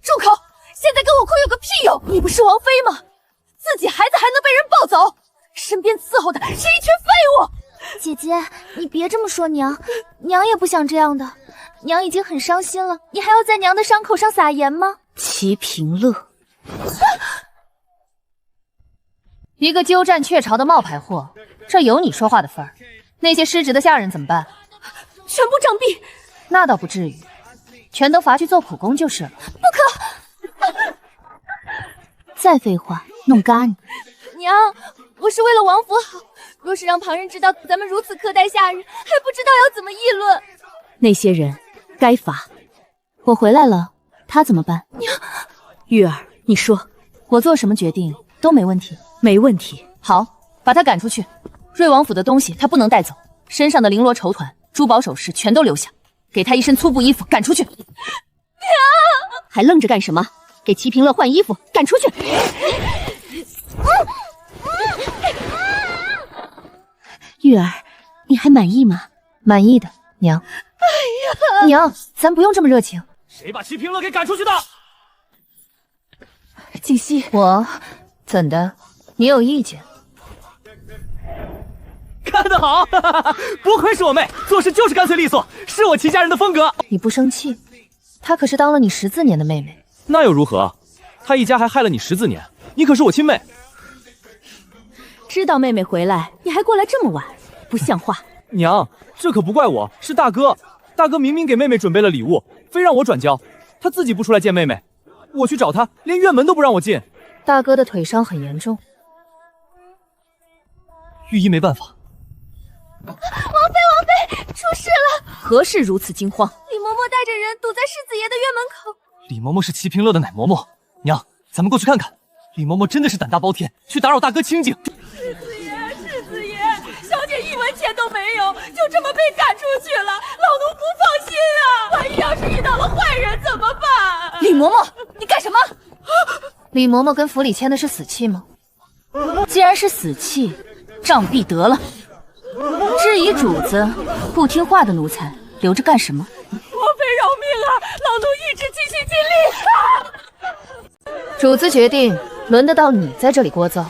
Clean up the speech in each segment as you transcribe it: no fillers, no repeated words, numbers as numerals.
住口！现在跟我哭有个屁用！你不是王妃吗？自己孩子还能被人抱走，身边伺候的是一群废物！姐姐，你别这么说娘，娘也不想这样的。娘已经很伤心了，你还要在娘的伤口上撒盐吗？齐平乐，一个鸠占鹊巢的冒牌货，这有你说话的份儿。那些失职的下人怎么办？全部杖毙。那倒不至于，全都罚去做苦工就是了。不可！再废话，弄嘎你！娘，我是为了王府好，若是让旁人知道咱们如此苛待下人，还不知道要怎么议论。那些人该罚。我回来了，他怎么办？娘，玉儿，你说，我做什么决定都没问题。没问题。好，把他赶出去。瑞王府的东西他不能带走，身上的绫罗绸团、珠宝首饰全都留下，给他一身粗布衣服，赶出去。娘，还愣着干什么？给齐平乐换衣服，赶出去。玉儿，你还满意吗？满意的，娘。哎呀，娘，咱不用这么热情。谁把齐平乐给赶出去的？锦溪，我怎的？你有意见？干得好！不愧是我妹，做事就是干脆利索，是我齐家人的风格。你不生气？她可是当了你14年的妹妹。那又如何？她一家还害了你14年，你可是我亲妹。知道妹妹回来，你还过来这么晚，不像话。娘，这可不怪我，是大哥。大哥明明给妹妹准备了礼物，非让我转交，他自己不出来见妹妹。我去找他，连院门都不让我进。大哥的腿伤很严重，御医没办法。王妃，出事了！何事如此惊慌？李嬷嬷带着人堵在世子爷的院门口。李嬷嬷是齐平乐的奶嬷嬷，娘，咱们过去看看。李嬷嬷真的是胆大包天，去打扰大哥清静。世子爷，小姐1文钱都没有，就这么被赶出去了，老奴不放心啊！万一要是遇到了坏人怎么办？李嬷嬷，你干什么？李嬷嬷跟府里签的是死契吗？既然是死契，杖毙得了。质疑主子不听话的奴才留着干什么？王妃饶命啊！老奴一直尽心尽力。主子决定，轮得到你在这里聒噪。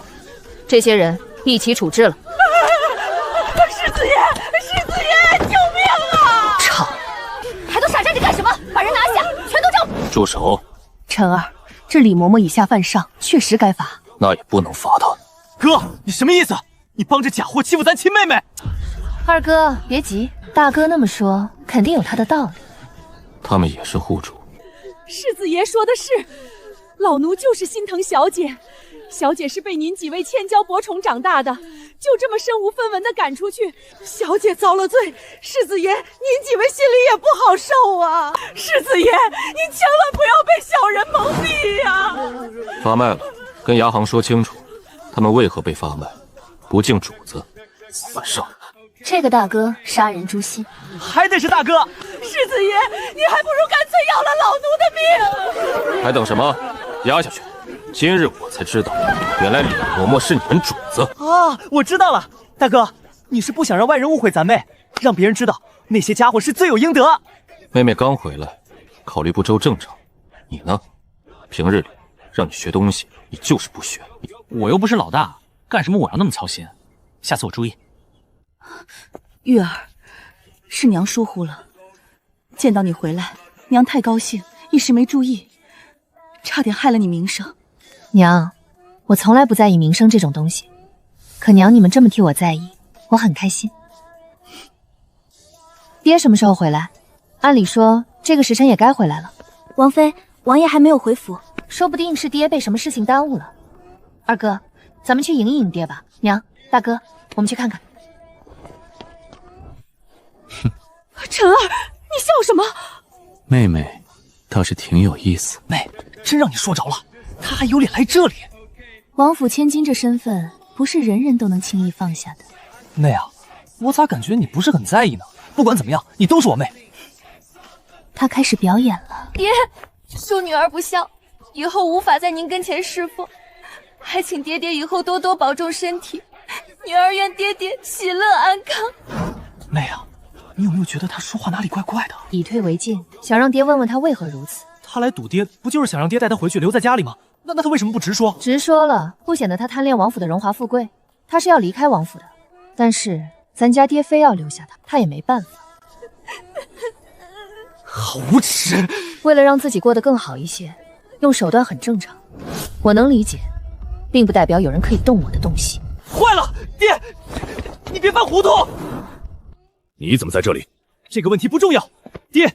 这些人一起处置了。世子爷，救命啊！吵！还都傻站着干什么？把人拿下，全都招！住手！陈儿，这李嬷嬷以下犯上，确实该罚。那也不能罚他。哥，你什么意思？你帮着假货欺负咱亲妹妹？二哥别急，大哥那么说，肯定有他的道理。他们也是户主。世子爷说的是，老奴就是心疼小姐。小姐是被您几位千娇百宠长大的，就这么身无分文的赶出去，小姐遭了罪，世子爷您几位心里也不好受啊！世子爷，您千万不要被小人蒙蔽呀！发卖了，跟牙行说清楚，他们为何被发卖，不敬主子。晚上，这个大哥杀人诛心，还得是大哥。世子爷，你还不如干脆要了老奴的命！还等什么？压下去！今日我才知道，原来李嬷嬷是你们主子啊！我知道了，大哥，你是不想让外人误会咱妹，让别人知道那些家伙是罪有应得。妹妹刚回来，考虑不周正常。你呢？平日里让你学东西，你就是不学。我又不是老大，干什么我要那么操心？下次我注意。玉儿，是娘疏忽了，见到你回来，娘太高兴，一时没注意，差点害了你名声。娘，我从来不在意名声这种东西，可娘你们这么替我在意，我很开心。爹什么时候回来？按理说这个时辰也该回来了。王妃，王爷还没有回府，说不定是爹被什么事情耽误了。二哥，咱们去迎一迎爹吧。娘，大哥，我们去看看。晨儿，你笑什么？妹妹倒是挺有意思。妹，真让你说着了，她还有脸来这里？王府千金这身份，不是人人都能轻易放下的。妹啊，我咋感觉你不是很在意呢？不管怎么样，你都是我妹。她开始表演了。爹，恕女儿不孝，以后无法在您跟前侍奉，还请爹爹以后多多保重身体。女儿愿爹爹喜乐安康。妹啊，你有没有觉得他说话哪里怪怪的？以退为进，想让爹问问他为何如此。他来堵爹，不就是想让爹带他回去留在家里吗？那他为什么不直说？直说了，不显得他贪恋王府的荣华富贵。他是要离开王府的，但是咱家爹非要留下他，他也没办法。好无耻！为了让自己过得更好一些，用手段很正常，我能理解，并不代表有人可以动我的东西。坏了，爹，你别犯糊涂！你怎么在这里？这个问题不重要，爹，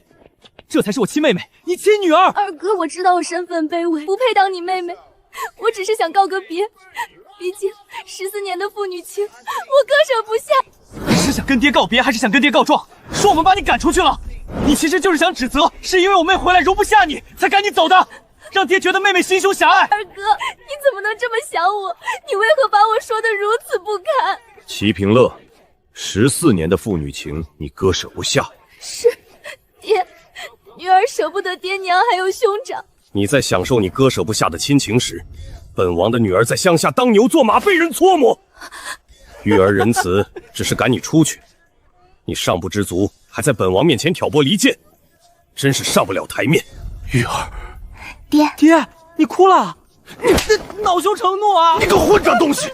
这才是我亲妹妹，你亲女儿。二哥，我知道我身份卑微，不配当你妹妹，我只是想告个别。毕竟14年的父女情，我割舍不下。是想跟爹告别，还是想跟爹告状？说我们把你赶出去了？你其实就是想指责，是因为我妹回来容不下你，才赶你走的，让爹觉得妹妹心胸狭隘。二哥，你怎么能这么想我？你为何把我说得如此不堪？齐平乐，14年的父女情，你割舍不下。是，爹，女儿舍不得爹娘还有兄长。你在享受你割舍不下的亲情时，本王的女儿在乡下当牛做马，被人搓磨。玉儿仁慈，只是赶你出去，你尚不知足，还在本王面前挑拨离间，真是上不了台面。玉儿，爹，你哭了？你恼羞成怒啊！你个混账东西！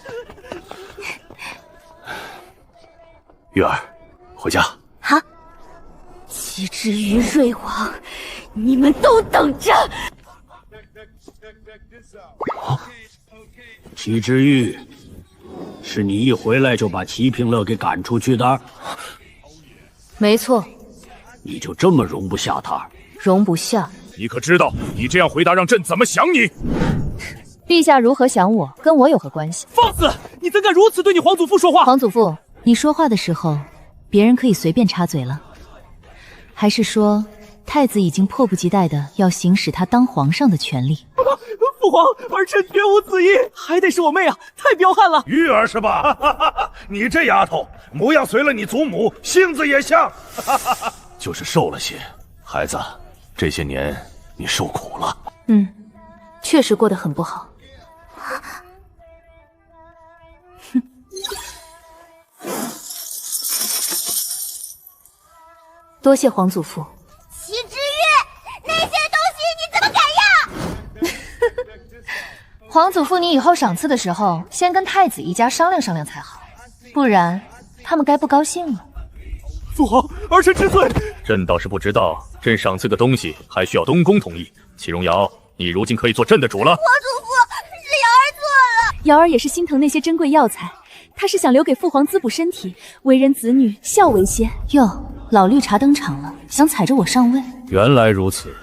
玉儿，回家。好，齐之于瑞王，你们都等着。齐之玉，是你一回来就把齐平乐给赶出去的？没错。你就这么容不下他？容不下？你可知道你这样回答让朕怎么想你？陛下如何想我，跟我有何关系？放肆！你怎敢如此对你皇祖父说话？皇祖父，你说话的时候，别人可以随便插嘴了，还是说太子已经迫不及待的要行使他当皇上的权利？父皇，儿臣绝无此意，还得是我妹啊，太彪悍了。玉儿是吧？你这丫头模样随了你祖母，性子也像，就是瘦了些。孩子，这些年你受苦了。确实过得很不好。多谢皇祖父。齐之玉，那些东西你怎么敢要？皇祖父，你以后赏赐的时候，先跟太子一家商量商量才好，不然他们该不高兴了。父皇，儿臣知罪。朕倒是不知道，朕赏赐个东西还需要东宫同意。齐荣瑶，你如今可以做朕的主了。皇祖父，是瑶儿做了。瑶儿也是心疼那些珍贵药材，她是想留给父皇滋补身体，为人子女孝为先。哟，老绿茶登场了，想踩着我上位。原来如此，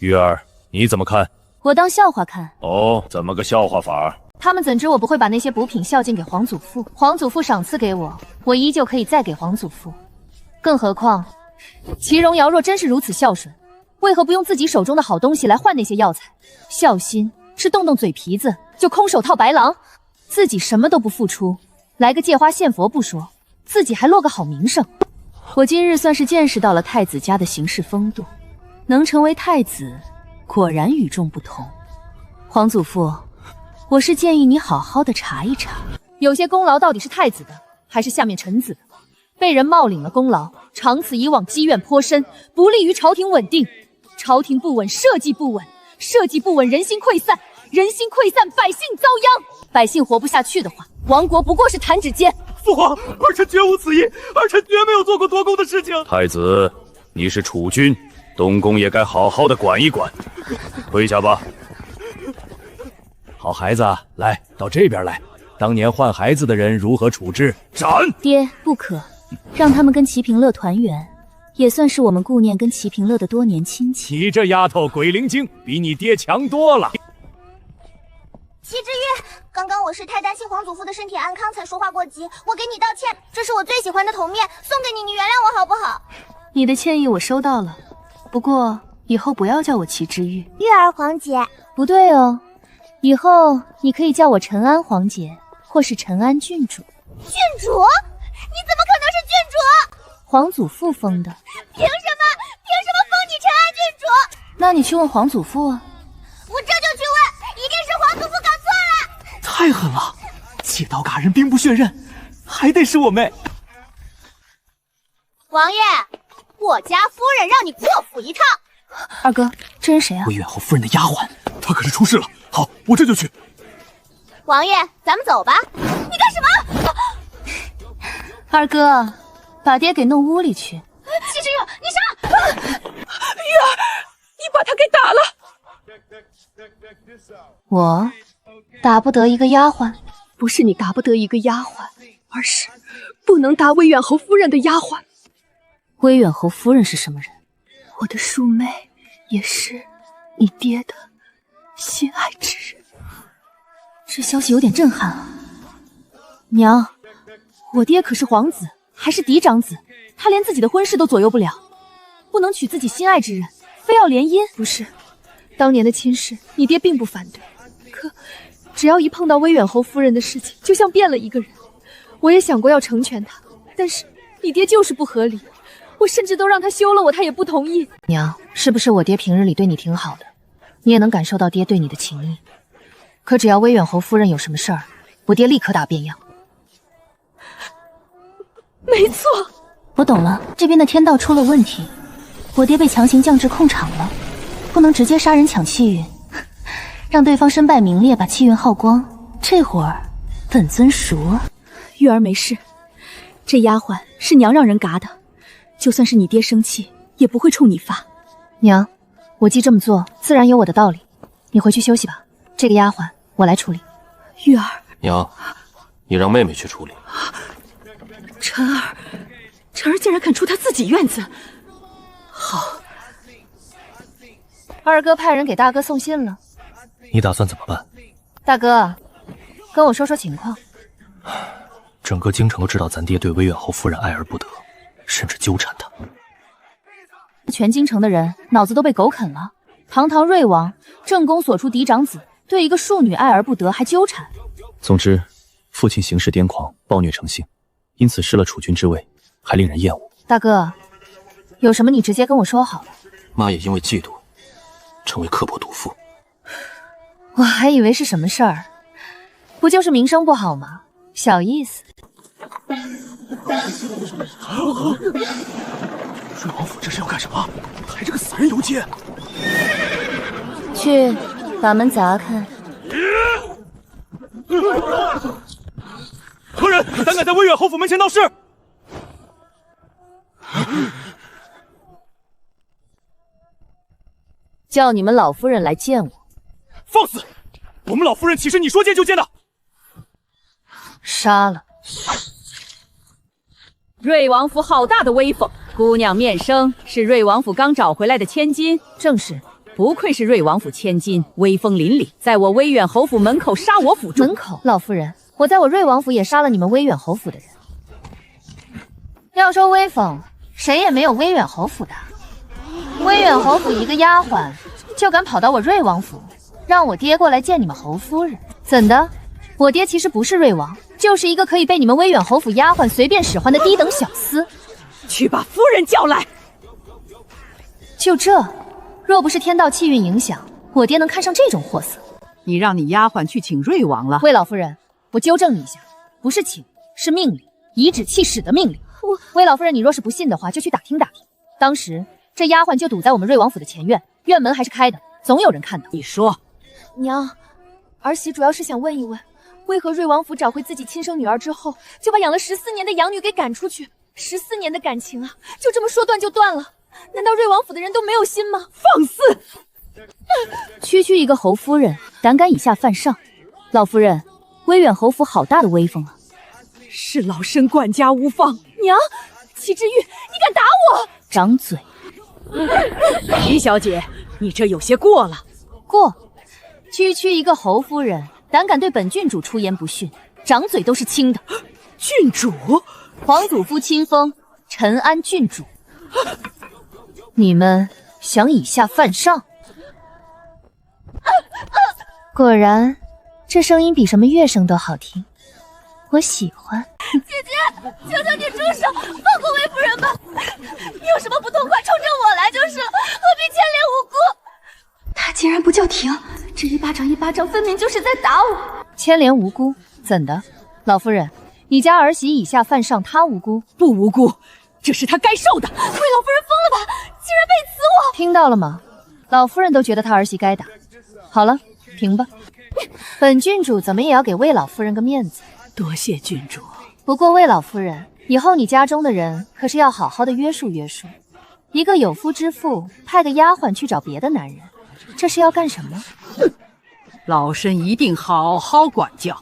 玉儿，你怎么看？我当笑话看。哦，怎么个笑话法？他们怎知我不会把那些补品孝敬给皇祖父？皇祖父赏赐给我，我依旧可以再给皇祖父。更何况，齐荣瑶若真是如此孝顺，为何不用自己手中的好东西来换那些药材？孝心是动动嘴皮子就空手套白狼，自己什么都不付出，来个借花献佛不说，自己还落个好名声。我今日算是见识到了太子家的行事风度，能成为太子，果然与众不同。皇祖父，我是建议你好好的查一查，有些功劳到底是太子的，还是下面臣子的？被人冒领了功劳，长此以往积怨颇深，不利于朝廷稳定。朝廷不稳，社稷不稳，社稷不稳，人心溃散，人心溃散，百姓遭殃。百姓活不下去的话，亡国不过是弹指间。父皇，儿臣绝无此意，儿臣绝没有做过夺宫的事情。太子，你是储君，东宫也该好好的管一管。退下吧。好孩子，来到这边来。当年换孩子的人如何处置？斩！爹，不可，让他们跟齐平乐团圆，也算是我们顾念跟齐平乐的多年亲情。你这丫头鬼灵精，比你爹强多了。齐之玉，刚刚我是太担心皇祖父的身体安康才说话过激，我给你道歉。这是我最喜欢的头面，送给你，你原谅我好不好？你的歉意我收到了，不过以后不要叫我齐之玉。玉儿皇姐。不对哦，以后你可以叫我陈安皇姐，或是陈安郡主。郡主？你怎么可能是郡主？皇祖父封的。凭什么封你陈安郡主？那你去问皇祖父啊。我这就去问，一定是皇祖父搞错了。太狠了，借刀嘎人，兵不血刃，还得是我妹。王爷，我家夫人让你过府一趟。二哥，这人谁啊？魏远侯夫人的丫鬟，她可是出事了。好，我这就去。王爷，咱们走吧。你干什么？二哥，把爹给弄屋里去。齐之玉，你上！玉儿，你把他给打了。我打不得一个丫鬟？不是你打不得一个丫鬟，而是不能打魏远侯夫人的丫鬟。魏远侯夫人是什么人？我的庶妹，也是你爹的心爱之人。这消息有点震撼啊！娘，我爹可是皇子，还是嫡长子，他连自己的婚事都左右不了，不能娶自己心爱之人，非要联姻。不是，当年的亲事，你爹并不反对，可只要一碰到魏远侯夫人的事情，就像变了一个人。我也想过要成全他，但是你爹就是不合理，我甚至都让他休了我，他也不同意。娘，是不是我爹平日里对你挺好的，你也能感受到爹对你的情谊？可只要魏远侯夫人有什么事儿，我爹立刻打变样。没错，我懂了，这边的天道出了问题，我爹被强行降至控场了，不能直接杀人抢气运，让对方身败名裂，把气运耗光。这会儿本尊熟啊。玉儿没事，这丫鬟是娘让人嘎的，就算是你爹生气，也不会冲你发。娘，我既这么做，自然有我的道理。你回去休息吧，这个丫鬟我来处理。玉儿，娘，你让妹妹去处理。晨儿竟然肯出他自己院子，好。二哥派人给大哥送信了，你打算怎么办？大哥，跟我说说情况。整个京城都知道咱爹对魏远侯夫人爱而不得，甚至纠缠她。全京城的人脑子都被狗啃了。堂堂瑞王，正宫所出嫡长子，对一个庶女爱而不得，还纠缠。总之，父亲行事癫狂，暴虐成性，因此失了储君之位，还令人厌恶。大哥，有什么你直接跟我说好了。妈也因为嫉妒，成为刻薄毒妇。我还以为是什么事儿，不就是名声不好吗？小意思。瑞王府这是要干什么？抬着个死人游街？去把门砸开。何人胆敢在魏远侯府门前闹事？叫你们老夫人来见我。放肆！我们老夫人岂是你说见就见的？杀了！瑞王府好大的威风，姑娘面生是瑞王府刚找回来的千金，正是。不愧是瑞王府千金，威风凛凛，在我威远侯府门口杀我府主。门口，老夫人，我在我瑞王府也杀了你们威远侯府的人。要说威风，谁也没有威远侯府大。威远侯府一个丫鬟就敢跑到我瑞王府，让我爹过来见你们侯夫人，怎的？我爹其实不是瑞王，就是一个可以被你们威远侯府丫鬟随便使唤的低等小厮。去把夫人叫来。就这，若不是天道气运影响，我爹能看上这种货色？你让你丫鬟去请瑞王了？魏老夫人，我纠正你一下，不是请，是命令，颐指气使的命令。魏老夫人，你若是不信的话，就去打听打听。当时这丫鬟就堵在我们瑞王府的前院，院门还是开的，总有人看到。你说，娘，儿媳主要是想问一问，为何瑞王府找回自己亲生女儿之后，就把养了14年的养女给赶出去？14年的感情啊，就这么说断就断了？难道瑞王府的人都没有心吗？放肆！区一个侯夫人，胆敢以下犯上。老夫人，威远侯府好大的威风啊！是老身管家无方。娘，齐之玉，你敢打我？掌嘴！齐小姐，你这有些过了。过？区一个侯夫人，胆敢对本郡主出言不逊，掌嘴都是轻的。郡主，皇祖父亲封陈安郡主。你们想以下犯上？果然，这声音比什么乐声都好听，我喜欢。姐姐，求求你住手，放过魏夫人吧！你有什么不痛快，冲着我来就是了，何必牵连无辜？他竟然不叫停，这一巴掌一巴掌，分明就是在打我。牵连无辜，怎的？老夫人，你家儿媳以下犯上，她无辜？不无辜。这是他该受的。魏老夫人疯了吧？竟然背刺我！听到了吗？老夫人都觉得他儿媳该打。好了，停吧。本郡主怎么也要给魏老夫人个面子。多谢郡主。不过魏老夫人，以后你家中的人可是要好好的约束约束。一个有夫之妇，派个丫鬟去找别的男人，这是要干什么？老身一定好好管教。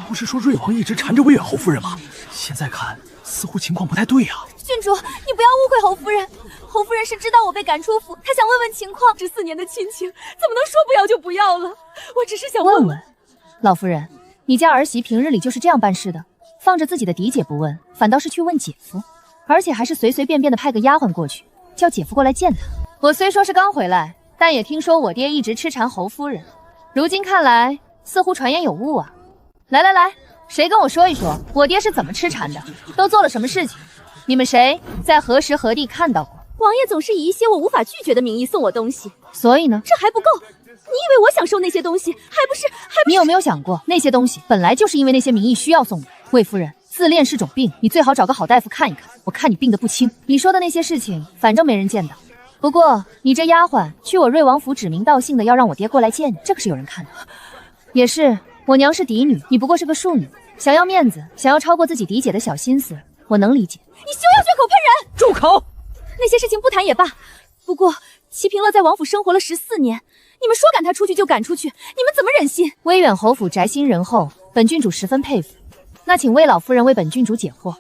不是说瑞王一直缠着魏远侯夫人吗？现在看似乎情况不太对啊。郡主，你不要误会侯夫人，侯夫人是知道我被赶出府，她想问问情况。14年的亲情，怎么能说不要就不要了？我只是想问问。老夫人，你家儿媳平日里就是这样办事的，放着自己的嫡姐不问，反倒是去问姐夫，而且还是随随便便的派个丫鬟过去，叫姐夫过来见她。我虽说是刚回来，但也听说我爹一直痴缠侯夫人，如今看来似乎传言有误啊。来来来，谁跟我说一说，我爹是怎么痴缠的，都做了什么事情？你们谁在何时何地看到过？王爷总是以一些我无法拒绝的名义送我东西，所以呢？这还不够？你以为我想收那些东西，还不是？你有没有想过，那些东西本来就是因为那些名义需要送的？魏夫人，自恋是种病，你最好找个好大夫看一看，我看你病得不轻。你说的那些事情，反正没人见到。不过你这丫鬟去我瑞王府指名道姓的要让我爹过来见你，这可是有人看的。也是，我娘是嫡女，你不过是个庶女，想要面子，想要超过自己嫡姐的小心思，我能理解。你休要血口喷人！住口！那些事情不谈也罢。不过齐平乐在王府生活了14年，你们说赶他出去就赶出去，你们怎么忍心？威远侯府宅心仁厚，本郡主十分佩服。那请魏老夫人为本郡主解惑。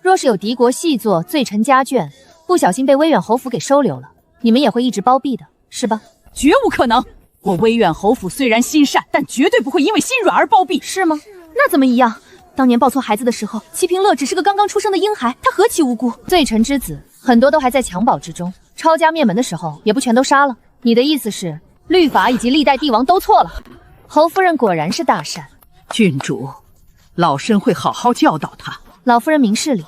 若是有敌国细作罪臣家眷，不小心被威远侯府给收留了，你们也会一直包庇的，是吧？绝无可能。我威远侯府虽然心善，但绝对不会因为心软而包庇，是吗？那怎么一样？当年抱错孩子的时候，齐平乐只是个刚刚出生的婴孩，他何其无辜！罪臣之子很多都还在襁褓之中，抄家灭门的时候也不全都杀了。你的意思是，律法以及历代帝王都错了？侯夫人果然是大善。郡主，老身会好好教导他。老夫人明事理，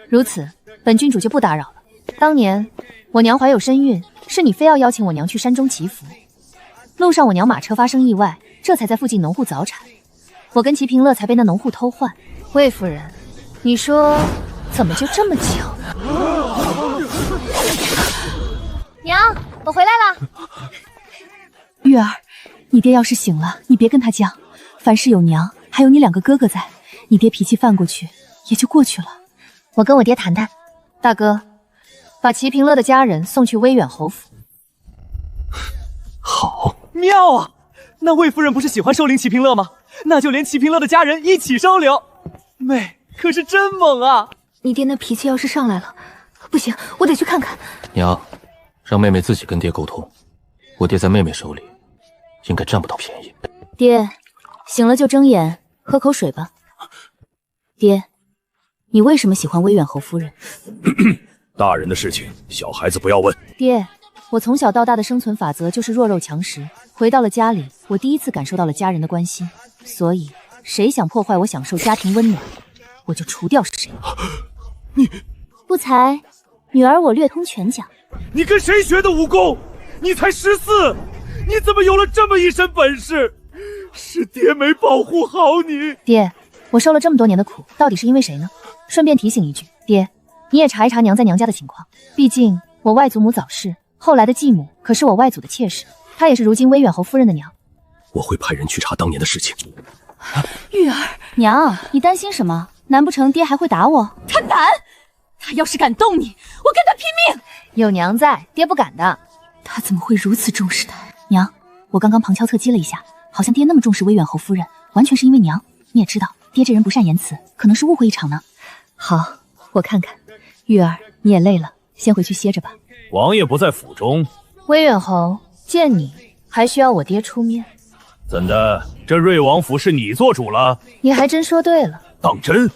如此，本郡主就不打扰了。当年我娘怀有身孕，是你非要邀请我娘去山中祈福。路上我娘马车发生意外，这才在附近农户早产，我跟齐平乐才被那农户偷换。魏夫人，你说怎么就这么巧？娘，我回来了。玉儿，你爹要是醒了，你别跟他犟。凡事有娘，还有你2个哥哥在，你爹脾气犯过去也就过去了。我跟我爹谈谈。大哥，把齐平乐的家人送去威远侯府。好妙啊！那魏夫人不是喜欢收留齐平乐吗？那就连齐平乐的家人一起收留。妹可是真猛啊！你爹那脾气要是上来了，不行，我得去看看。娘，让妹妹自己跟爹沟通。我爹在妹妹手里，应该占不到便宜。爹，醒了就睁眼，喝口水吧。爹，你为什么喜欢威远侯夫人？大人的事情，小孩子不要问。爹，我从小到大的生存法则就是弱肉强食。回到了家里，我第一次感受到了家人的关心，所以谁想破坏我享受家庭温暖，我就除掉谁。你不才，女儿我略通拳脚。你跟谁学的武功？你才14，你怎么有了这么一身本事？是爹没保护好你。爹，我受了这么多年的苦，到底是因为谁呢？顺便提醒一句，爹，你也查一查娘在娘家的情况。毕竟我外祖母早逝，后来的继母可是我外祖的妾室，她也是如今威远侯夫人的娘。我会派人去查当年的事情。玉儿，娘，你担心什么？难不成爹还会打我？他敢！他要是敢动你，我跟他拼命！有娘在，爹不敢的。他怎么会如此重视他？娘，我刚刚旁敲侧击了一下，好像爹那么重视威远侯夫人，完全是因为娘。你也知道，爹这人不善言辞，可能是误会一场呢。好，我看看。玉儿，你也累了，先回去歇着吧。王爷不在府中。威远侯，见你还需要我爹出面？怎的？这瑞王府是你做主了？你还真说对了。当真？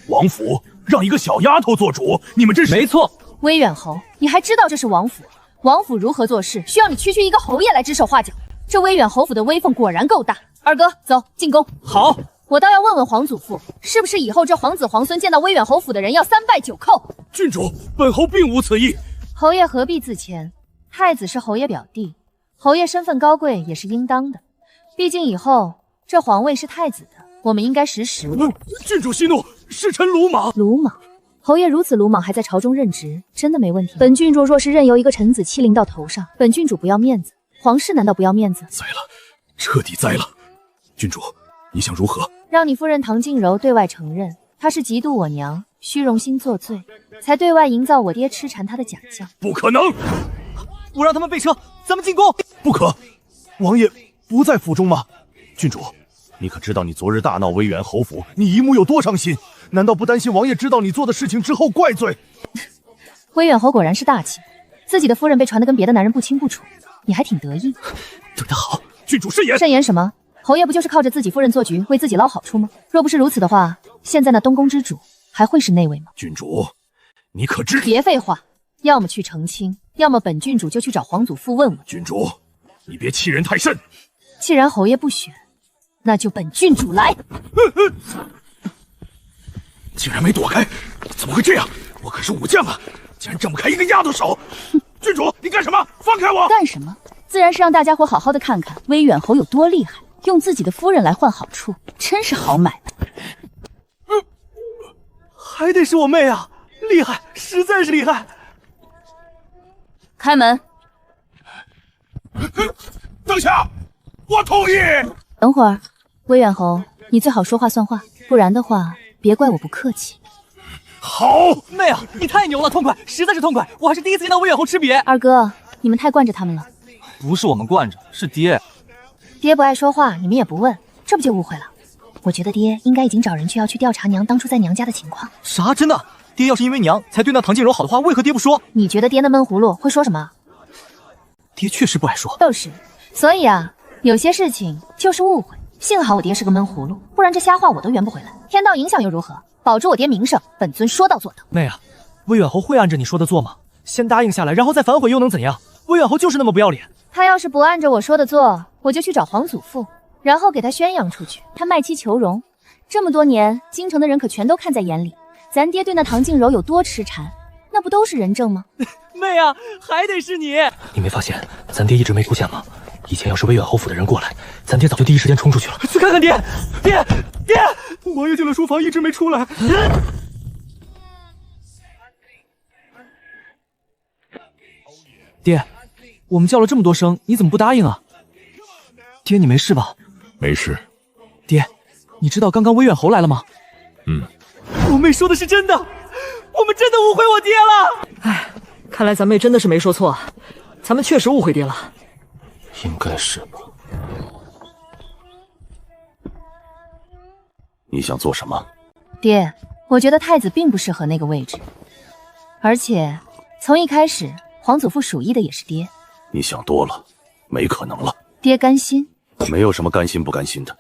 王府让一个小丫头做主，你们真是……没错。威远侯，你还知道这是王府？王府如何做事，需要你区区一个侯爷来指手画脚。这威远侯府的威风果然够大。二哥，走进宫。好。我倒要问问皇祖父，是不是以后这皇子皇孙见到威远侯府的人要3拜9叩？郡主，本侯并无此意。侯爷何必自谦？太子是侯爷表弟，侯爷身份高贵也是应当的。毕竟以后这皇位是太子的，我们应该识时务。郡主息怒，是臣鲁莽。鲁莽？侯爷如此鲁莽，还在朝中任职，真的没问题吗？本郡主若是任由一个臣子欺凌到头上，本郡主不要面子，皇室难道不要面子？栽了，彻底栽了！郡主，你想如何？让你夫人唐静柔对外承认，她是嫉妒我娘，虚荣心作祟，才对外营造我爹痴缠她的假象。不可能！不让他们备车，咱们进宫！不可！王爷不在府中吗？郡主，你可知道你昨日大闹威远侯府，你姨母有多伤心？难道不担心王爷知道你做的事情之后怪罪？威远侯果然是大气，自己的夫人被传得跟别的男人不清不楚，你还挺得意。对他好，郡主慎言。慎言什么？侯爷不就是靠着自己夫人做局，为自己捞好处吗？若不是如此的话，现在那东宫之主还会是内卫吗？郡主，你可知……别废话，要么去澄清，要么本郡主就去找皇祖父问问。郡主，你别欺人太甚。既然侯爷不选，那就本郡主来。竟然没躲开，怎么会这样？我可是武将啊，竟然挣不开一个丫头手！郡主，你干什么？放开我！干什么？自然是让大家伙好好的看看威远侯有多厉害，用自己的夫人来换好处，真是好买卖。还得是我妹啊，厉害，实在是厉害！开门。等下，我同意。等会儿，威远侯，你最好说话算话，不然的话，别怪我不客气。好，妹啊，你太牛了，痛快，实在是痛快！我还是第一次见到威远侯吃瘪。二哥，你们太惯着他们了。不是我们惯着，是爹。爹不爱说话，你们也不问，这不就误会了？我觉得爹应该已经找人要去调查娘当初在娘家的情况。啥？真的？爹要是因为娘才对那唐静柔好的话，为何爹不说？你觉得爹那闷葫芦会说什么？爹确实不爱说。就是，所以啊，有些事情就是误会。幸好我爹是个闷葫芦，不然这瞎话我都圆不回来。天道影响又如何？保住我爹名声，本尊说到做到。妹啊，威远侯会按着你说的做吗？先答应下来，然后再反悔又能怎样？威远侯就是那么不要脸。他要是不按着我说的做，我就去找皇祖父，然后给他宣扬出去。他卖妻求荣，这么多年，京城的人可全都看在眼里。咱爹对那唐静柔有多痴缠，那不都是人证吗？妹啊，还得是你！你没发现咱爹一直没出现吗？以前要是威远侯府的人过来，咱爹早就第一时间冲出去了。去看看爹，爹！王爷进了书房一直没出来。爹，我们叫了这么多声，你怎么不答应啊？爹，你没事吧？没事。爹，你知道刚刚威远侯来了吗？我妹说的是真的，我们真的误会我爹了。哎，看来咱妹真的是没说错，咱们确实误会爹了。应该是吧。你想做什么？爹，我觉得太子并不适合那个位置，而且从一开始，皇祖父属意的也是爹。你想多了，没可能了。爹甘心？没有什么甘心不甘心的。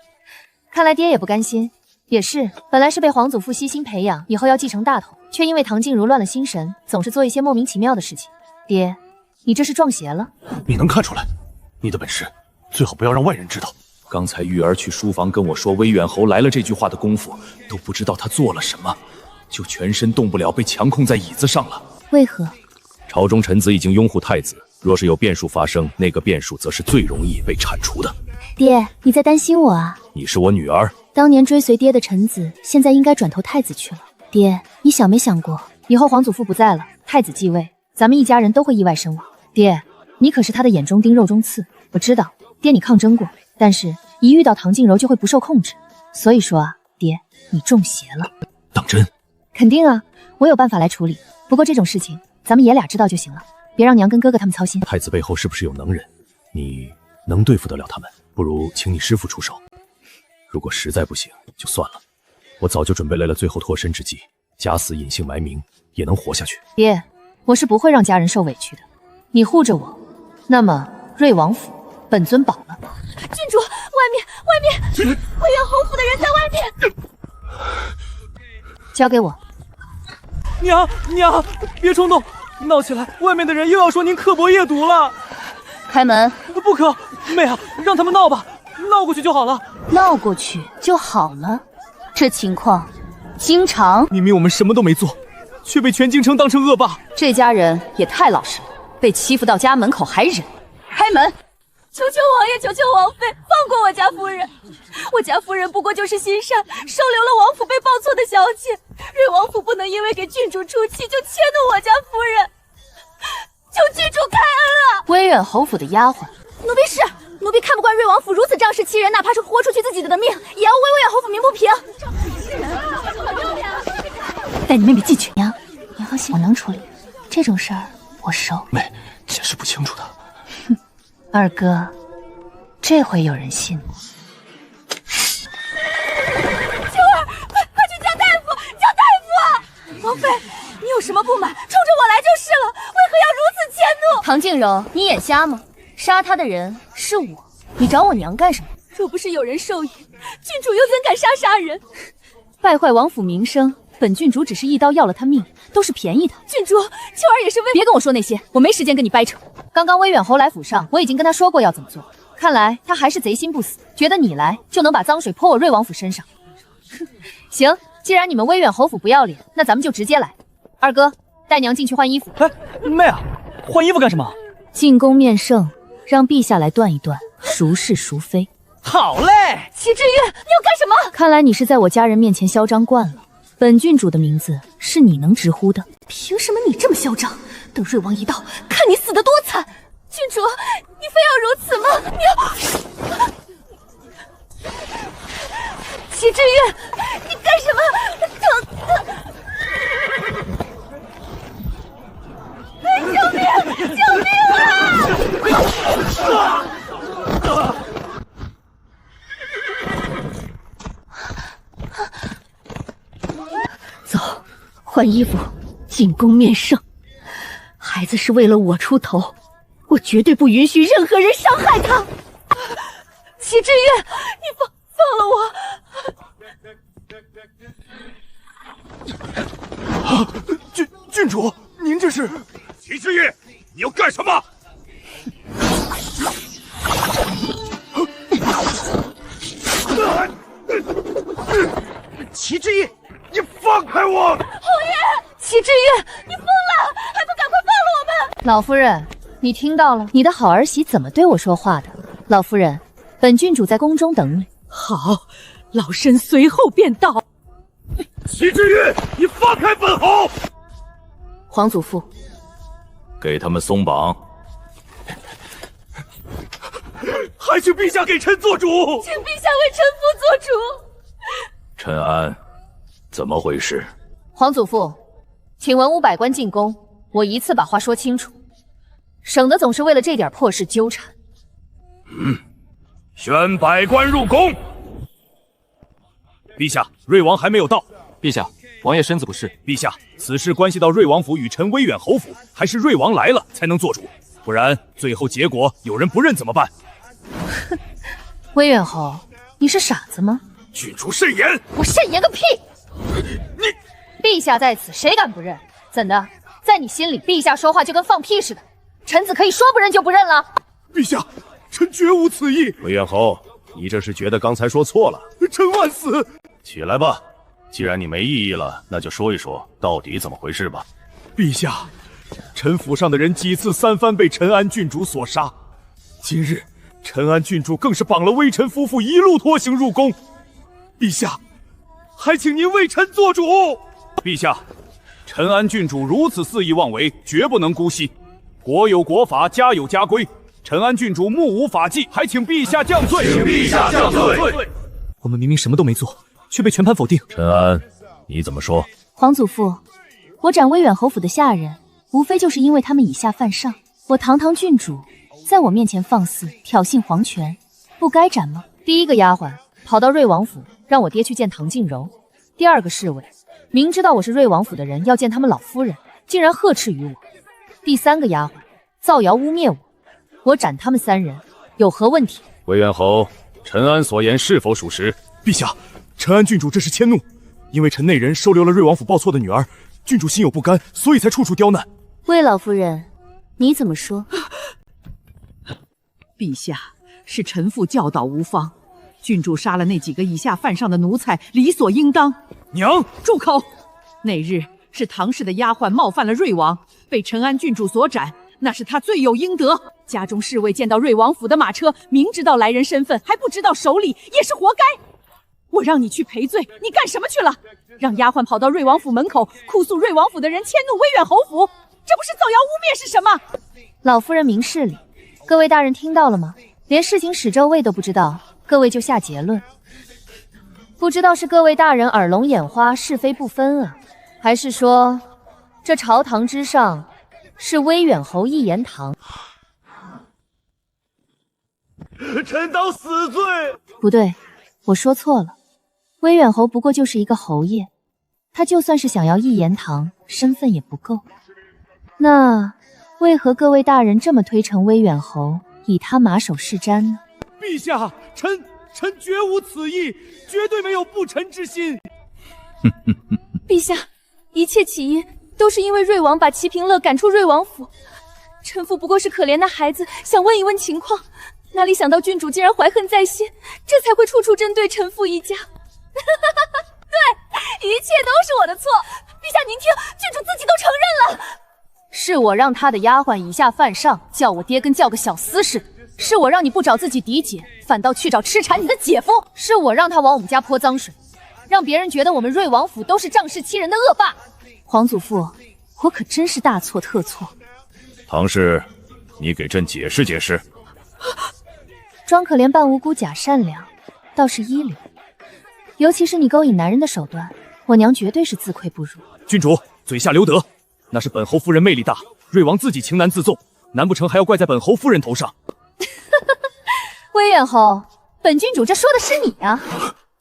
看来爹也不甘心。也是，本来是被皇祖父悉心培养，以后要继承大统，却因为唐静茹乱了心神，总是做一些莫名其妙的事情。爹，你这是撞邪了？你能看出来，你的本事最好不要让外人知道。刚才玉儿去书房跟我说威远侯来了这句话的功夫，都不知道他做了什么，就全身动不了，被强控在椅子上了。为何？朝中臣子已经拥护太子，若是有变数发生，那个变数则是最容易被铲除的。爹，你在担心我啊？你是我女儿，当年追随爹的臣子，现在应该转投太子去了。爹，你想没想过，以后皇祖父不在了，太子继位，咱们一家人都会意外身亡。爹，你可是他的眼中钉、肉中刺。我知道，爹你抗争过，但是一遇到唐静柔就会不受控制。所以说啊，爹，你中邪了。当真？肯定啊，我有办法来处理。不过这种事情，咱们爷俩知道就行了，别让娘跟哥哥他们操心。太子背后是不是有能人？你能对付得了他们？不如请你师父出手。如果实在不行，就算了。我早就准备来了最后脱身之计，假死隐姓埋名也能活下去。爹，我是不会让家人受委屈的。你护着我，那么瑞王府本尊保了。郡主，外面，威远侯府的人在外面。交给我。娘，别冲动，闹起来，外面的人又要说您刻薄夜读了。开门。不可，妹啊，让他们闹吧，闹过去就好了。闹过去就好了？这情况经常。明明我们什么都没做，却被全京城当成恶霸。这家人也太老实了，被欺负到家门口还忍。开门！求求王爷，求求王妃，放过我家夫人。我家夫人不过就是心善，收留了王府被报错的小姐。瑞王府不能因为给郡主出气就迁怒我家夫人，求郡主开恩啊！威远侯府的丫鬟，奴婢是，奴婢看不惯瑞王府如此仗势欺人，哪怕是豁出去自己的命，也要为威远侯府鸣不平。带你妹妹进去。娘，你放心，我能处理这种事儿，我熟。妹，解释不清楚的。哼，二哥，这回有人信了。秋儿，快去叫大夫，叫大夫！王妃，你有什么不满，冲着我来就是了，为何要如此迁怒？唐静柔，你眼瞎吗？杀他的人是我，你找我娘干什么？若不是有人授意，郡主又怎敢杀人？败坏王府名声，本郡主只是一刀要了他命，都是便宜他。郡主，秋儿也是为……别跟我说那些，我没时间跟你掰扯。刚刚威远侯来府上，我已经跟他说过要怎么做，看来他还是贼心不死，觉得你来就能把脏水泼我瑞王府身上。哼，行，既然你们威远侯府不要脸，那咱们就直接来。二哥，带娘进去换衣服。哎，妹啊，换衣服干什么？进宫面圣，让陛下来断一断孰是孰非。好嘞，齐之玉，你要干什么？看来你是在我家人面前嚣张惯了。本郡主的名字是你能直呼的。凭什么你这么嚣张？等瑞王一到，看你死得多惨！郡主，你非要如此吗？你要……齐之玉，你干什么？救命！救命啊！走，换衣服，进宫面圣。孩子是为了我出头，我绝对不允许任何人伤害他。齐之玉，你放了我！郡主，您这是？齐之玉，你要干什么？齐之玉，你放开我！侯爷，齐之玉，你疯了，还不赶快放了我们！老夫人，你听到了？你的好儿媳怎么对我说话的？老夫人，本郡主在宫中等你。好，老身随后便到。齐之玉，你放开本侯！皇祖父，给他们松绑。还请陛下给臣做主！请陛下为臣妇做主。陈安，怎么回事？皇祖父，请文武百官进宫，我一次把话说清楚，省得总是为了这点破事纠缠。宣百官入宫。陛下，瑞王还没有到。陛下，王爷身子不适。陛下，此事关系到瑞王府与臣威远侯府，还是瑞王来了才能做主，不然最后结果有人不认怎么办？哼，威远侯，你是傻子吗？郡主慎言！我慎言个屁！你，陛下在此，谁敢不认？怎的，在你心里，陛下说话就跟放屁似的？臣子可以说不认就不认了？陛下，臣绝无此意。威远侯，你这是觉得刚才说错了？臣万死！起来吧，既然你没异议了，那就说一说到底怎么回事吧。陛下，臣府上的人几次三番被陈安郡主所杀，今日陈安郡主更是绑了微臣夫妇一路拖行入宫。陛下，还请您为臣做主。陛下，陈安郡主如此肆意妄为，绝不能姑息。国有国法，家有家规。陈安郡主目无法纪，还请陛下降罪。请陛下降罪。我们明明什么都没做，却被全盘否定。陈安，你怎么说？皇祖父，我斩威远侯府的下人，无非就是因为他们以下犯上。我堂堂郡主，在我面前放肆挑衅皇权，不该斩吗？第一个丫鬟跑到瑞王府，让我爹去见唐静柔；第二个侍卫明知道我是瑞王府的人，要见他们老夫人，竟然呵斥于我；第三个丫鬟造谣污蔑我。我斩他们三人，有何问题？魏元侯，陈安所言是否属实？陛下，陈安郡主这是迁怒，因为陈内人收留了瑞王府报错的女儿，郡主心有不甘，所以才处处刁难。魏老夫人，你怎么说？陛下，是臣妇教导无方，郡主杀了那几个以下犯上的奴才，理所应当。娘，住口！那日是唐氏的丫鬟冒犯了瑞王，被陈安郡主所斩。那是他罪有应得。家中侍卫见到瑞王府的马车，明知道来人身份还不知道守礼，也是活该。我让你去赔罪，你干什么去了？让丫鬟跑到瑞王府门口哭诉瑞王府的人迁怒威远侯府，这不是造谣污蔑是什么？老夫人明事理，各位大人听到了吗？连事情始周未都不知道，各位就下结论，不知道是各位大人耳聋眼花，是非不分啊，还是说这朝堂之上是威远侯一言堂？臣当死罪。不对，我说错了，威远侯不过就是一个侯爷，他就算是想要一言堂，身份也不够。那为何各位大人这么推崇威远侯，以他马首是瞻呢？陛下，臣绝无此意，绝对没有不臣之心。陛下，一切起因都是因为瑞王把齐平乐赶出瑞王府，臣妇不过是可怜那孩子，想问一问情况，哪里想到郡主竟然怀恨在心，这才会处处针对臣妇一家。对，一切都是我的错。陛下您听，郡主自己都承认了。是我让他的丫鬟以下犯上，叫我爹跟叫个小厮似的。是我让你不找自己嫡姐，反倒去找痴缠你的姐夫。是我让他往我们家泼脏水，让别人觉得我们瑞王府都是仗势欺人的恶霸。皇祖父，我可真是大错特错。唐氏，你给朕解释解释。装可怜扮无辜假善良，倒是一流。尤其是你勾引男人的手段，我娘绝对是自愧不如。郡主嘴下留德，那是本侯夫人魅力大，瑞王自己情难自纵，难不成还要怪在本侯夫人头上？威远侯，本郡主这说的是你啊！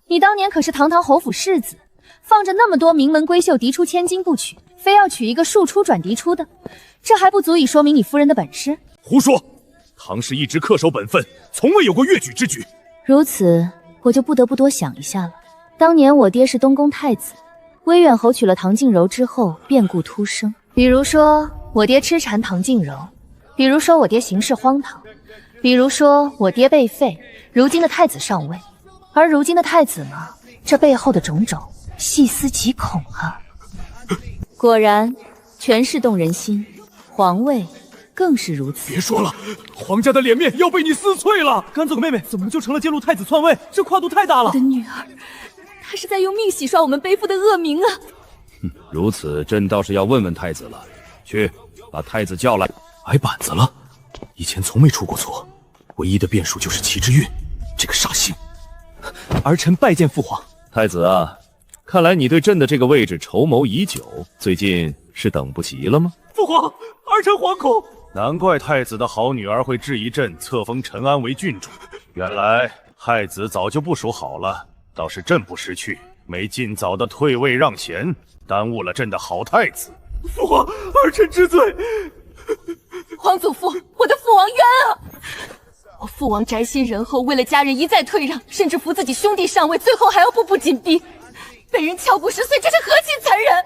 你当年可是堂堂侯府世子，放着那么多名门闺秀嫡出千金不娶，非要娶一个庶出转嫡出的，这还不足以说明你夫人的本事？胡说！唐氏一直恪守本分，从未有过越矩之举。如此，我就不得不多想一下了。当年我爹是东宫太子，威远侯娶了唐静柔之后，变故突生。比如说我爹痴缠唐静柔，比如说我爹行事荒唐，比如说我爹被废，如今的太子上位。而如今的太子呢，这背后的种种，细思极恐啊！果然，权势动人心，皇位更是如此。别说了，皇家的脸面要被你撕碎了！甘总妹妹怎么就成了揭露太子篡位？这跨度太大了！我的女儿，她是在用命洗刷我们背负的恶名啊！如此，朕倒是要问问太子了。去，把太子叫来。挨板子了？以前从没出过错，唯一的变数就是齐之运这个煞星。儿臣拜见父皇。太子啊，看来你对朕的这个位置筹谋已久，最近是等不及了吗？父皇，儿臣惶恐。难怪太子的好女儿会质疑朕册封陈安为郡主，原来太子早就部署好了，倒是朕不识趣，没尽早的退位让贤，耽误了朕的好太子。父皇，儿臣知罪。皇祖父，我的父王冤啊！我父王宅心仁厚，为了家人一再退让，甚至扶自己兄弟上位，最后还要步步紧逼，被人敲骨10碎，这是何其残忍！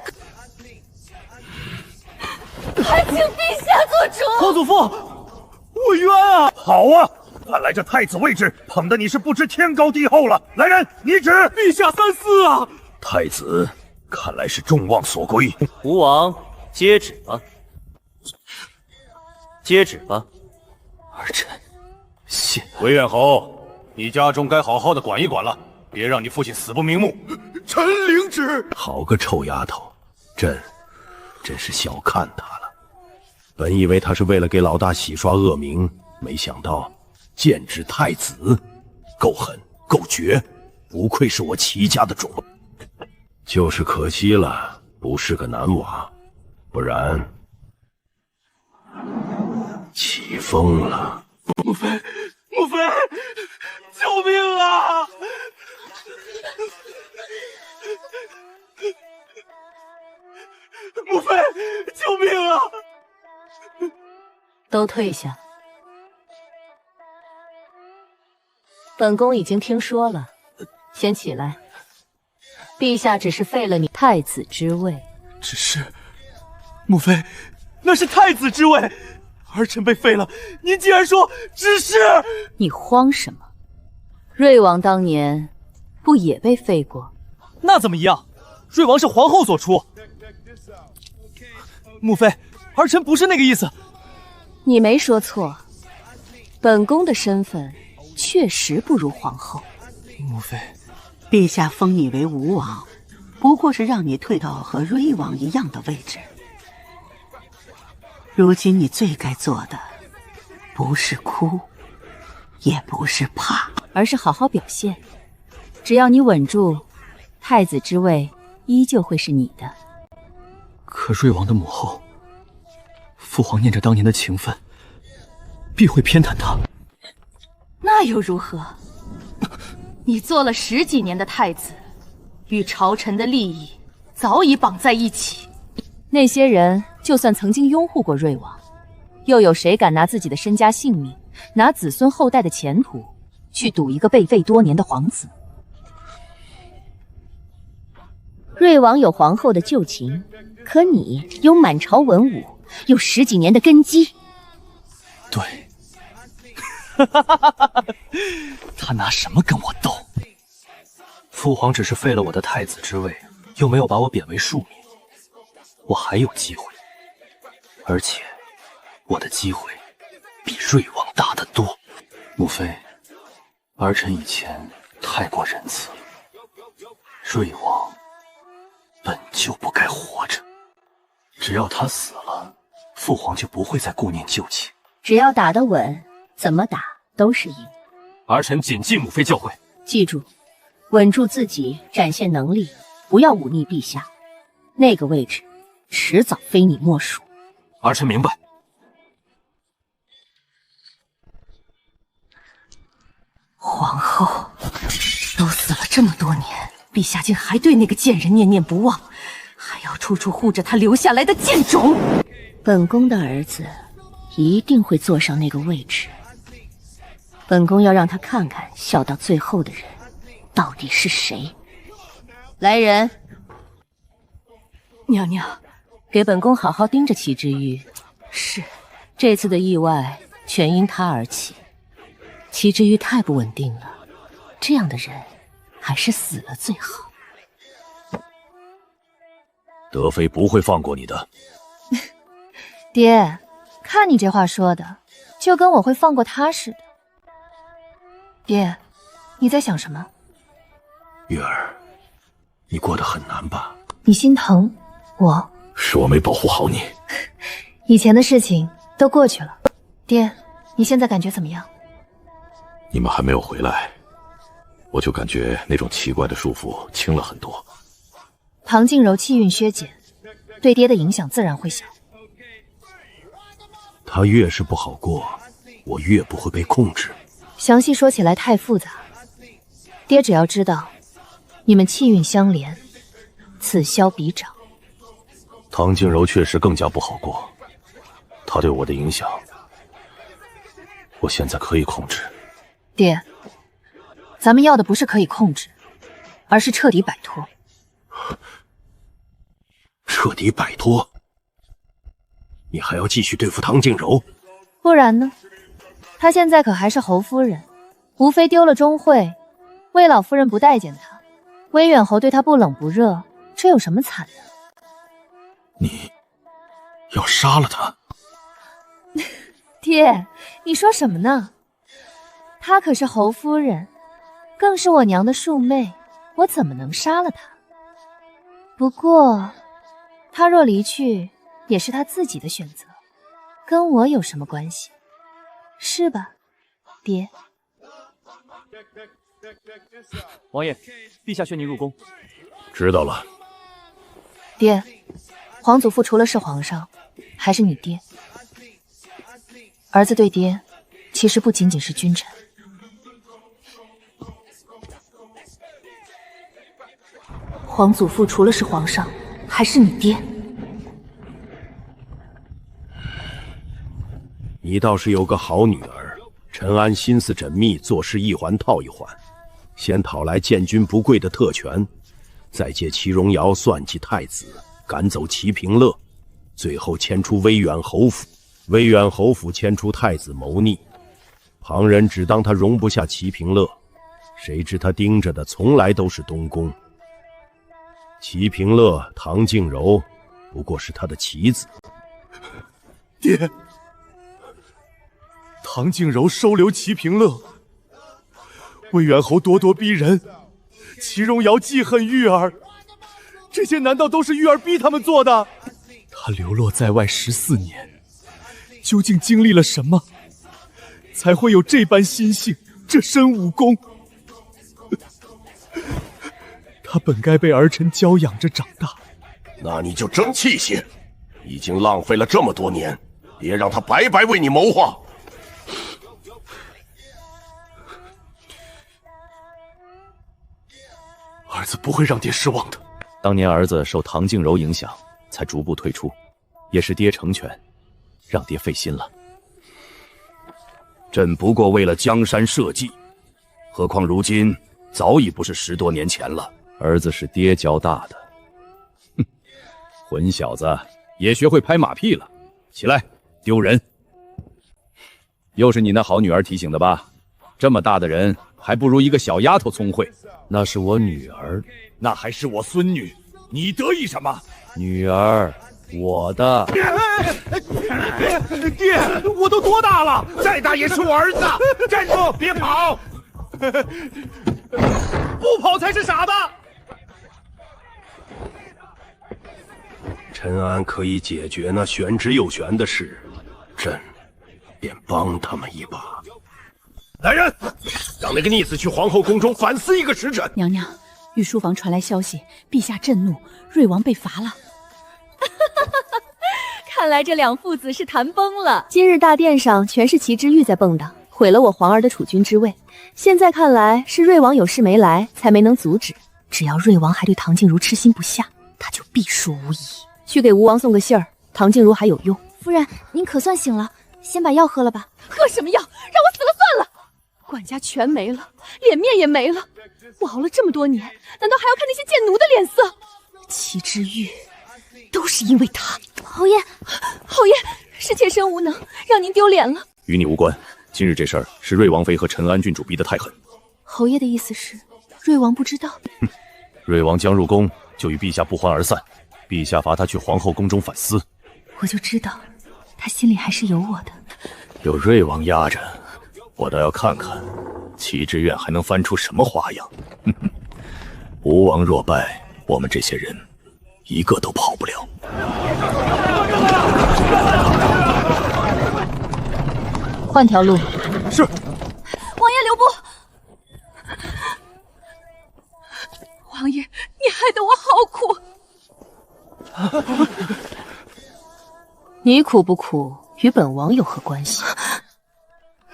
还请陛下做主。皇祖父，我冤啊！好啊，看来这太子位置捧得你是不知天高地厚了。来人，拟旨！陛下三思啊！太子看来是众望所归。吴王接旨吧，接旨吧。儿臣谢。韦远侯，你家中该好好的管一管了，别让你父亲死不瞑目。臣领旨。好个臭丫头，朕真是小看她了。本以为她是为了给老大洗刷恶名，没想到剑指太子，够狠够绝，不愧是我齐家的种。就是可惜了，不是个男娃，不然起风了。母妃，母妃，救命啊！母妃，救命啊！都退下。本宫已经听说了，先起来。陛下只是废了你太子之位。只是，母妃，那是太子之位，儿臣被废了，您竟然说只是……你慌什么？瑞王当年不也被废过？那怎么一样？瑞王是皇后所出。母妃，儿臣不是那个意思。你没说错，本宫的身份确实不如皇后。母妃，陛下封你为吴王，不过是让你退到和瑞王一样的位置。如今你最该做的，不是哭，也不是怕，而是好好表现。只要你稳住，太子之位依旧会是你的。可瑞王的母后，父皇念着当年的情分，必会偏袒他。那又如何？你做了10几年的太子，与朝臣的利益早已绑在一起。那些人就算曾经拥护过瑞王，又有谁敢拿自己的身家性命，拿子孙后代的前途，去赌一个被废多年的皇子？瑞王有皇后的旧情，可你有满朝文武，有10几年的根基。对，他拿什么跟我斗？父皇只是废了我的太子之位，又没有把我贬为庶民，我还有机会，而且我的机会比瑞王大得多。母妃，儿臣以前太过仁慈了，瑞王本就不该活着，只要他死了，父皇就不会再顾念旧情。只要打得稳，怎么打都是赢。儿臣谨记母妃教诲。记住，稳住自己，展现能力，不要忤逆陛下。那个位置，迟早非你莫属。儿臣明白。皇后都死了这么多年，陛下竟还对那个贱人念念不忘，还要处处护着他留下来的贱种。本宫的儿子一定会坐上那个位置。本宫要让他看看笑到最后的人到底是谁。来人，娘娘，给本宫好好盯着齐之玉。是，这次的意外全因他而起。齐之玉太不稳定了，这样的人还是死了最好。德妃不会放过你的。爹，看你这话说的，就跟我会放过他似的。爹，你在想什么？玉儿，你过得很难吧？你心疼我？是我没保护好你。以前的事情都过去了。爹，你现在感觉怎么样？你们还没有回来，我就感觉那种奇怪的束缚轻了很多。唐静柔气运削减，对爹的影响自然会小。他越是不好过，我越不会被控制。详细说起来太复杂，爹只要知道你们气运相连，此消彼长。唐静柔确实更加不好过，她对我的影响，我现在可以控制。爹，咱们要的不是可以控制，而是彻底摆脱。彻底摆脱？你还要继续对付唐静柔？不然呢？她现在可还是侯夫人，无非丢了钟会，魏老夫人不待见她，魏远侯对她不冷不热，这有什么惨的？你要杀了她？爹，你说什么呢？她可是侯夫人，更是我娘的庶妹，我怎么能杀了她？不过，她若离去，也是她自己的选择，跟我有什么关系？是吧，爹？王爷，陛下宣您入宫。知道了。爹，皇祖父除了是皇上，还是你爹。儿子对爹，其实不仅仅是君臣。皇祖父除了是皇上，还是你爹。你倒是有个好女儿。陈安心思缜密，做事一环套一环，先讨来见君不贵的特权，再借齐荣尧算计太子，赶走齐平乐，最后牵出威远侯府。威远侯府牵出太子谋逆，旁人只当他容不下齐平乐，谁知他盯着的从来都是东宫。齐平乐、唐静柔不过是他的棋子。爹，唐静柔收留齐平乐，魏远侯咄咄逼人，齐荣瑶记恨玉儿，这些难道都是玉儿逼他们做的？他流落在外14年，究竟经历了什么，才会有这般心性，这身武功？他本该被儿臣娇养着长大。那你就争气些，已经浪费了这么多年，别让他白白为你谋划。儿子不会让爹失望的。当年儿子受唐静柔影响，才逐步退出，也是爹成全，让爹费心了。朕不过为了江山社稷，何况如今早已不是10多年前了。儿子是爹教大的，哼，混小子也学会拍马屁了。起来，丢人！又是你那好女儿提醒的吧？这么大的人，还不如一个小丫头聪慧。那是我女儿，那还是我孙女，你得意什么？女儿，我的。爹，我都多大了？再大也是我儿子！站住，别跑！不跑才是傻子！陈安可以解决那玄之又玄的事，朕便帮他们一把。来人，让那个逆子去皇后宫中反思1个时辰。娘娘，御书房传来消息，陛下震怒，瑞王被罚了。看来这两父子是谈崩了。今日大殿上全是齐之玉在蹦跶，毁了我皇儿的储君之位。现在看来是瑞王有事没来，才没能阻止。只要瑞王还对唐静茹痴心不下，他就必输无疑。去给吴王送个信儿，唐静茹还有用。夫人，您可算醒了，先把药喝了吧。喝什么药？让我死了算了。管家全没了，脸面也没了。我熬了这么多年，难道还要看那些贱奴的脸色？齐之玉，都是因为他。侯爷，侯爷，是妾身无能，让您丢脸了。与你无关。今日这事儿是瑞王妃和陈安郡主逼得太狠。侯爷的意思是，瑞王不知道？瑞王将入宫，就与陛下不欢而散。陛下罚他去皇后宫中反思。我就知道，他心里还是有我的。有瑞王压着，我倒要看看齐之院还能翻出什么花样。吴王若败，我们这些人一个都跑不了。换条路。是。王爷留步。王爷，你害得我好苦。你苦不苦，与本王有何关系？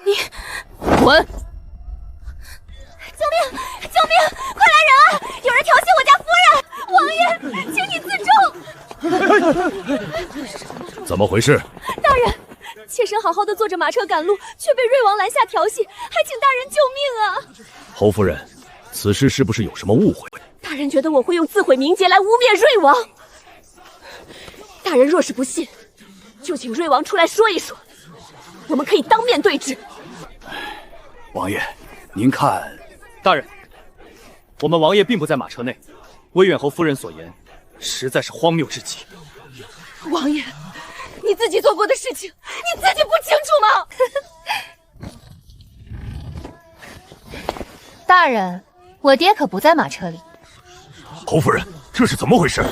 你滚！救命！救命！快来人啊！有人调戏我家夫人！王爷，请你自重。怎么回事？大人，妾身好好的坐着马车赶路，却被瑞王拦下调戏，还请大人救命啊！侯夫人，此事是不是有什么误会？大人觉得我会用自毁名节来污蔑瑞王？大人若是不信，就请瑞王出来说一说，我们可以当面对质。王爷，您看，大人，我们王爷并不在马车内，魏远侯夫人所言实在是荒谬至极。王爷，你自己做过的事情，你自己不清楚吗？大人，我爹可不在马车里。侯夫人，这是怎么回事？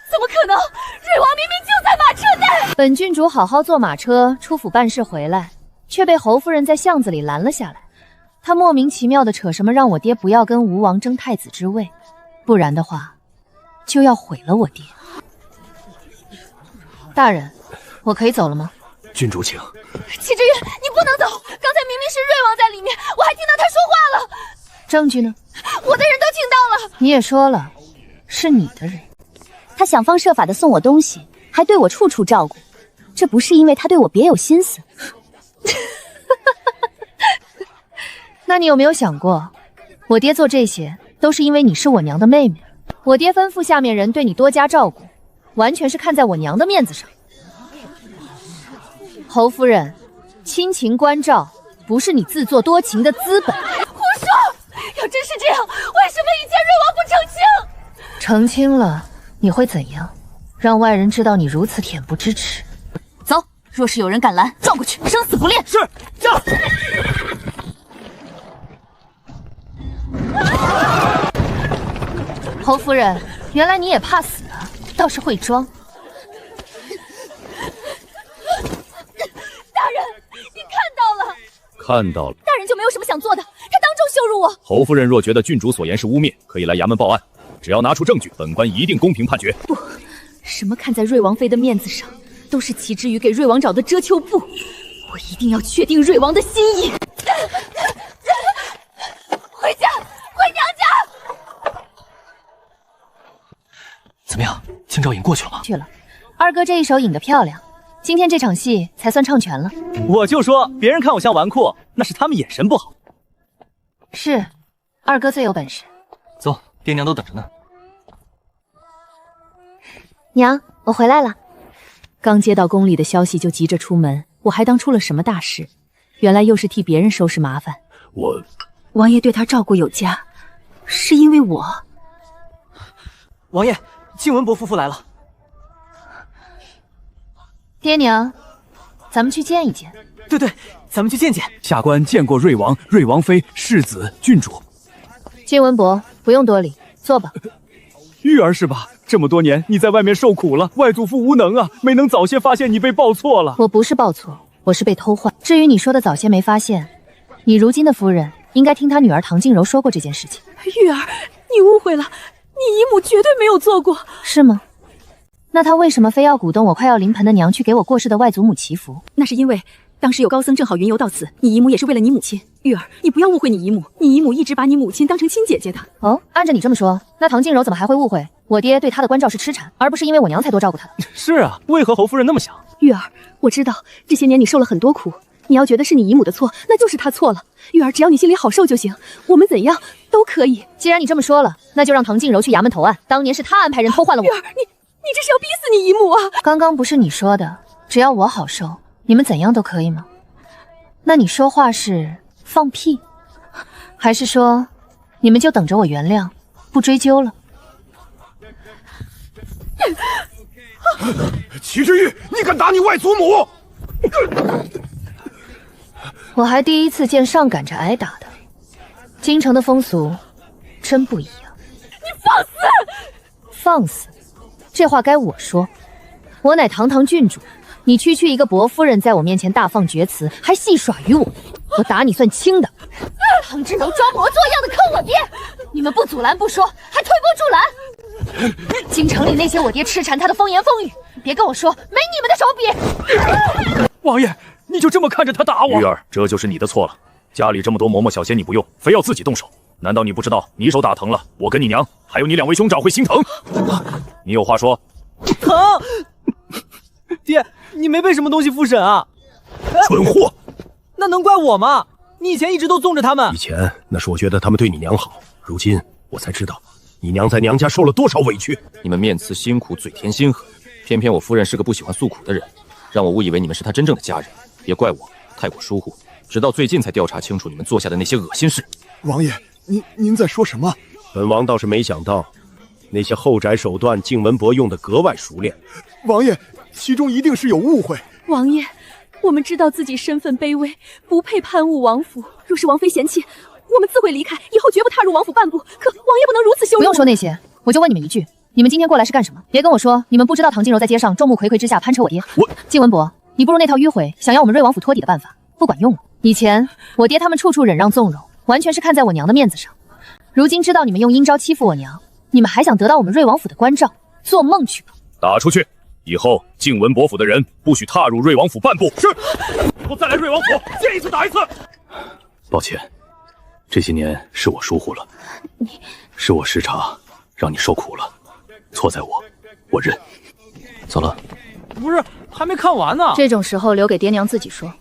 怎么可能？瑞王明明就在马车内。本郡主好好坐马车出府办事回来，却被侯夫人在巷子里拦了下来。她莫名其妙的扯什么让我爹不要跟吴王争太子之位，不然的话就要毁了我爹。大人，我可以走了吗？郡主请。齐之玉，你不能走！刚才明明是瑞王在里面，我还听到他说话了。证据呢？我的人都听到了。你也说了，是你的人。他想方设法的送我东西，还对我处处照顾，这不是因为他对我别有心思。那你有没有想过，我爹做这些都是因为你是我娘的妹妹，我爹吩咐下面人对你多加照顾，完全是看在我娘的面子上。侯夫人，亲情关照不是你自作多情的资本。胡说！要真是这样，为什么以前瑞王不澄清？澄清了，你会怎样？让外人知道你如此恬不知耻。走。若是有人敢拦，撞过去，生死不恋。是，驾！侯夫人，原来你也怕死啊，倒是会装。大人，您看到了。看到了。大人就没有什么想做的？他当众羞辱我。侯夫人若觉得郡主所言是污蔑，可以来衙门报案。只要拿出证据，本官一定公平判决。不，什么看在瑞王妃的面子上，都是齐之羽给瑞王找的遮羞布。我一定要确定瑞王的心意。回家，回娘家。怎么样，清照引过去了吗？去了。二哥这一手引得漂亮，今天这场戏才算唱全了。我就说别人看我像纨绔，那是他们眼神不好。是，二哥最有本事。走，爹娘都等着呢。娘，我回来了。刚接到宫里的消息就急着出门，我还当出了什么大事，原来又是替别人收拾麻烦。王爷对他照顾有加，是因为我。王爷，静文伯夫妇来了。爹娘，咱们去见一见。对，咱们去见见。下官见过瑞王、瑞王妃、世子、郡主。金文伯，不用多礼，坐吧。玉儿是吧？这么多年你在外面受苦了，外祖父无能啊，没能早些发现你被报错了。我不是报错，我是被偷换。至于你说的早些没发现，你如今的夫人应该听她女儿唐静柔说过这件事情。玉儿，你误会了，你姨母绝对没有做过。是吗？那她为什么非要鼓动我快要临盆的娘去给我过世的外祖母祈福？那是因为当时有高僧正好云游到此，你姨母也是为了你母亲。玉儿，你不要误会你姨母，你姨母一直把你母亲当成亲姐姐的。哦，按照你这么说，那唐静柔怎么还会误会我爹对她的关照是痴缠，而不是因为我娘才多照顾她的？是啊，为何侯夫人那么想？玉儿，我知道这些年你受了很多苦，你要觉得是你姨母的错，那就是她错了。玉儿，只要你心里好受就行，我们怎样都可以。既然你这么说了，那就让唐静柔去衙门投案，当年是她安排人偷换了我。玉儿，你这是要逼死你姨母啊！刚刚不是你说的，只要我好受，你们怎样都可以吗？那你说话是放屁，还是说你们就等着我原谅，不追究了？齐之玉，你敢打你外祖母！我还第一次见上赶着挨打的。京城的风俗真不一样。你放肆！放肆？这话该我说。我乃堂堂郡主，你区区一个薄夫人，在我面前大放厥词，还戏耍于我，我打你算轻的。唐志柔装模作样的坑我爹，你们不阻拦不说，还推波助澜。京城里那些我爹痴缠他的风言风语，别跟我说没你们的手笔。王爷，你就这么看着他打我？玉儿，这就是你的错了。家里这么多嬷嬷小仙你不用，非要自己动手。难道你不知道，你手打疼了，我跟你娘还有你两位兄长会心疼？你有话说。疼！爹，你没被什么东西附身啊？蠢货！那能怪我吗？你以前一直都纵着他们。以前那是我觉得他们对你娘好，如今我才知道，你娘在娘家受了多少委屈。你们面慈心苦，嘴甜心和，偏偏我夫人是个不喜欢诉苦的人，让我误以为你们是她真正的家人。别怪我太过疏忽，直到最近才调查清楚你们做下的那些恶心事。王爷，您在说什么？本王倒是没想到，那些后宅手段静文伯用得格外熟练。王爷，其中一定是有误会。王爷，我们知道自己身份卑微，不配攀晤王府。若是王妃嫌弃，我们自会离开，以后绝不踏入王府半步。可王爷不能如此羞辱。不用说那些，我就问你们一句：你们今天过来是干什么？别跟我说你们不知道唐静柔在街上众目睽睽之下攀扯我爹。静文伯，你不如那套迂回想要我们瑞王府托底的办法，不管用了。以前我爹他们处处忍让纵容，完全是看在我娘的面子上。如今知道你们用阴招欺负我娘，你们还想得到我们瑞王府的关照？做梦去吧！打出去！以后静文伯府的人不许踏入瑞王府半步。是。我再来瑞王府见一次打一次。抱歉，这些年是我疏忽了，是我失察，让你受苦了，错在我认。走了。不是，还没看完呢。这种时候留给爹娘自己说。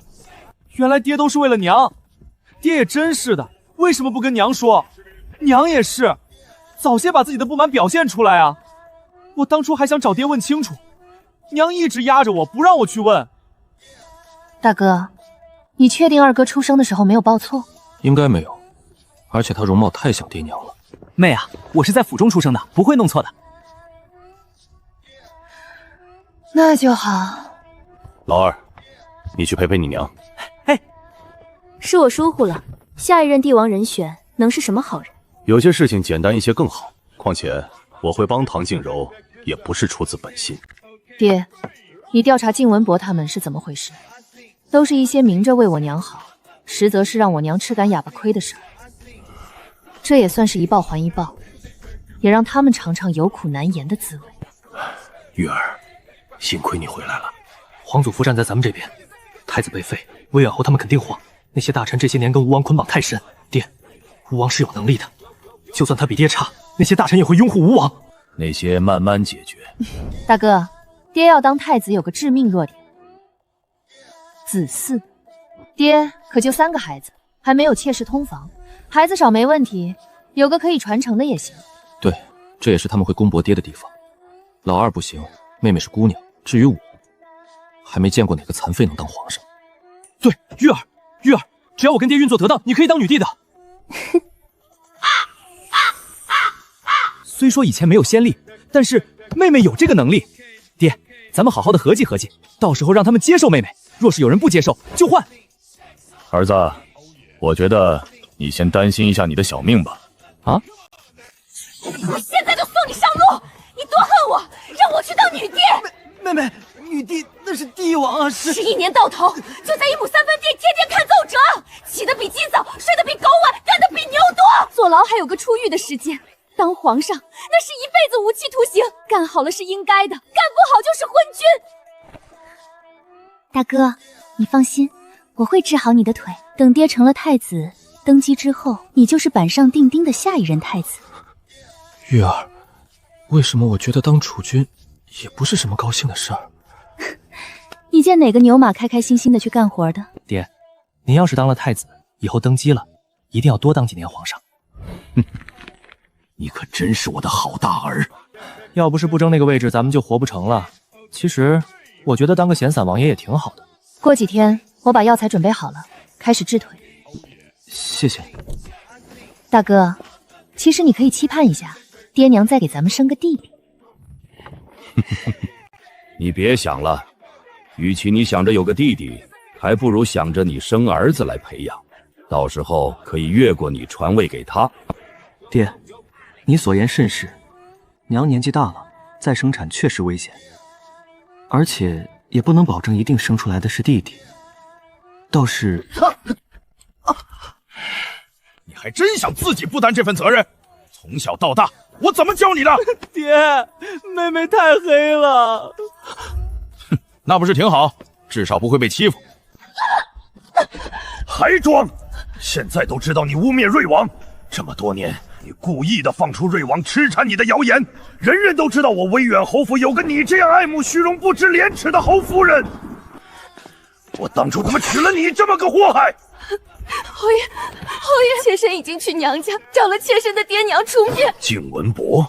原来爹都是为了娘，爹也真是的，为什么不跟娘说？娘也是，早些把自己的不满表现出来啊！我当初还想找爹问清楚，娘一直压着我不让我去问。大哥，你确定二哥出生的时候没有报错？应该没有，而且他容貌太像爹娘了。妹啊，我是在府中出生的，不会弄错的。那就好。老二，你去陪陪你娘。是我疏忽了，下一任帝王人选能是什么好人？有些事情简单一些更好。况且我会帮唐静柔，也不是出自本心。爹，你调查静文博他们是怎么回事？都是一些明着为我娘好，实则是让我娘吃干哑巴亏的事儿。这也算是一报还一报，也让他们尝尝有苦难言的滋味。玉儿，幸亏你回来了。皇祖父站在咱们这边，太子被废，魏远侯他们肯定慌。那些大臣这些年跟吴王捆绑太深，爹，吴王是有能力的，就算他比爹差，那些大臣也会拥护吴王。那些慢慢解决。大哥，爹要当太子有个致命弱点，子嗣。爹可就3个孩子，还没有妾室通房，孩子少没问题，有个可以传承的也行。对，这也是他们会攻伯爹的地方。老二不行，妹妹是姑娘，至于我，还没见过哪个残废能当皇上。对，玉儿，只要我跟爹运作得当，你可以当女帝的。虽说以前没有先例，但是妹妹有这个能力。爹，咱们好好的合计合计，到时候让他们接受妹妹。若是有人不接受，就换。儿子，我觉得你先担心一下你的小命吧。啊？我现在就送你上路！你多恨我，让我去当女帝！妹妹，女帝那是帝王啊！11年到头，就在1亩3分地，天天看奏折，起得比鸡早，睡得比狗晚，干得比牛多。坐牢还有个出狱的时间，当皇上那是一辈子无期徒刑，干好了是应该的，干不好就是昏君。大哥，你放心，我会治好你的腿。等爹成了太子，登基之后，你就是板上钉钉的下一任太子。玉儿，为什么我觉得当储君也不是什么高兴的事儿？你见哪个牛马开开心心的去干活的？爹，您要是当了太子，以后登基了，一定要多当几年皇上。你可真是我的好大儿。要不是不争那个位置，咱们就活不成了。其实我觉得当个闲散王爷也挺好的。过几天我把药材准备好了，开始治腿。谢谢。大哥，其实你可以期盼一下，爹娘再给咱们生个弟弟。你别想了，与其你想着有个弟弟，还不如想着你生儿子来培养，到时候可以越过你传位给他。爹，你所言甚是，娘年纪大了，再生产确实危险，而且也不能保证一定生出来的是弟弟。倒是，你还真想自己不担这份责任？从小到大，我怎么教你的？爹，妹妹太黑了。哼，那不是挺好？至少不会被欺负。还装！现在都知道你污蔑瑞王，这么多年，你故意的放出瑞王痴缠你的谣言，人人都知道我威远侯府有个你这样爱慕虚荣、不知廉耻的侯夫人。我当初怎么娶了你这么个祸害？侯爷，妾身已经去娘家找了妾身的爹娘出面。靖文伯，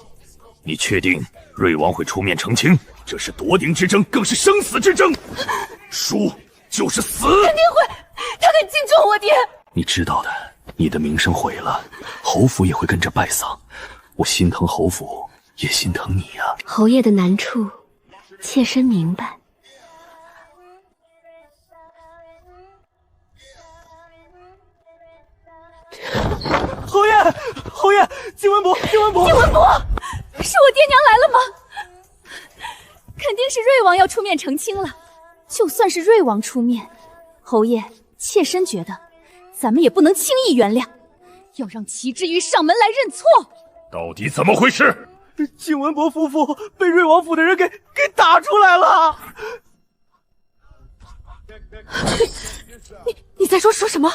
你确定瑞王会出面澄清？这是夺嫡之争，更是生死之争，输就是死。肯定会，他很敬重我爹。你知道的，你的名声毁了，侯府也会跟着败丧。我心疼侯府，也心疼你啊。侯爷的难处，妾身明白。侯爷，靖文伯，靖文伯，是我爹娘来了吗？肯定是瑞王要出面澄清了。就算是瑞王出面，侯爷，妾身觉得咱们也不能轻易原谅，要让齐之玉上门来认错。到底怎么回事？靖文伯夫妇被瑞王府的人给打出来了。你在说什么？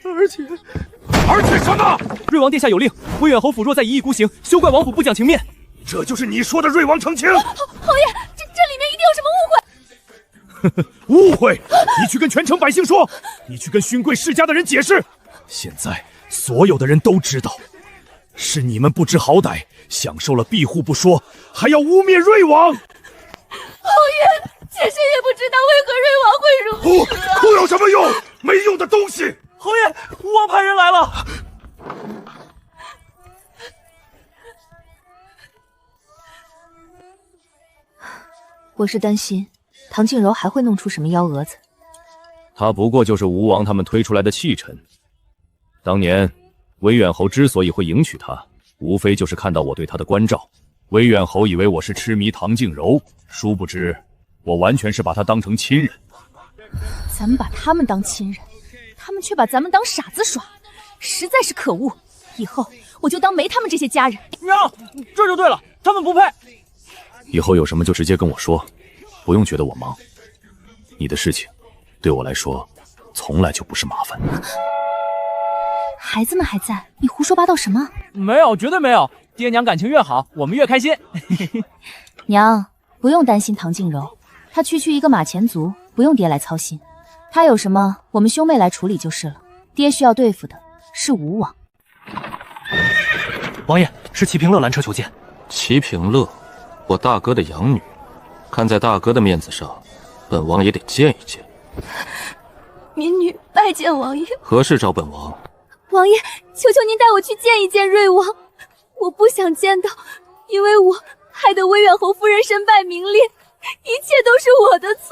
而且什么？瑞王殿下有令，威远侯府若再一意孤行，休怪王府不讲情面。这就是你说的瑞王澄清？侯爷，这里面一定有什么误会。误会？你去跟全城百姓说，你去跟勋贵世家的人解释。现在所有的人都知道，是你们不知好歹，享受了庇护不说，还要污蔑瑞王。侯爷，妾身也不知道为何瑞王会如此。哭有什么用？没用的东西！侯爷，吴王派人来了。我是担心唐静柔还会弄出什么幺蛾子。他不过就是吴王他们推出来的弃臣。当年威远侯之所以会迎娶她，无非就是看到我对她的关照。威远侯以为我是痴迷唐静柔，殊不知我完全是把她当成亲人。咱们把他们当亲人，他们却把咱们当傻子耍，实在是可恶。以后我就当没他们这些家人。娘，这就对了，他们不配。以后有什么就直接跟我说，不用觉得我忙。你的事情对我来说从来就不是麻烦。孩子们还在，你胡说八道什么？没有，绝对没有。爹娘感情越好，我们越开心。娘，不用担心唐静柔，她区区一个马前卒，不用爹来操心。她有什么，我们兄妹来处理就是了。爹需要对付的是吴王。王爷，是齐平乐拦车求见。齐平乐，我大哥的养女，看在大哥的面子上，本王也得见一见。民女拜见王爷。何事找本王？王爷，求求您带我去见一见瑞王。我不想见到，因为我害得威远侯夫人身败名裂，一切都是我的错。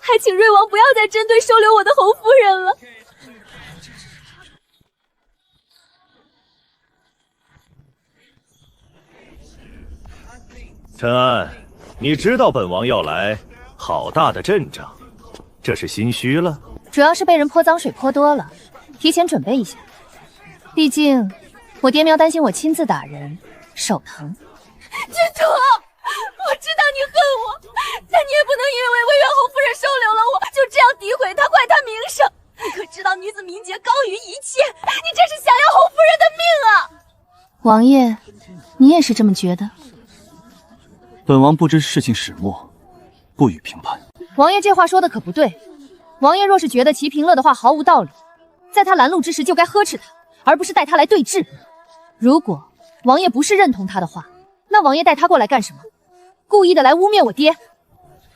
还请瑞王不要再针对收留我的侯夫人了。陈安，你知道本王要来，好大的阵仗，这是心虚了？主要是被人泼脏水泼多了，提前准备一下。毕竟我爹喵担心我亲自打人手疼。郡主，我知道你恨我，但你也不能因为威远侯夫人收留了我，就这样诋毁她，坏她名声。你可知道女子名节高于一切？你这是想要侯夫人的命啊！王爷，你也是这么觉得？本王不知事情始末，不予评判。王爷这话说的可不对。王爷若是觉得齐平乐的话毫无道理，在他拦路之时就该呵斥他，而不是带他来对峙。如果王爷不是认同他的话，那王爷带他过来干什么？故意的来污蔑我爹。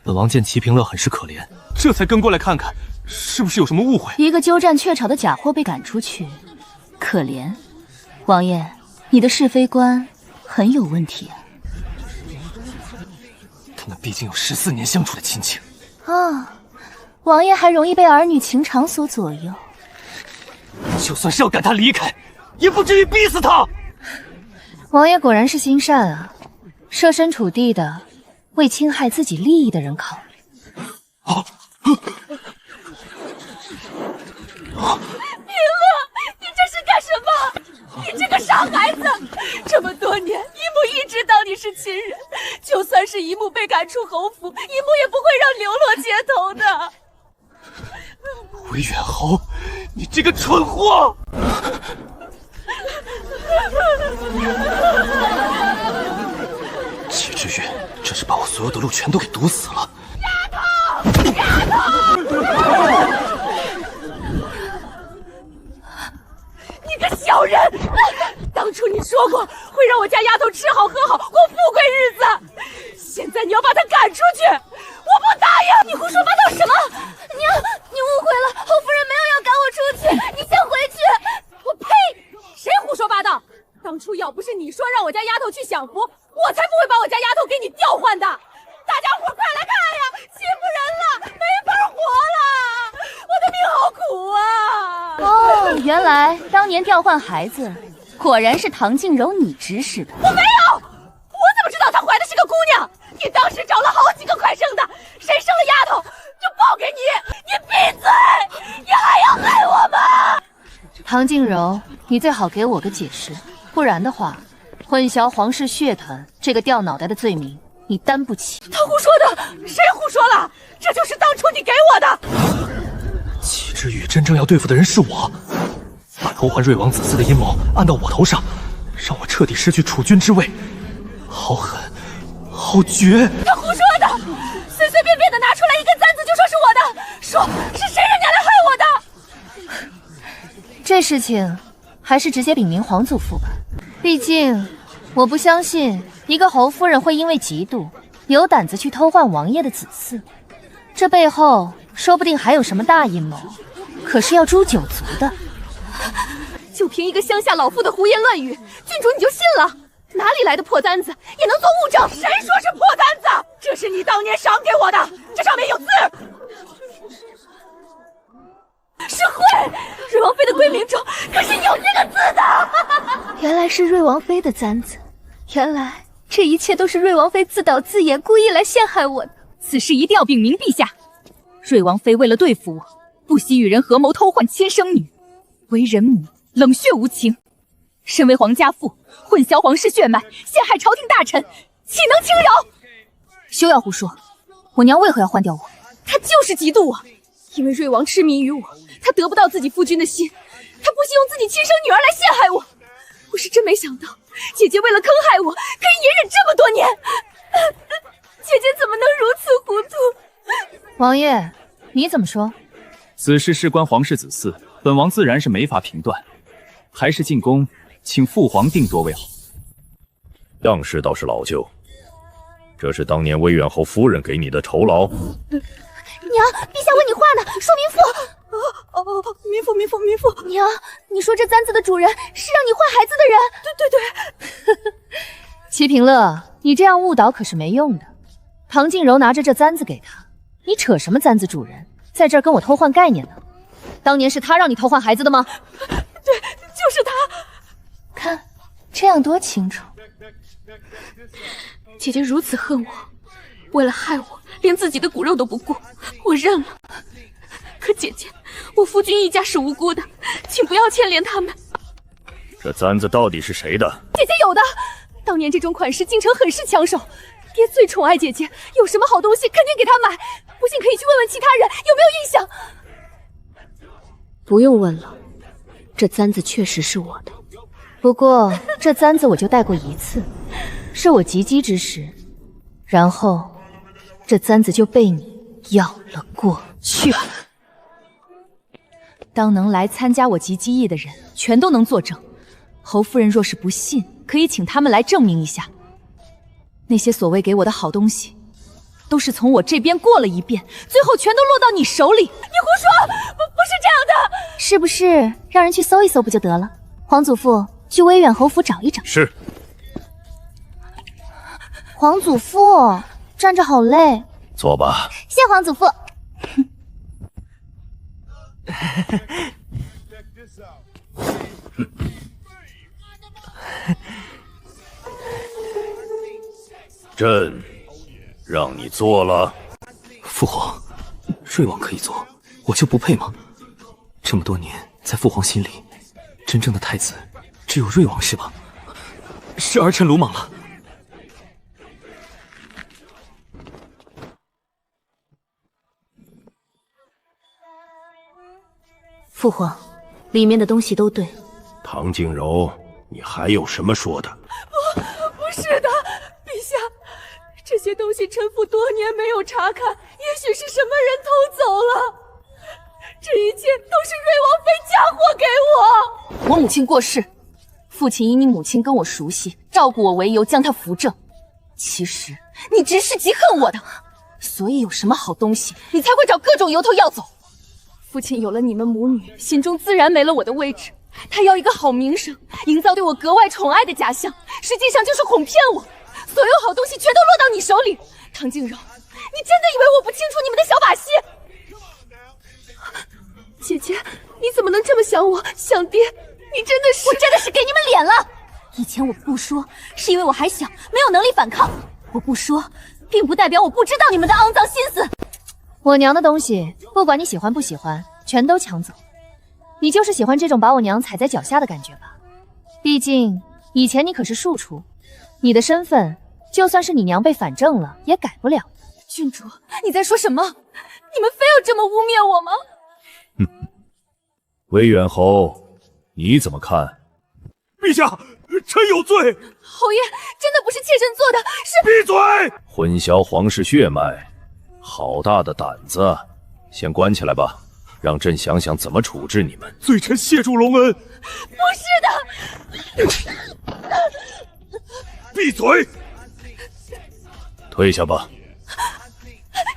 本王见齐平乐很是可怜，这才跟过来看看，是不是有什么误会？一个鸠占鹊巢的假货被赶出去，可怜。王爷，你的是非观很有问题啊。他们毕竟有14年相处的亲情啊，王爷还容易被儿女情长所左右。就算是要赶他离开，也不至于逼死他。王爷果然是心善啊，设身处地的为侵害自己利益的人考虑。平乐，你这是干什么？你这个傻孩子！这么多年，姨母一直当你是亲人，就算是姨母被赶出侯府，姨母也不会让流落街头的。威远侯，你这个蠢货！齐之玉，这是把我所有的路全都给堵死了。丫头！你个小人！当初你说过会让我家丫头吃好喝好，过富贵日子，现在你要把她赶出去，我不答应！你胡说八道什么？娘，你误会了，侯夫人没有要赶我出去，你先回去。我呸！谁胡说八道？当初要不是你说让我家丫头去享福，我才不会把我家丫头给你调换的。大家伙快来看呀，欺负人了，没法活了，我的命好苦啊！哦，原来当年调换孩子，果然是唐静柔你指使的。我没有，我怎么知道她怀的是个姑娘？你当时找了好几个快生的，谁生了丫头就报给你。你闭嘴！你还要害我吗？唐静柔，你最好给我个解释，不然的话，混淆皇室血团这个掉脑袋的罪名，你担不起。他胡说的，谁胡说了？这就是当初你给我的。齐之玉真正要对付的人是我，把偷换瑞王子嗣的阴谋按到我头上，让我彻底失去储君之位，好狠，好绝！他胡说的，随随便便的拿出来一根簪子就说是我的，说是谁让你来害我的？这事情还是直接禀明皇祖父吧，毕竟我不相信一个侯夫人会因为嫉妒有胆子去偷换王爷的子嗣，这背后说不定还有什么大阴谋，可是要诛九族的。就凭一个乡下老妇的胡言乱语，郡主你就信了？哪里来的破簪子也能做物证？谁说是破簪子？这是你当年赏给我的，这上面有字。是惠，瑞王妃的闺名中可是有这个字的。原来是瑞王妃的簪子，原来这一切都是瑞王妃自导自演，故意来陷害我的。此事一定要禀明陛下。瑞王妃为了对付我，不惜与人合谋偷换亲生女，为人母冷血无情，身为皇家妇，混淆皇室血脉，陷害朝廷大臣，岂能轻饶？休要胡说！我娘为何要换掉我？她就是嫉妒我，因为瑞王痴迷于我，他得不到自己夫君的心，他不惜用自己亲生女儿来陷害我。我是真没想到，姐姐为了坑害我，可以隐忍这么多年。姐姐怎么能如此糊涂？王爷，你怎么说？此事事关皇室子嗣，本王自然是没法评断，还是进宫请父皇定夺为好。样式倒是老旧，这是当年威远侯夫人给你的酬劳。娘，陛下为你画的，说民妇。民妇。娘，你说这簪子的主人是让你换孩子的人？对。齐平乐，你这样误导可是没用的。唐静柔拿着这簪子给他，你扯什么簪子主人，在这儿跟我偷换概念呢？当年是他让你偷换孩子的吗？对，就是他。看，这样多清楚。姐姐如此恨我，为了害我，连自己的骨肉都不顾，我认了。可姐姐，我夫君一家是无辜的，请不要牵连他们。这簪子到底是谁的？姐姐有的，当年这种款式京城很是抢手，爹最宠爱姐姐，有什么好东西肯定给她买，不信可以去问问其他人有没有印象。不用问了，这簪子确实是我的。不过这簪子我就戴过一次，是我及笄之时，然后这簪子就被你要了过去。当能来参加我及笄议的人全都能作证，侯夫人若是不信，可以请他们来证明一下。那些所谓给我的好东西，都是从我这边过了一遍，最后全都落到你手里。你胡说，不是这样的。是不是让人去搜一搜不就得了？皇祖父去威远侯府找一找。是。皇祖父站着好累，坐吧。谢皇祖父。朕让你做了。父皇，瑞王可以做，我就不配吗？这么多年，在父皇心里，真正的太子只有瑞王是吧？是儿臣鲁莽了。父皇，里面的东西都对。唐静柔，你还有什么说的？不是的，陛下，这些东西臣妇多年没有查看，也许是什么人偷走了。这一切都是瑞王妃嫁祸给我。我母亲过世，父亲以你母亲跟我熟悉，照顾我为由将她扶正。其实你只是极恨我的，所以有什么好东西，你才会找各种由头要走。父亲有了你们母女，心中自然没了我的位置。他要一个好名声，营造对我格外宠爱的假象，实际上就是哄骗我。所有好东西全都落到你手里，唐静柔，你真的以为我不清楚你们的小把戏？姐姐，你怎么能这么想我，想爹？你真的是……我真的是给你们脸了。以前我不说，是因为我还小，没有能力反抗。我不说，并不代表我不知道你们的肮脏心思。我娘的东西，不管你喜欢不喜欢，全都抢走。你就是喜欢这种把我娘踩在脚下的感觉吧？毕竟以前你可是庶出，你的身份就算是你娘被反正了，也改不了。郡主，你在说什么？你们非要这么污蔑我吗？威远侯，你怎么看？陛下，臣有罪。侯爷，真的不是妾身做的，是……闭嘴！混淆皇室血脉，好大的胆子！先关起来吧，让朕想想怎么处置你们。罪臣谢主隆恩。不是的！闭嘴！退下吧。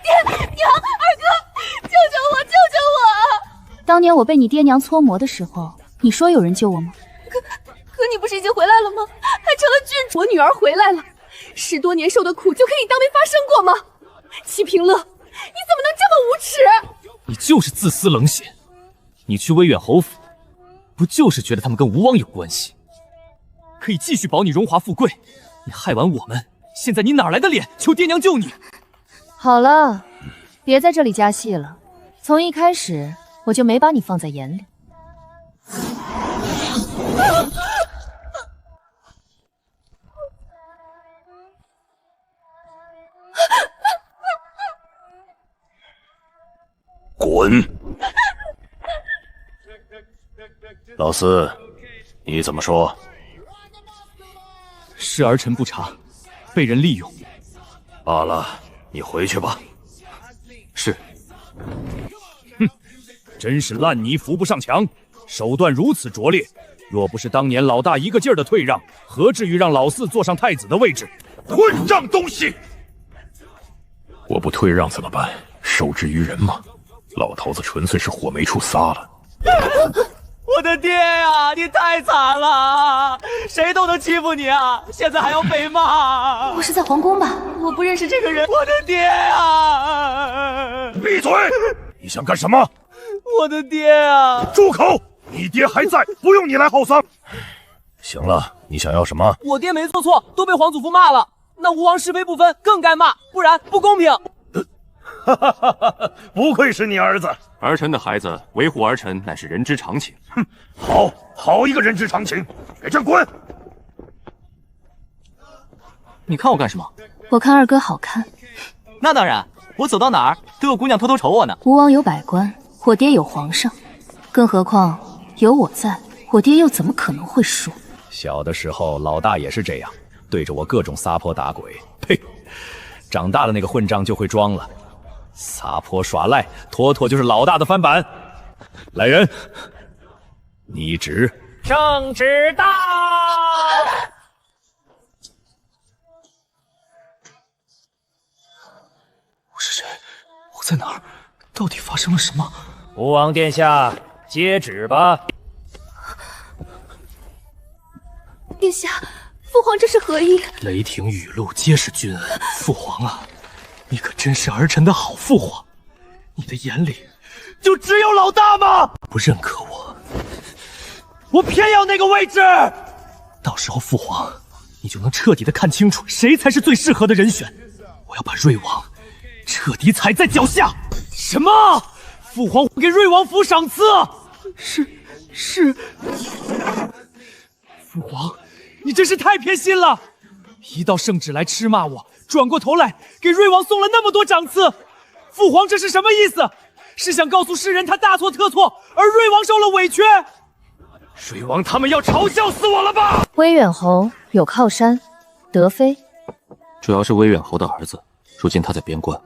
爹娘，二哥，救救我，救救我！当年我被你爹娘搓磨的时候，你说有人救我吗？可你不是已经回来了吗？还成了郡主，我女儿回来了，10多年受的苦就可以当没发生过吗？齐平乐，你怎么能这么无耻？你就是自私冷血，你去威远侯府，不就是觉得他们跟吴王有关系，可以继续保你荣华富贵？你害完我们，现在你哪来的脸求爹娘救你？好了，别在这里加戏了。从一开始我就没把你放在眼里。滚！老四，你怎么说？是儿臣不察，被人利用。罢了，你回去吧。是。哼，真是烂泥扶不上墙，手段如此拙劣。若不是当年老大一个劲儿的退让，何至于让老四坐上太子的位置？混账东西！我不退让怎么办？受制于人吗？老头子纯粹是火没处撒了。我的爹呀，你太惨了，谁都能欺负你啊，现在还要被骂。我是在皇宫吧？我不认识这个人。我的爹呀！闭嘴！你想干什么？我的爹啊！住口！你爹还在，不用你来号丧。行了，你想要什么？我爹没做错，都被皇祖父骂了。那吴王是非不分，更该骂，不然不公平。不愧是你儿子。儿臣的孩子维护儿臣乃是人之常情。哼，好一个人之常情！给朕滚！你看我干什么？我看二哥好看。那当然，我走到哪儿都有姑娘偷偷瞅我呢。吴王有百官，我爹有皇上，更何况有我在，我爹又怎么可能会输？小的时候，老大也是这样，对着我各种撒泼打鬼。呸！长大了那个混账就会装了。撒泼耍赖，妥妥就是老大的翻版。来人，拟旨。圣旨到。我是谁？我在哪儿？到底发生了什么？吴王殿下，接旨吧。殿下，父皇这是何意？雷霆雨露皆是君恩，父皇啊！你可真是儿臣的好父皇，你的眼里就只有老大吗？不认可我，我偏要那个位置。到时候父皇，你就能彻底的看清楚谁才是最适合的人选。我要把瑞王彻底踩在脚下。什么？父皇给瑞王府赏赐？是。父皇，你真是太偏心了！一道圣旨来斥骂我，转过头来给瑞王送了那么多赏赐，父皇这是什么意思？是想告诉世人他大错特错，而瑞王受了委屈？瑞王他们要嘲笑死我了吧？威远侯有靠山，德妃。主要是威远侯的儿子，如今他在边关，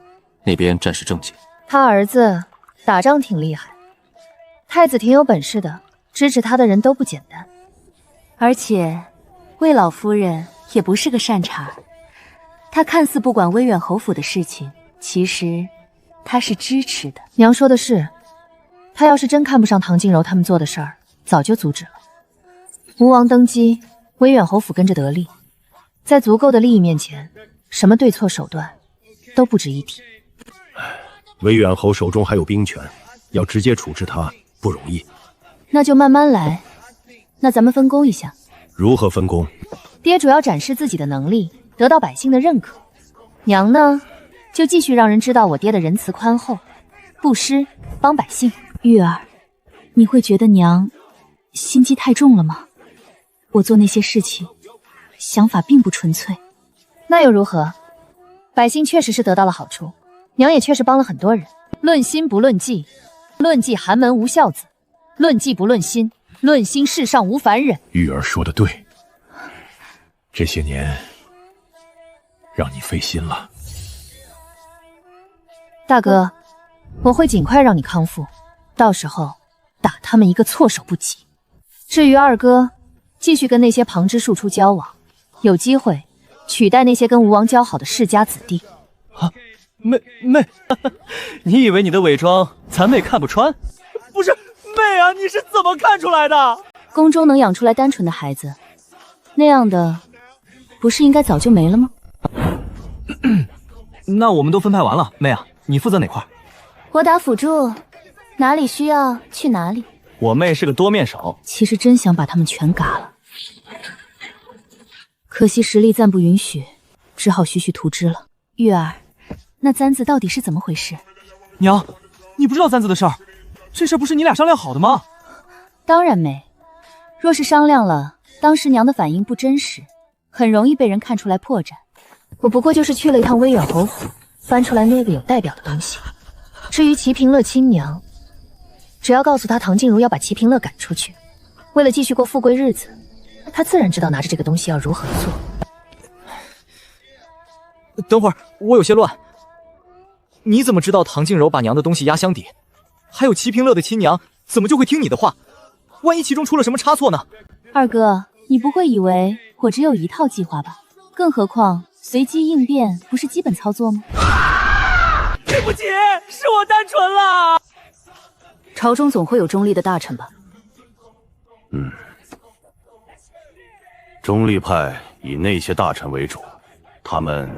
那边战事正紧。他儿子打仗挺厉害，太子挺有本事的，支持他的人都不简单。而且，魏老夫人也不是个善茬，她看似不管威远侯府的事情，其实她是支持的。娘说的是，她要是真看不上唐静柔他们做的事儿，早就阻止了。吴王登基，威远侯府跟着得利，在足够的利益面前，什么对错手段都不值一提。威远侯手中还有兵权，要直接处置他不容易。那就慢慢来。那咱们分工一下。如何分工？爹主要展示自己的能力，得到百姓的认可。娘呢，就继续让人知道我爹的仁慈宽厚，布施帮百姓。玉儿，你会觉得娘心机太重了吗？我做那些事情，想法并不纯粹。那又如何？百姓确实是得到了好处，娘也确实帮了很多人。论心不论迹，论迹寒门无孝子；论迹不论心，论心世上无凡人。玉儿说的对，这些年让你费心了。大哥，我会尽快让你康复，到时候打他们一个措手不及。至于二哥，继续跟那些旁支庶出交往，有机会取代那些跟吴王交好的世家子弟。啊，妹，你以为你的伪装咱妹看不穿？不是妹啊，你是怎么看出来的？宫中能养出来单纯的孩子，那样的不是应该早就没了吗？那我们都分派完了，妹啊，你负责哪块？我打辅助，哪里需要去哪里。我妹是个多面手，其实真想把他们全嘎了，可惜实力暂不允许，只好徐徐图之了。玉儿，那簪子到底是怎么回事？娘，你不知道簪子的事儿，这事儿不是你俩商量好的吗？当然没，若是商量了，当时娘的反应不真实，很容易被人看出来破绽。我不过就是去了一趟威远侯府，翻出来那个有代表的东西。至于齐平乐亲娘，只要告诉她唐静茹要把齐平乐赶出去，为了继续过富贵日子，她自然知道拿着这个东西要如何做。等会儿，我有些乱。你怎么知道唐静柔把娘的东西压箱底？还有齐平乐的亲娘怎么就会听你的话？万一其中出了什么差错呢？二哥，你不会以为我只有一套计划吧？更何况随机应变不是基本操作吗？对不起，是我单纯了。朝中总会有中立的大臣吧？中立派以那些大臣为主，他们……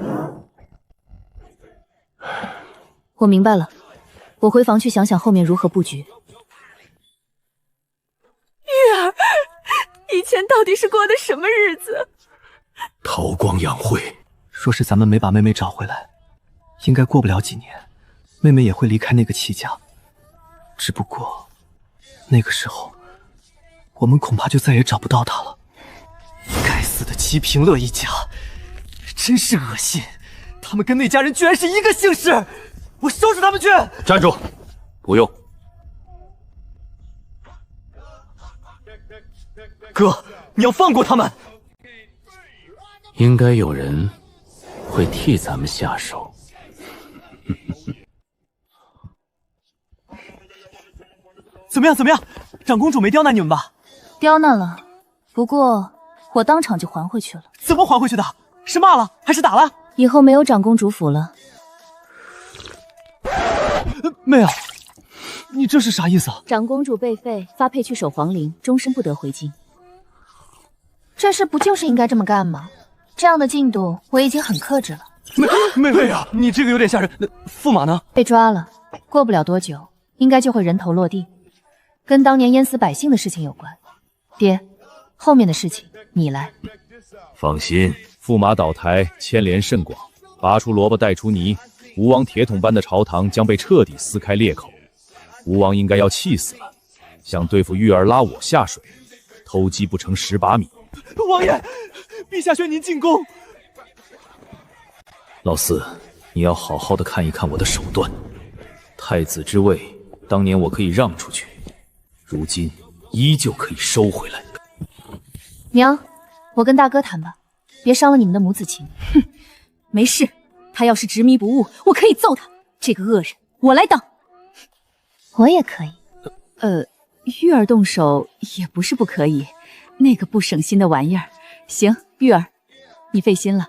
我明白了，我回房去想想后面如何布局。玉儿，以前到底是过的什么日子？韬光养晦。若是咱们没把妹妹找回来，应该过不了几年，妹妹也会离开那个戚家。只不过，那个时候，我们恐怕就再也找不到她了。该死的齐平乐一家，真是恶心！他们跟那家人居然是一个姓氏，我收拾他们去！站住！不用。哥，你要放过他们。应该有人会替咱们下手。怎么样？怎么样？长公主没刁难你们吧？刁难了，不过我当场就还回去了。怎么还回去的？是骂了还是打了？以后没有长公主府了。妹啊，你这是啥意思啊？长公主被废，发配去守皇陵，终身不得回京。这事不就是应该这么干吗？这样的进度我已经很克制了。妹啊，你这个有点吓人。驸马呢？被抓了，过不了多久，应该就会人头落地，跟当年淹死百姓的事情有关。爹，后面的事情你来。放心，驸马倒台牵连甚广，拔出萝卜带出泥，吴王铁桶般的朝堂将被彻底撕开裂口。吴王应该要气死了，想对付玉儿拉我下水，偷鸡不成蚀把米。王爷，陛下宣您进宫。老四，你要好好的看一看我的手段。太子之位，当年我可以让出去，如今依旧可以收回来。娘，我跟大哥谈吧，别伤了你们的母子情。哼，没事，他要是执迷不悟，我可以揍他。这个恶人，我来当。我也可以。玉儿动手也不是不可以，那个不省心的玩意儿。行，玉儿，你费心了。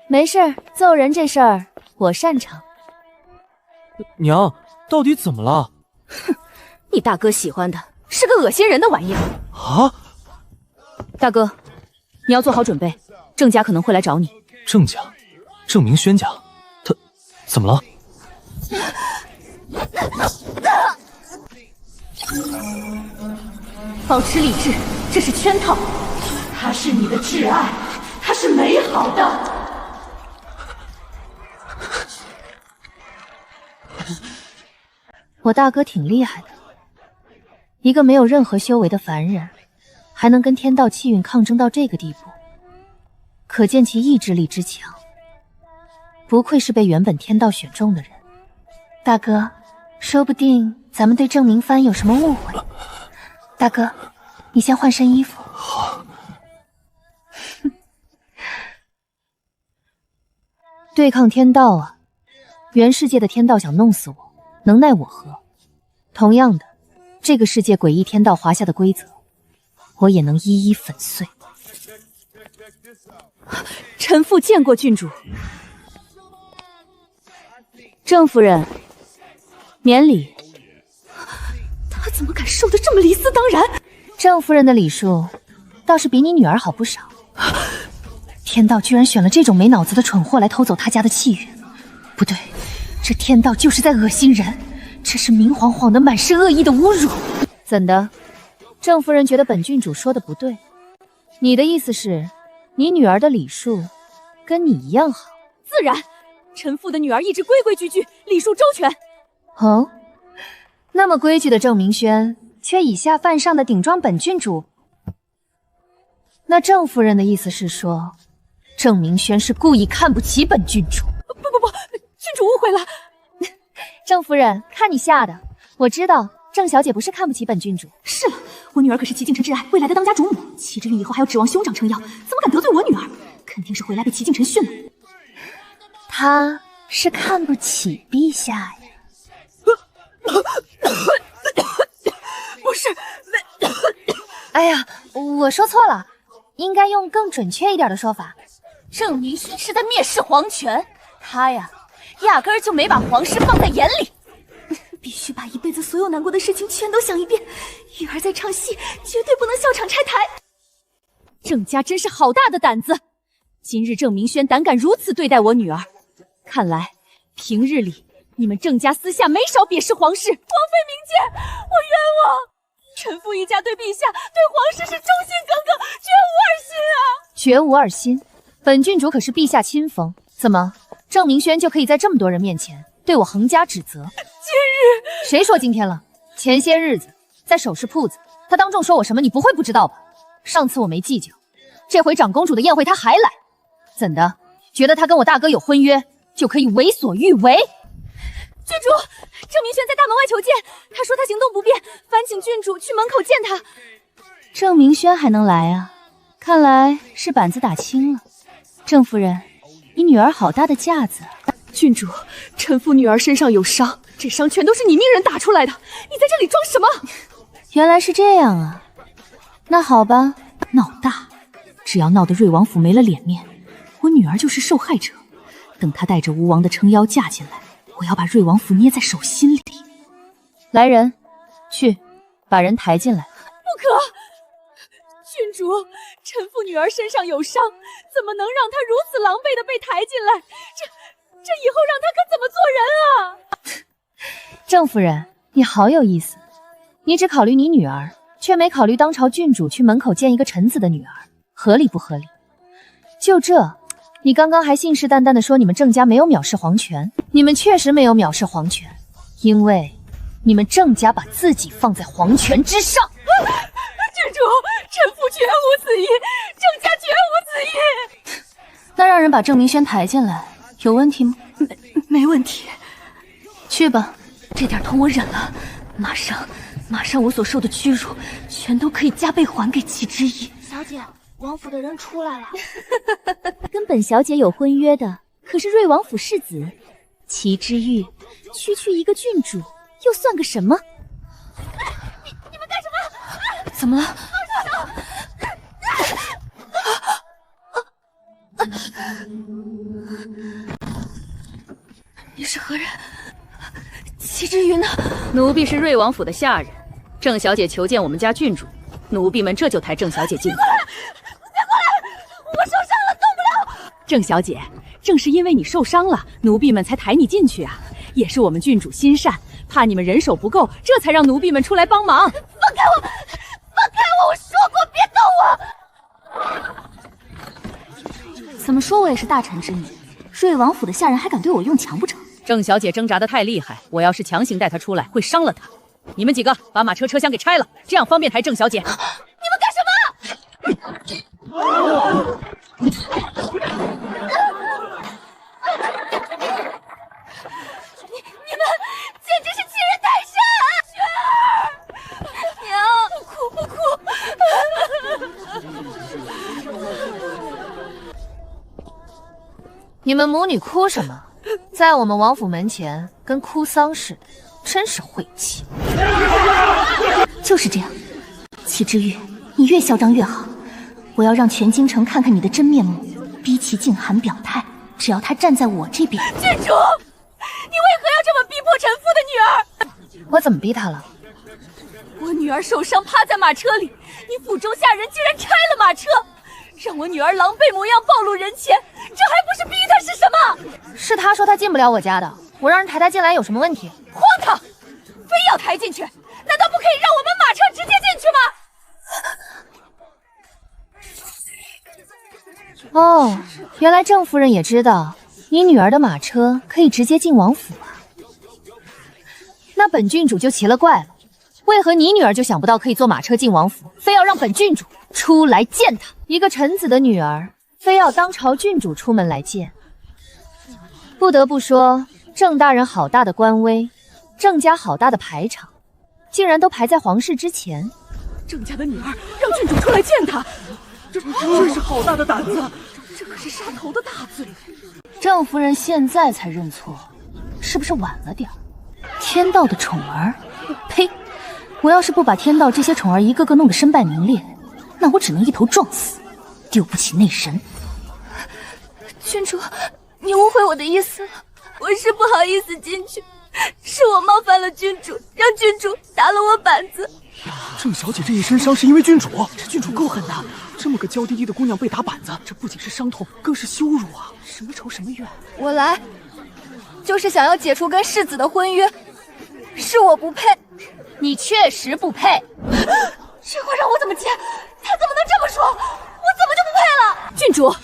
没事，揍人这事儿我擅长。娘，到底怎么了？哼，你大哥喜欢的是个恶心人的玩意儿。啊！大哥，你要做好准备，郑家可能会来找你。郑家，郑明轩家，他怎么了？保持理智，这是圈套。他是你的挚爱，他是美好的。我大哥挺厉害的，一个没有任何修为的凡人，还能跟天道气运抗争到这个地步，可见其意志力之强。不愧是被原本天道选中的人。大哥，说不定咱们对郑明帆有什么误会。大哥，你先换身衣服。好。对抗天道啊！原世界的天道想弄死我，能奈我何？同样的，这个世界诡异天道华夏的规则，我也能一一粉碎。臣妇见过郡主。郑夫人，免礼。他怎么敢说的这么理所当然？郑夫人的礼数倒是比你女儿好不少。天道居然选了这种没脑子的蠢货来偷走他家的气运，不对，这天道就是在恶心人，这是明晃晃的满是恶意的侮辱。怎的？郑夫人觉得本郡主说的不对？你的意思是，你女儿的礼数跟你一样好？自然，臣妇的女儿一直规规矩矩，礼数周全。哦，那么规矩的郑明轩，却以下犯上的顶撞本郡主。那郑夫人的意思是说，郑明轩是故意看不起本郡主？不，郡主误会了。郑夫人，看你吓的，我知道郑小姐不是看不起本郡主。是了，我女儿可是齐敬臣挚爱，未来的当家主母。齐之韵以后还要指望兄长撑腰，怎么敢得罪我女儿？肯定是回来被齐敬臣训了。她是看不起陛下呀？不是，哎呀，我说错了，应该用更准确一点的说法。郑明轩是在蔑视皇权，他呀，压根儿就没把皇室放在眼里。必须把一辈子所有难过的事情全都想一遍。玉儿在唱戏，绝对不能笑场拆台。郑家真是好大的胆子！今日郑明轩胆敢如此对待我女儿，看来平日里你们郑家私下没少鄙视皇室。王妃明鉴，我冤枉！臣妇一家对陛下、对皇室是忠心耿耿，绝无二心啊！绝无二心？本郡主可是陛下亲封，怎么郑明轩就可以在这么多人面前对我横加指责？今日谁说今天了？前些日子在首饰铺子，他当众说我什么，你不会不知道吧？上次我没计较，这回长公主的宴会他还来，怎的？觉得他跟我大哥有婚约，就可以为所欲为？郡主，郑明轩在大门外求见，他说他行动不便，烦请郡主去门口见他。郑明轩还能来啊？看来是板子打轻了。郑夫人，你女儿好大的架子。郡主，臣妇女儿身上有伤，这伤全都是你命人打出来的，你在这里装什么？原来是这样啊，那好吧。闹大，只要闹得瑞王府没了脸面，我女儿就是受害者。等她带着吴王的撑腰嫁进来，我要把瑞王府捏在手心里。来人，去把人抬进来。不可！郡主，臣妇女儿身上有伤，怎么能让她如此狼狈的被抬进来？这以后让她可怎么做人啊？郑夫人，你好有意思，你只考虑你女儿，却没考虑当朝郡主去门口见一个臣子的女儿，合理不合理？就这，你刚刚还信誓旦旦地说你们郑家没有藐视皇权，你们确实没有藐视皇权，因为你们郑家把自己放在皇权之上。郡主，臣妇绝无此意，郑家绝无此意。那让人把郑明轩抬进来，有问题吗？没问题。去吧，这点痛我忍了，马上我所受的屈辱，全都可以加倍还给齐之意。小姐，王府的人出来了。跟本小姐有婚约的可是瑞王府世子齐之玉，区一个郡主又算个什么？你们干什么？怎么了？你是何人？齐之玉呢？奴婢是瑞王府的下人，郑小姐求见我们家郡主，奴婢们这就抬郑小姐进来。别过来！我受伤了，动不了。郑小姐，正是因为你受伤了，奴婢们才抬你进去啊。也是我们郡主心善，怕你们人手不够，这才让奴婢们出来帮忙。放开我！放开我！我说过别动我！怎么说我也是大臣之女，瑞王府的下人还敢对我用强不成？郑小姐挣扎得太厉害，我要是强行带她出来，会伤了她。你们几个把马车车厢给拆了，这样方便抬郑小姐。你们干什么？你们简直是欺人太甚！雪儿，娘，不哭。你们母女哭什么？在我们王府门前跟哭丧似的，真是晦气。就是这样，齐之玉，你越嚣张越好。我要让全京城看看你的真面目，逼齐静涵表态。只要他站在我这边，郡主，你为何要这么逼迫臣妇的女儿？我怎么逼她了？我女儿受伤趴在马车里，你府中下人竟然拆了马车，让我女儿狼狈模样暴露人前，这还不是逼她是什么？是她说她进不了我家的，我让人抬她进来有什么问题？荒唐！要抬进去？难道不可以让我们马车直接进去吗？哦，原来郑夫人也知道你女儿的马车可以直接进王府啊。那本郡主就奇了怪了，为何你女儿就想不到可以坐马车进王府，非要让本郡主出来见她？一个臣子的女儿，非要当朝郡主出门来见。不得不说，郑大人好大的官威，郑家好大的排场，竟然都排在皇室之前。郑家的女儿让郡主出来见她，这是好大的胆子，这可是杀头的大罪。郑夫人现在才认错，是不是晚了点？天道的宠儿，呸！我要是不把天道这些宠儿一个个弄得身败名裂，那我只能一头撞死，丢不起内神。郡主，你误会我的意思了，我是不好意思进去，是我冒犯了郡主，让郡主打了我板子。郑小姐这一身伤是因为郡主，这郡主够狠的，这么个娇滴滴的姑娘被打板子，这不仅是伤痛，更是羞辱啊！什么仇什么怨？我来，就是想要解除跟世子的婚约，是我不配。你确实不配。这话让我怎么接？他怎么能这么说？我怎么就不配了？郡主，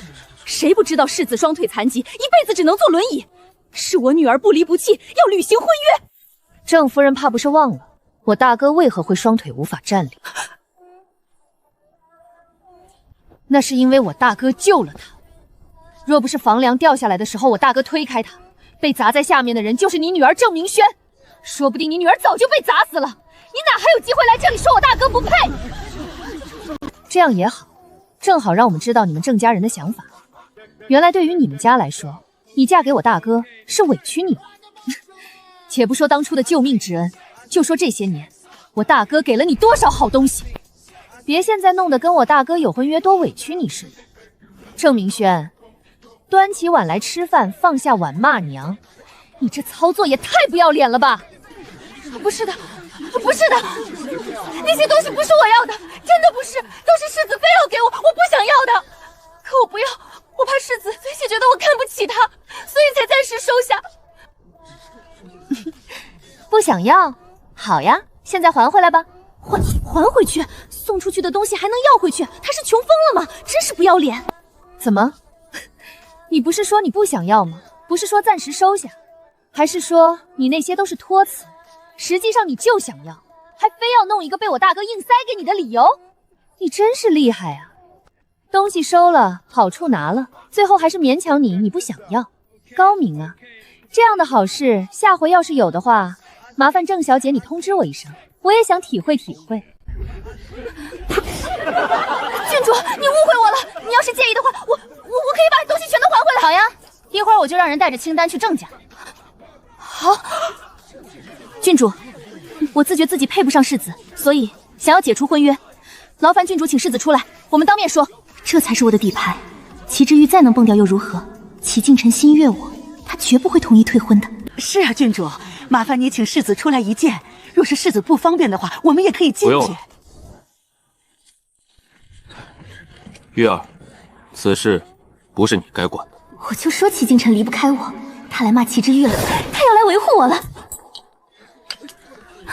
谁不知道世子双腿残疾，一辈子只能坐轮椅？是我女儿不离不弃，要履行婚约。郑夫人怕不是忘了我大哥为何会双腿无法站立？那是因为我大哥救了他。若不是房梁掉下来的时候我大哥推开他，被砸在下面的人就是你女儿郑明轩，说不定你女儿早就被砸死了。你哪还有机会来这里说我大哥不配？这样也好，正好让我们知道你们郑家人的想法。原来对于你们家来说，你嫁给我大哥是委屈你们。且不说当初的救命之恩，就说这些年我大哥给了你多少好东西，别现在弄得跟我大哥有婚约多委屈你似的。郑明轩，端起碗来吃饭，放下碗骂娘，你这操作也太不要脸了吧！不是的，不是的，那些东西不是我要的，真的不是，都是世子非要给我，我不想要的。可我不要，我怕世子随即觉得我看不起他，所以才暂时收下。不想要？好呀，现在还回来吧。还回去？送出去的东西还能要回去？他是穷疯了吗？真是不要脸！怎么？你不是说你不想要吗？不是说暂时收下，还是说你那些都是托词？实际上你就想要，还非要弄一个被我大哥硬塞给你的理由？你真是厉害啊！东西收了，好处拿了，最后还是勉强你不想要，高明啊！这样的好事，下回要是有的话，麻烦郑小姐你通知我一声，我也想体会体会。郡主，你误会我了，你要是介意的话，我可以把东西全都还回来。好呀，一会儿我就让人带着清单去郑家。好。郡主，我自觉自己配不上世子，所以想要解除婚约，劳烦郡主请世子出来，我们当面说。这才是我的底牌，齐之玉再能蹦掉又如何？齐敬晨心悦我，他绝不会同意退婚的。是啊，郡主，麻烦你请世子出来一见。若是世子不方便的话，我们也可以进去。不用。玉儿，此事不是你该管的。我就说齐敬晨离不开我，他来骂齐之玉了，他要来维护我了。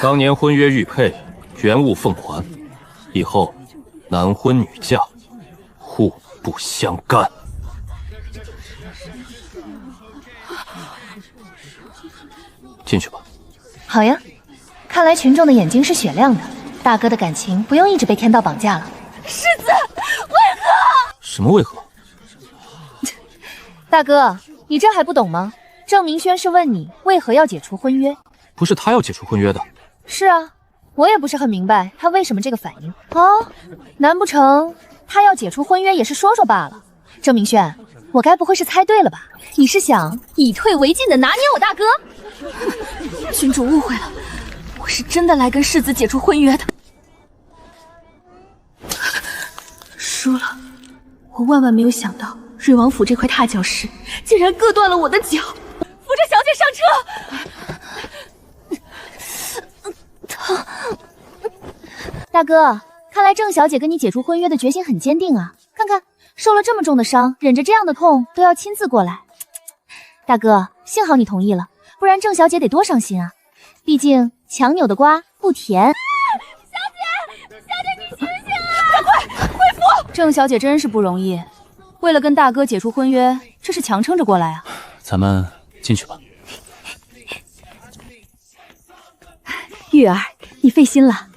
当年婚约玉佩，原物奉还，以后男婚女嫁，互不相干。进去吧。好呀，看来群众的眼睛是雪亮的，大哥的感情不用一直被天道绑架了。世子，为何？什么为何？大哥，你这还不懂吗？郑明轩是问你为何要解除婚约。不是他要解除婚约的。是啊，我也不是很明白他为什么这个反应。哦，难不成他要解除婚约也是说说罢了？郑明轩，我该不会是猜对了吧？你是想以退为进的拿捏我大哥？郡主误会了，我是真的来跟世子解除婚约的。输了，我万万没有想到瑞王府这块踏脚石竟然割断了我的脚。扶着小姐上车。疼。大哥，看来郑小姐跟你解除婚约的决心很坚定啊！看看受了这么重的伤，忍着这样的痛都要亲自过来。大哥，幸好你同意了，不然郑小姐得多伤心啊！毕竟强扭的瓜不甜。小姐，你醒醒啊！快恢复！郑小姐真是不容易，为了跟大哥解除婚约，这是强撑着过来啊。咱们进去吧。玉儿，你费心了。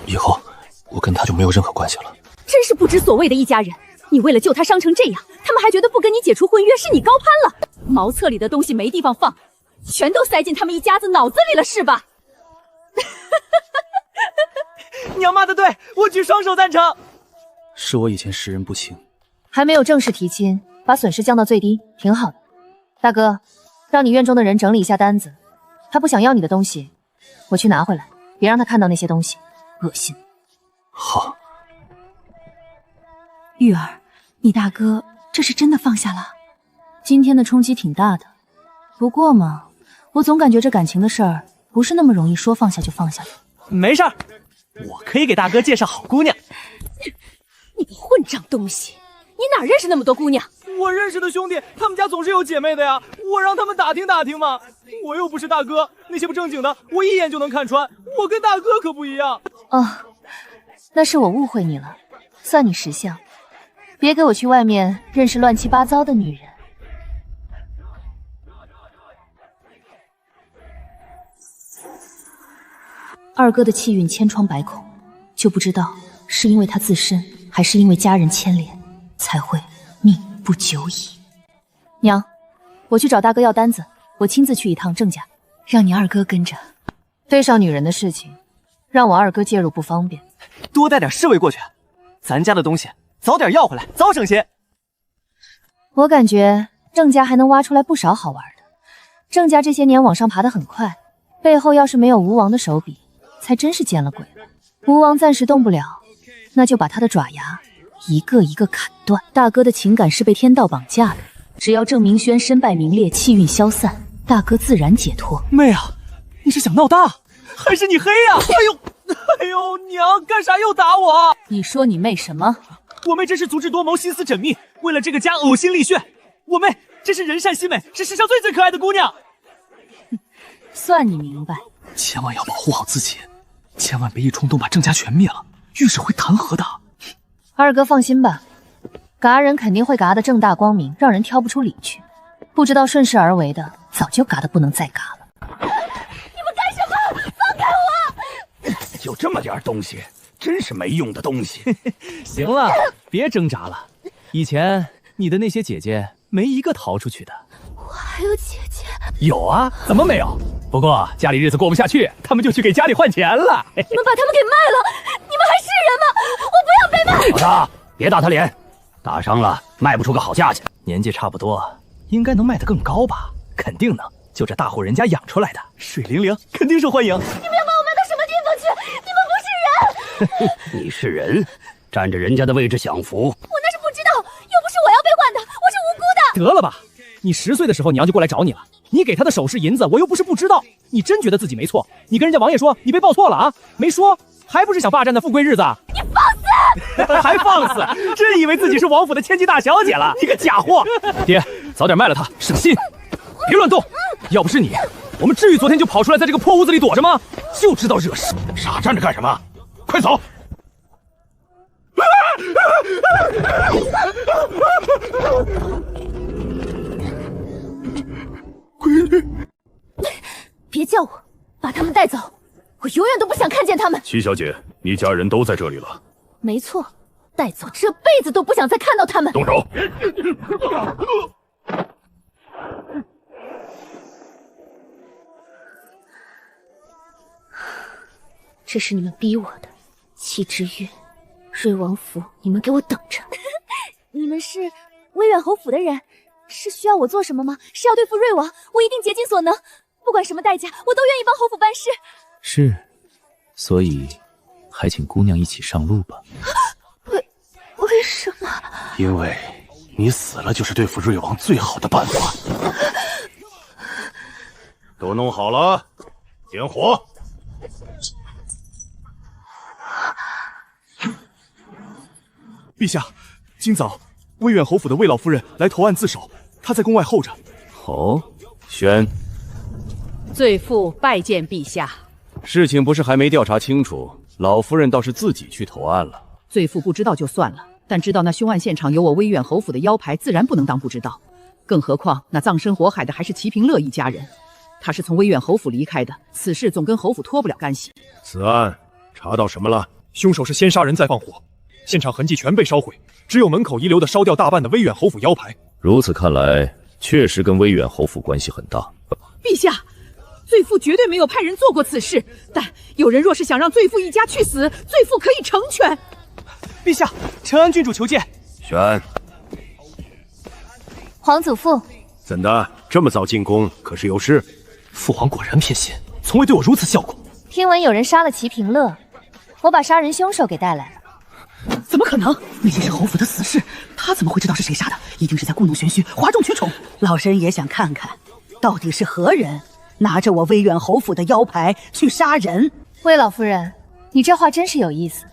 以后我跟他就没有任何关系了。真是不知所谓的一家人！你为了救他伤成这样，他们还觉得不跟你解除婚约是你高攀了。茅厕里的东西没地方放，全都塞进他们一家子脑子里了是吧？娘妈的对，我举双手赞成。是我以前识人不清，还没有正式提亲，把损失降到最低，挺好的。大哥，让你院中的人整理一下单子，他不想要你的东西，我去拿回来，别让他看到那些东西，恶心。好。玉儿，你大哥这是真的放下了？今天的冲击挺大的，不过嘛，我总感觉这感情的事儿不是那么容易说放下就放下的。没事儿，我可以给大哥介绍好姑娘。你个混账东西，你哪认识那么多姑娘？我认识的兄弟，他们家总是有姐妹的呀，我让他们打听打听嘛。我又不是大哥，那些不正经的，我一眼就能看穿。我跟大哥可不一样。哦，那是我误会你了，算你识相。别给我去外面认识乱七八糟的女人。二哥的气运千疮百孔，就不知道是因为他自身，还是因为家人牵连，才会命不久矣。娘，我去找大哥要单子，我亲自去一趟郑家，让你二哥跟着。对上女人的事情，让我二哥介入不方便。多带点侍卫过去，咱家的东西早点要回来，早省些。我感觉郑家还能挖出来不少好玩的。郑家这些年往上爬得很快，背后要是没有吴王的手笔，才真是见了鬼了。吴王暂时动不了，那就把他的爪牙一个一个砍断。大哥的情感是被天道绑架的，只要郑明轩身败名裂，气运消散，大哥自然解脱。妹啊，你是想闹大，还是你黑呀？哎呦，娘，干啥又打我？你说你妹什么？我妹真是足智多谋，心思缜密，为了这个家呕心沥血。我妹真是人善心美，是世上最可爱的姑娘。算你明白。千万要保护好自己，千万别一冲动把郑家全灭了，御史会弹劾的。二哥放心吧，嘎人肯定会嘎得正大光明，让人挑不出理去。不知道顺势而为的，早就嘎得不能再嘎了。你们干什么？放开我！就这么点东西，真是没用的东西。行了，别挣扎了。以前你的那些姐姐没一个逃出去的。我还有姐姐？有啊，怎么没有？不过家里日子过不下去，他们就去给家里换钱了。你们把他们给卖了？你们还是人吗？我不要被卖！老大，别打他脸，打伤了卖不出个好价钱。年纪差不多，应该能卖得更高吧？肯定能，就这大户人家养出来的，水灵灵，肯定受欢迎。你们要把我卖到什么地方去？你们不是人！你是人，占着人家的位置享福。我那是不知道，又不是我要被换的，我是无辜的。得了吧，你10岁的时候娘就过来找你了，你给她的首饰银子我又不是不知道，你真觉得自己没错？你跟人家王爷说你被报错了啊？没说，还不是想霸占那富贵日子？你放肆！还放肆？真以为自己是王府的千金大小姐了？你个假货！爹，早点卖了她，省心。别乱动，要不是你，我们至于昨天就跑出来在这个破屋子里躲着吗？就知道惹事。傻站着干什么？快走！闺女，别叫我，把他们带走，我永远都不想看见他们。齐小姐，你家人都在这里了。没错，带走，这辈子都不想再看到他们。动手！这是你们逼我的，戚之韵、瑞王府，你们给我等着！你们是威远侯府的人，是需要我做什么吗？是要对付瑞王，我一定竭尽所能，不管什么代价，我都愿意帮侯府办事。是，所以还请姑娘一起上路吧。为什么？因为你死了就是对付瑞王最好的办法。都弄好了，点火。陛下，今早威远侯府的魏老夫人来投案自首，她在宫外候着。哦，宣，罪妇拜见陛下。事情不是还没调查清楚，老夫人倒是自己去投案了。罪妇不知道就算了，但知道那凶案现场有我威远侯府的腰牌，自然不能当不知道。更何况那葬身火海的还是齐平乐一家人，他是从威远侯府离开的，此事总跟侯府脱不了干系。此案查到什么了？凶手是先杀人再放火，现场痕迹全被烧毁，只有门口遗留的烧掉大半的威远侯府腰牌。如此看来，确实跟威远侯府关系很大。陛下，罪妇绝对没有派人做过此事，但有人若是想让罪妇一家去死，罪妇可以成全。陛下，陈安郡主求见。选。皇祖父，怎的这么早进宫？可是有事？父皇果然偏心，从未对我如此效果。听闻有人杀了齐平乐，我把杀人凶手给带来了。怎么可能？那些是侯府的死士，他怎么会知道是谁杀的？一定是在故弄玄虚，哗众取宠。老身也想看看，到底是何人拿着我威远侯府的腰牌去杀人。魏老夫人，你这话真是有意思。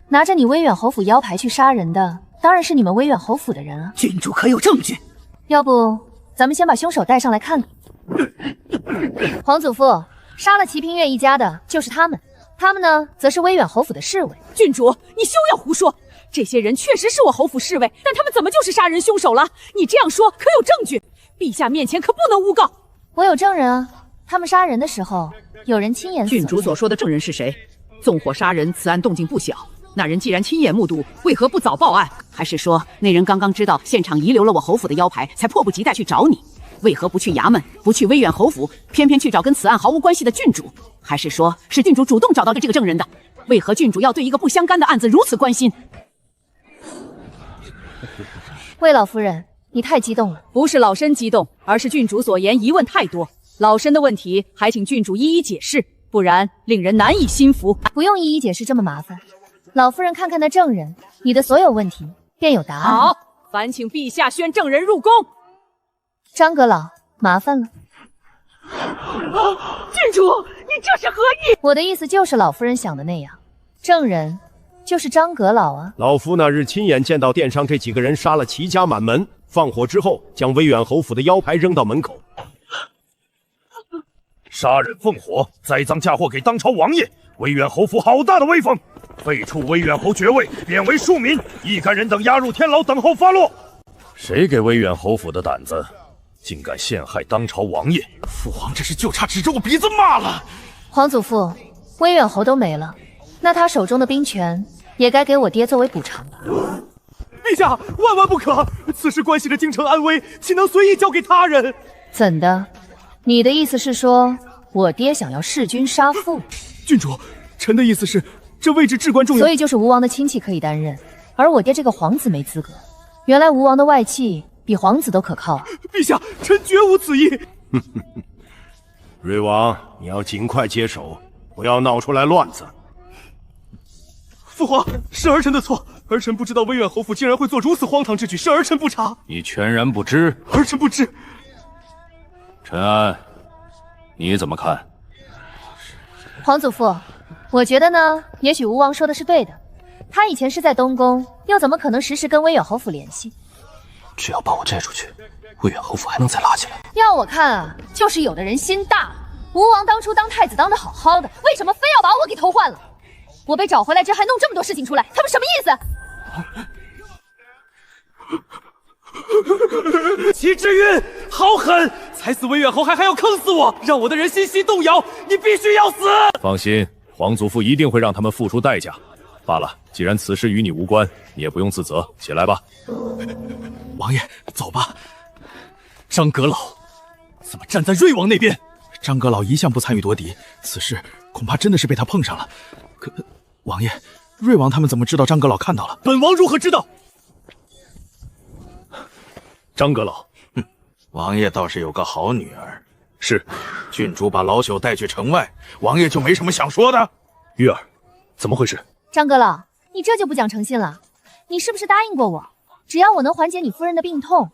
拿着你威远侯府腰牌去杀人的，当然是你们威远侯府的人啊。郡主可有证据？要不咱们先把凶手带上来看看。皇祖父，杀了齐平乐一家的就是他们，他们呢，则是威远侯府的侍卫。郡主，你休要胡说！这些人确实是我侯府侍卫，但他们怎么就是杀人凶手了？你这样说可有证据？陛下面前可不能诬告。我有证人啊，他们杀人的时候，有人亲眼。郡主所说的证人是谁？纵火杀人，此案动静不小。那人既然亲眼目睹，为何不早报案？还是说那人刚刚知道现场遗留了我侯府的腰牌，才迫不及待去找你？为何不去衙门，不去威远侯府，偏偏去找跟此案毫无关系的郡主？还是说是郡主主动找到这个证人的？为何郡主要对一个不相干的案子如此关心？魏老夫人，你太激动了。不是老身激动，而是郡主所言疑问太多，老身的问题还请郡主一一解释，不然令人难以心服。不用一一解释这么麻烦，老夫人看看那证人，你的所有问题便有答案。好，烦请陛下宣证人入宫。张阁老，麻烦了。郡主，你这是何意？我的意思就是老夫人想的那样，证人就是张阁老啊。老夫那日亲眼见到殿上这几个人杀了齐家满门，放火之后将威远侯府的腰牌扔到门口。杀人放火，栽赃嫁祸给当朝王爷，威远侯府好大的威风！废黜威远侯爵位，贬为庶民，一干人等押入天牢，等候发落。谁给威远侯府的胆子，竟敢陷害当朝王爷？父皇这是就差指着我鼻子骂了。皇祖父，威远侯都没了，那他手中的兵权也该给我爹作为补偿吧。陛下，万万不可！此事关系着京城安危，岂能随意交给他人？怎的？你的意思是说，我爹想要弑君杀父？郡主，臣的意思是，这位置至关重要。所以就是吴王的亲戚可以担任，而我爹这个皇子没资格。原来吴王的外戚比皇子都可靠啊！陛下，臣绝无此意。瑞王，你要尽快接手，不要闹出来乱子。父皇，是儿臣的错，儿臣不知道威远侯府竟然会做如此荒唐之举，是儿臣不察。你全然不知？儿臣不知。陈安，你怎么看？皇祖父，我觉得呢，也许吴王说的是对的。他以前是在东宫，又怎么可能时时跟威远侯府联系？只要把我摘出去，威远侯府还能再拉起来。要我看啊，就是有的人心大。吴王当初当太子当得好好的，为什么非要把我给偷换了？我被找回来这还弄这么多事情出来，他们什么意思？齐之运，好狠！踩死威远侯还要坑死我，让我的人心动摇！你必须要死！放心，皇祖父一定会让他们付出代价。罢了，既然此事与你无关，你也不用自责，起来吧。王爷，走吧。张阁老怎么站在瑞王那边？张阁老一向不参与夺嫡，此事恐怕真的是被他碰上了。可王爷，瑞王他们怎么知道张阁老看到了？本王如何知道？张阁老，王爷倒是有个好女儿。是，郡主把老朽带去城外，王爷就没什么想说的。玉儿，怎么回事？张阁老，你这就不讲诚信了。你是不是答应过我，只要我能缓解你夫人的病痛，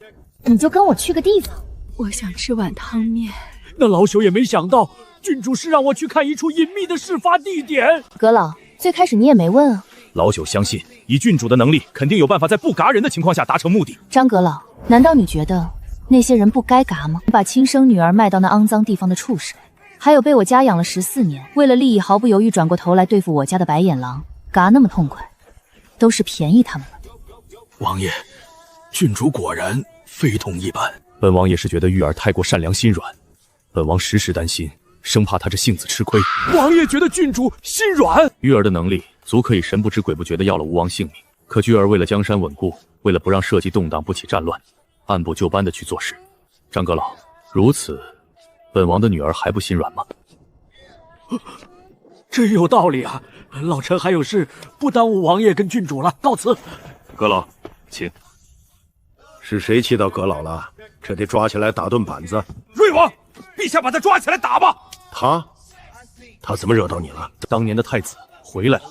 你就跟我去个地方？我想吃碗汤面。那老朽也没想到，郡主是让我去看一处隐秘的事发地点。阁老，最开始你也没问啊。老朽相信，以郡主的能力，肯定有办法在不嘎人的情况下达成目的。张阁老，难道你觉得那些人不该嘎吗？把亲生女儿卖到那肮脏地方的畜生，还有被我家养了14年，为了利益毫不犹豫转过头来对付我家的白眼狼，嘎那么痛快，都是便宜他们了。王爷，郡主果然非同一般。本王也是觉得玉儿太过善良心软，本王时时担心，生怕她这性子吃亏。王爷觉得郡主心软？玉儿的能力足可以神不知鬼不觉地要了吴王性命，可玉儿为了江山稳固，为了不让社稷动荡不起战乱，按部就班地去做事。张阁老，如此，本王的女儿还不心软吗？真有道理啊！老臣还有事，不耽误王爷跟郡主了，告辞。阁老，请。是谁气到阁老了？这得抓起来打顿板子。瑞王，陛下把他抓起来打吧。他怎么惹到你了？当年的太子回来了，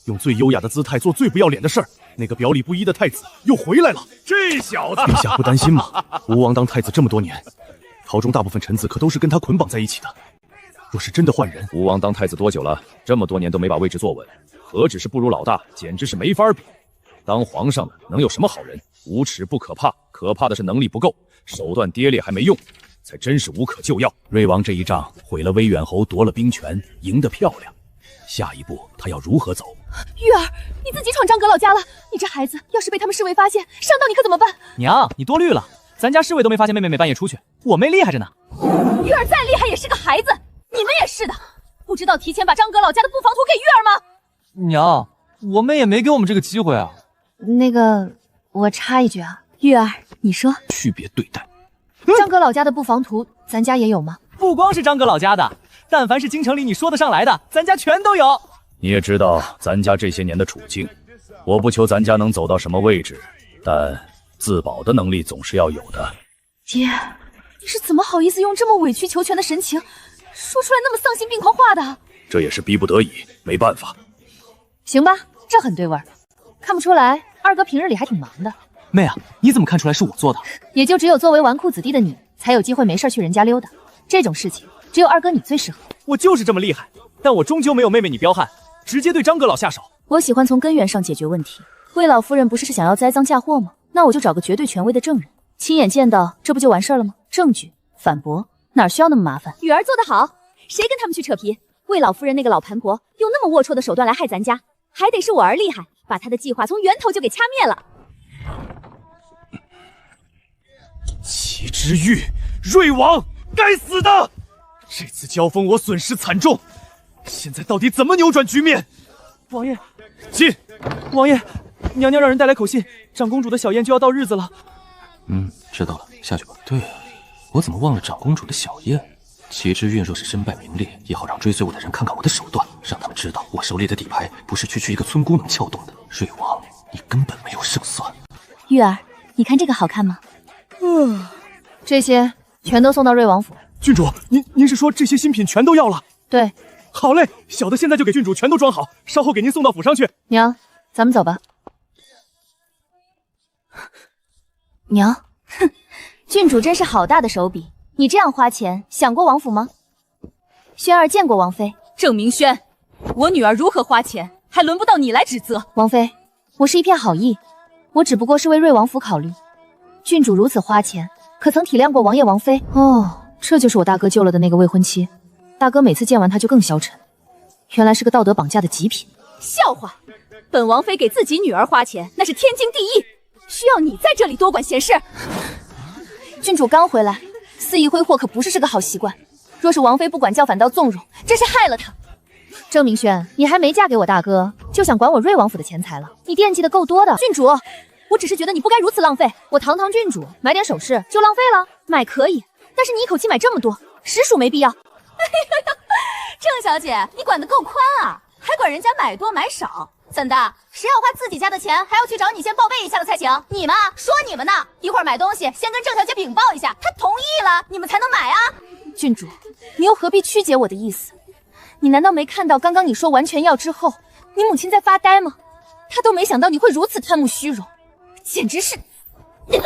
用最优雅的姿态做最不要脸的事儿。那个表里不一的太子又回来了。这小子，陛下不担心吗？吴王当太子这么多年，朝中大部分臣子可都是跟他捆绑在一起的。若是真的换人，吴王当太子多久了？这么多年都没把位置坐稳，何止是不如老大，简直是没法比。当皇上的能有什么好人？无耻不可怕，可怕的是能力不够，手段跌劣还没用，才真是无可救药。瑞王这一仗毁了威远侯，夺了兵权，赢得漂亮。下一步他要如何走？玉儿，你自己闯张阁老家了，你这孩子要是被他们侍卫发现，伤到你可怎么办？娘，你多虑了，咱家侍卫都没发现妹妹半夜出去，我妹厉害着呢。玉儿再厉害也是个孩子，你们也是的，不知道提前把张阁老家的布防图给玉儿吗？娘，我妹也没给我们这个机会啊。那个，我插一句啊，玉儿，你说区别对待。张阁老家的布防图，咱家也有吗？不光是张阁老家的，但凡是京城里你说得上来的，咱家全都有。你也知道咱家这些年的处境，我不求咱家能走到什么位置，但自保的能力总是要有的。爹，你是怎么好意思用这么委曲求全的神情，说出来那么丧心病狂话的？这也是逼不得已，没办法。行吧，这很对味儿。看不出来，二哥平日里还挺忙的。妹啊，你怎么看出来是我做的？也就只有作为纨绔子弟的你，才有机会没事去人家溜达。这种事情，只有二哥你最适合。我就是这么厉害，但我终究没有妹妹你彪悍，直接对张阁老下手。我喜欢从根源上解决问题。魏老夫人不是想要栽赃嫁祸吗？那我就找个绝对权威的证人，亲眼见到，这不就完事了吗？证据、反驳，哪需要那么麻烦？女儿做得好，谁跟他们去扯皮？魏老夫人那个老盘婆用那么龌龊的手段来害咱家，还得是我儿厉害，把她的计划从源头就给掐灭了。齐之玉，瑞王，该死的！这次交锋我损失惨重，现在到底怎么扭转局面？王爷，进！王爷，娘娘让人带来口信，长公主的小宴就要到日子了。知道了，下去吧。对，我怎么忘了长公主的小宴？齐之运若是身败名裂，也好让追随我的人看看我的手段，让他们知道我手里的底牌不是区区一个村姑能撬动的。瑞王，你根本没有胜算。玉儿，你看这个好看吗？这些全都送到瑞王府。郡主，您是说这些新品全都要了？对。好嘞，小的现在就给郡主全都装好，稍后给您送到府上去。娘，咱们走吧。娘，哼，郡主真是好大的手笔，你这样花钱，想过王府吗？轩儿见过王妃。郑明轩，我女儿如何花钱，还轮不到你来指责。王妃，我是一片好意，我只不过是为瑞王府考虑。郡主如此花钱，可曾体谅过王爷王妃？哦，这就是我大哥救了的那个未婚妻。大哥每次见完她就更消沉，原来是个道德绑架的极品。笑话，本王妃给自己女儿花钱，那是天经地义，需要你在这里多管闲事？郡主刚回来，肆意挥霍可不是个好习惯。若是王妃不管教反倒纵容，真是害了她。郑明轩，你还没嫁给我大哥，就想管我瑞王府的钱财了？你惦记的够多的。郡主，我只是觉得你不该如此浪费。我堂堂郡主买点首饰就浪费了？买可以，但是你一口气买这么多，实属没必要。郑小姐，你管得够宽啊，还管人家买多买少，怎的？谁要花自己家的钱，还要去找你先报备一下的才行？你们说你们呢，一会儿买东西先跟郑小姐禀报一下，她同意了，你们才能买啊。郡主，你又何必曲解我的意思？你难道没看到刚刚你说完全要之后，你母亲在发呆吗？她都没想到你会如此贪慕虚荣，简直是……女儿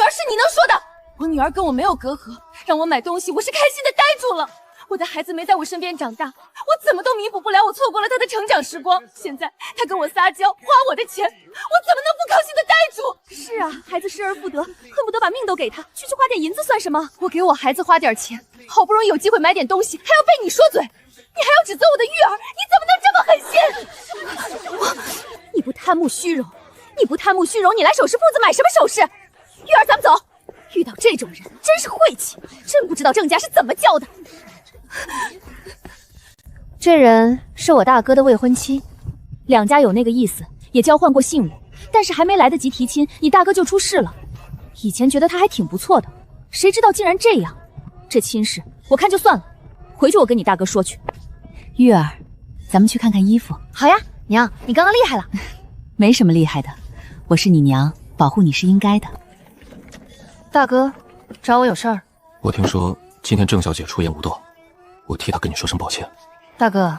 是你能说的？我女儿跟我没有隔阂，让我买东西，我是开心的呆住了。我的孩子没在我身边长大，我怎么都弥补不了我错过了他的成长时光。现在他跟我撒娇，花我的钱，我怎么能不高兴的呆住？是啊，孩子失而复得，恨不得把命都给他。区区花点银子算什么？我给我孩子花点钱，好不容易有机会买点东西，还要被你说嘴，你还要指责我的育儿，你怎么能这么狠心？你不贪慕虚荣，你来首饰铺子买什么首饰？玉儿，咱们走。遇到这种人真是晦气，真不知道郑家是怎么教的。这人是我大哥的未婚妻，两家有那个意思，也交换过信物，但是还没来得及提亲，你大哥就出事了。以前觉得他还挺不错的，谁知道竟然这样。这亲事我看就算了，回去我跟你大哥说去。玉儿，咱们去看看衣服。好呀，娘，你刚刚厉害了。没什么厉害的，我是你娘，保护你是应该的。大哥，找我有事儿？我听说今天郑小姐出言无道，我替她跟你说声抱歉。大哥，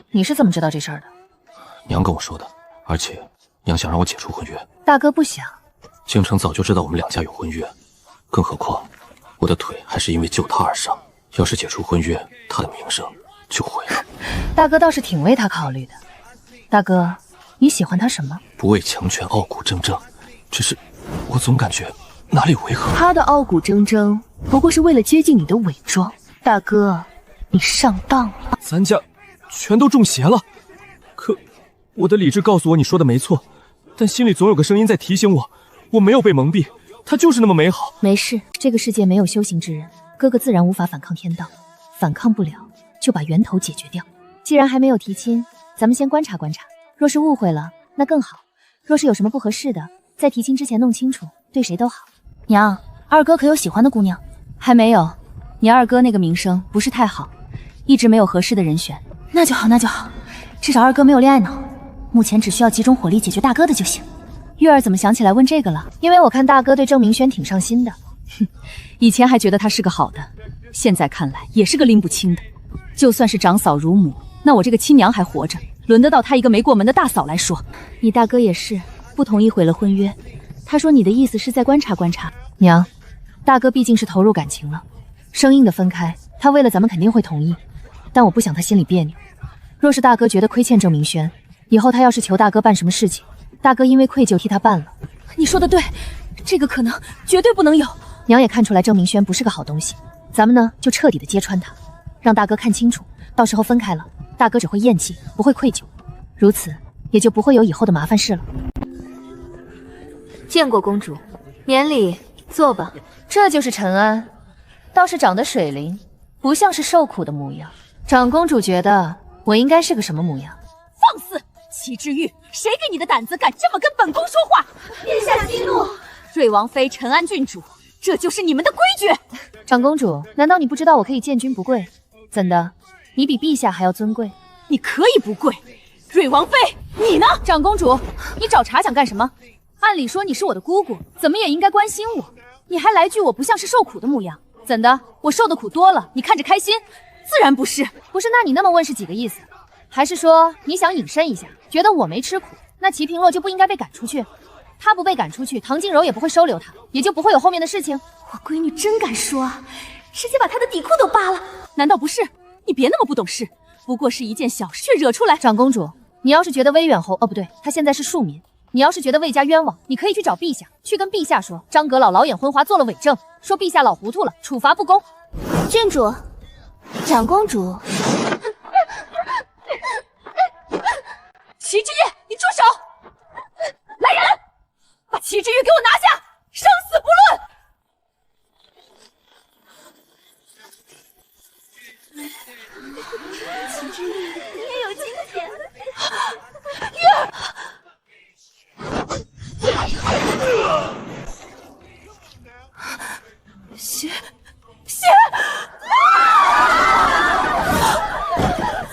你是怎么知道这事儿的？娘跟我说的，而且娘想让我解除婚约。大哥不想。京城早就知道我们两家有婚约，更何况我的腿还是因为救她而伤，要是解除婚约，她的名声就毁了。大哥倒是挺为她考虑的。大哥，你喜欢她什么？不畏强权，傲骨铮铮，只是我总感觉哪里违和。他的傲骨铮铮不过是为了接近你的伪装。大哥，你上当了。咱家全都中邪了。可我的理智告诉我你说的没错，但心里总有个声音在提醒我，我没有被蒙蔽，它就是那么美好。没事，这个世界没有修行之人，哥哥自然无法反抗天道，反抗不了就把源头解决掉。既然还没有提亲，咱们先观察观察，若是误会了那更好，若是有什么不合适的，在提亲之前弄清楚，对谁都好。娘，二哥可有喜欢的姑娘？还没有，你二哥那个名声不是太好，一直没有合适的人选。那就好，那就好，至少二哥没有恋爱脑，目前只需要集中火力解决大哥的就行。玉儿怎么想起来问这个了？因为我看大哥对郑明轩挺上心的。哼，以前还觉得他是个好的，现在看来也是个拎不清的。就算是长嫂如母，那我这个亲娘还活着，轮得到他一个没过门的大嫂来说？你大哥也是不同意毁了婚约，他说你的意思是再观察观察。娘，大哥毕竟是投入感情了，生硬的分开，他为了咱们肯定会同意，但我不想他心里别扭。若是大哥觉得亏欠郑明轩，以后他要是求大哥办什么事情，大哥因为愧疚替他办了。你说的对，这个可能绝对不能有。娘也看出来郑明轩不是个好东西，咱们呢就彻底的揭穿他，让大哥看清楚，到时候分开了，大哥只会厌弃，不会愧疚，如此也就不会有以后的麻烦事了。见过公主，免礼，坐吧。这就是陈安，倒是长得水灵，不像是受苦的模样。长公主觉得我应该是个什么模样？放肆！齐之玉，谁给你的胆子敢这么跟本宫说话？殿下息怒。瑞王妃陈安郡主，这就是你们的规矩。长公主，难道你不知道我可以见君不跪？怎的？你比陛下还要尊贵？你可以不跪，瑞王妃，你呢？长公主，你找茬想干什么？按理说你是我的姑姑，怎么也应该关心我，你还来句我不像是受苦的模样，怎的？我受的苦多了，你看着开心？自然不是。不是，那你那么问是几个意思？还是说你想隐身一下，觉得我没吃苦，那齐平洛就不应该被赶出去？他不被赶出去，唐静柔也不会收留他，也就不会有后面的事情。我闺女真敢说啊，直接把他的底裤都扒了。难道不是？你别那么不懂事，不过是一件小事，却惹出来。长公主，你要是觉得魏远侯，哦不对，他现在是庶民，你要是觉得魏家冤枉，你可以去找陛下，去跟陛下说张阁老老眼昏花做了伪证，说陛下老糊涂了，处罚不公。郡主，长公主。齐之玉，你住手！来人，把齐之玉给我拿下，生死不论。齐之玉，你也有今天。玉儿。血！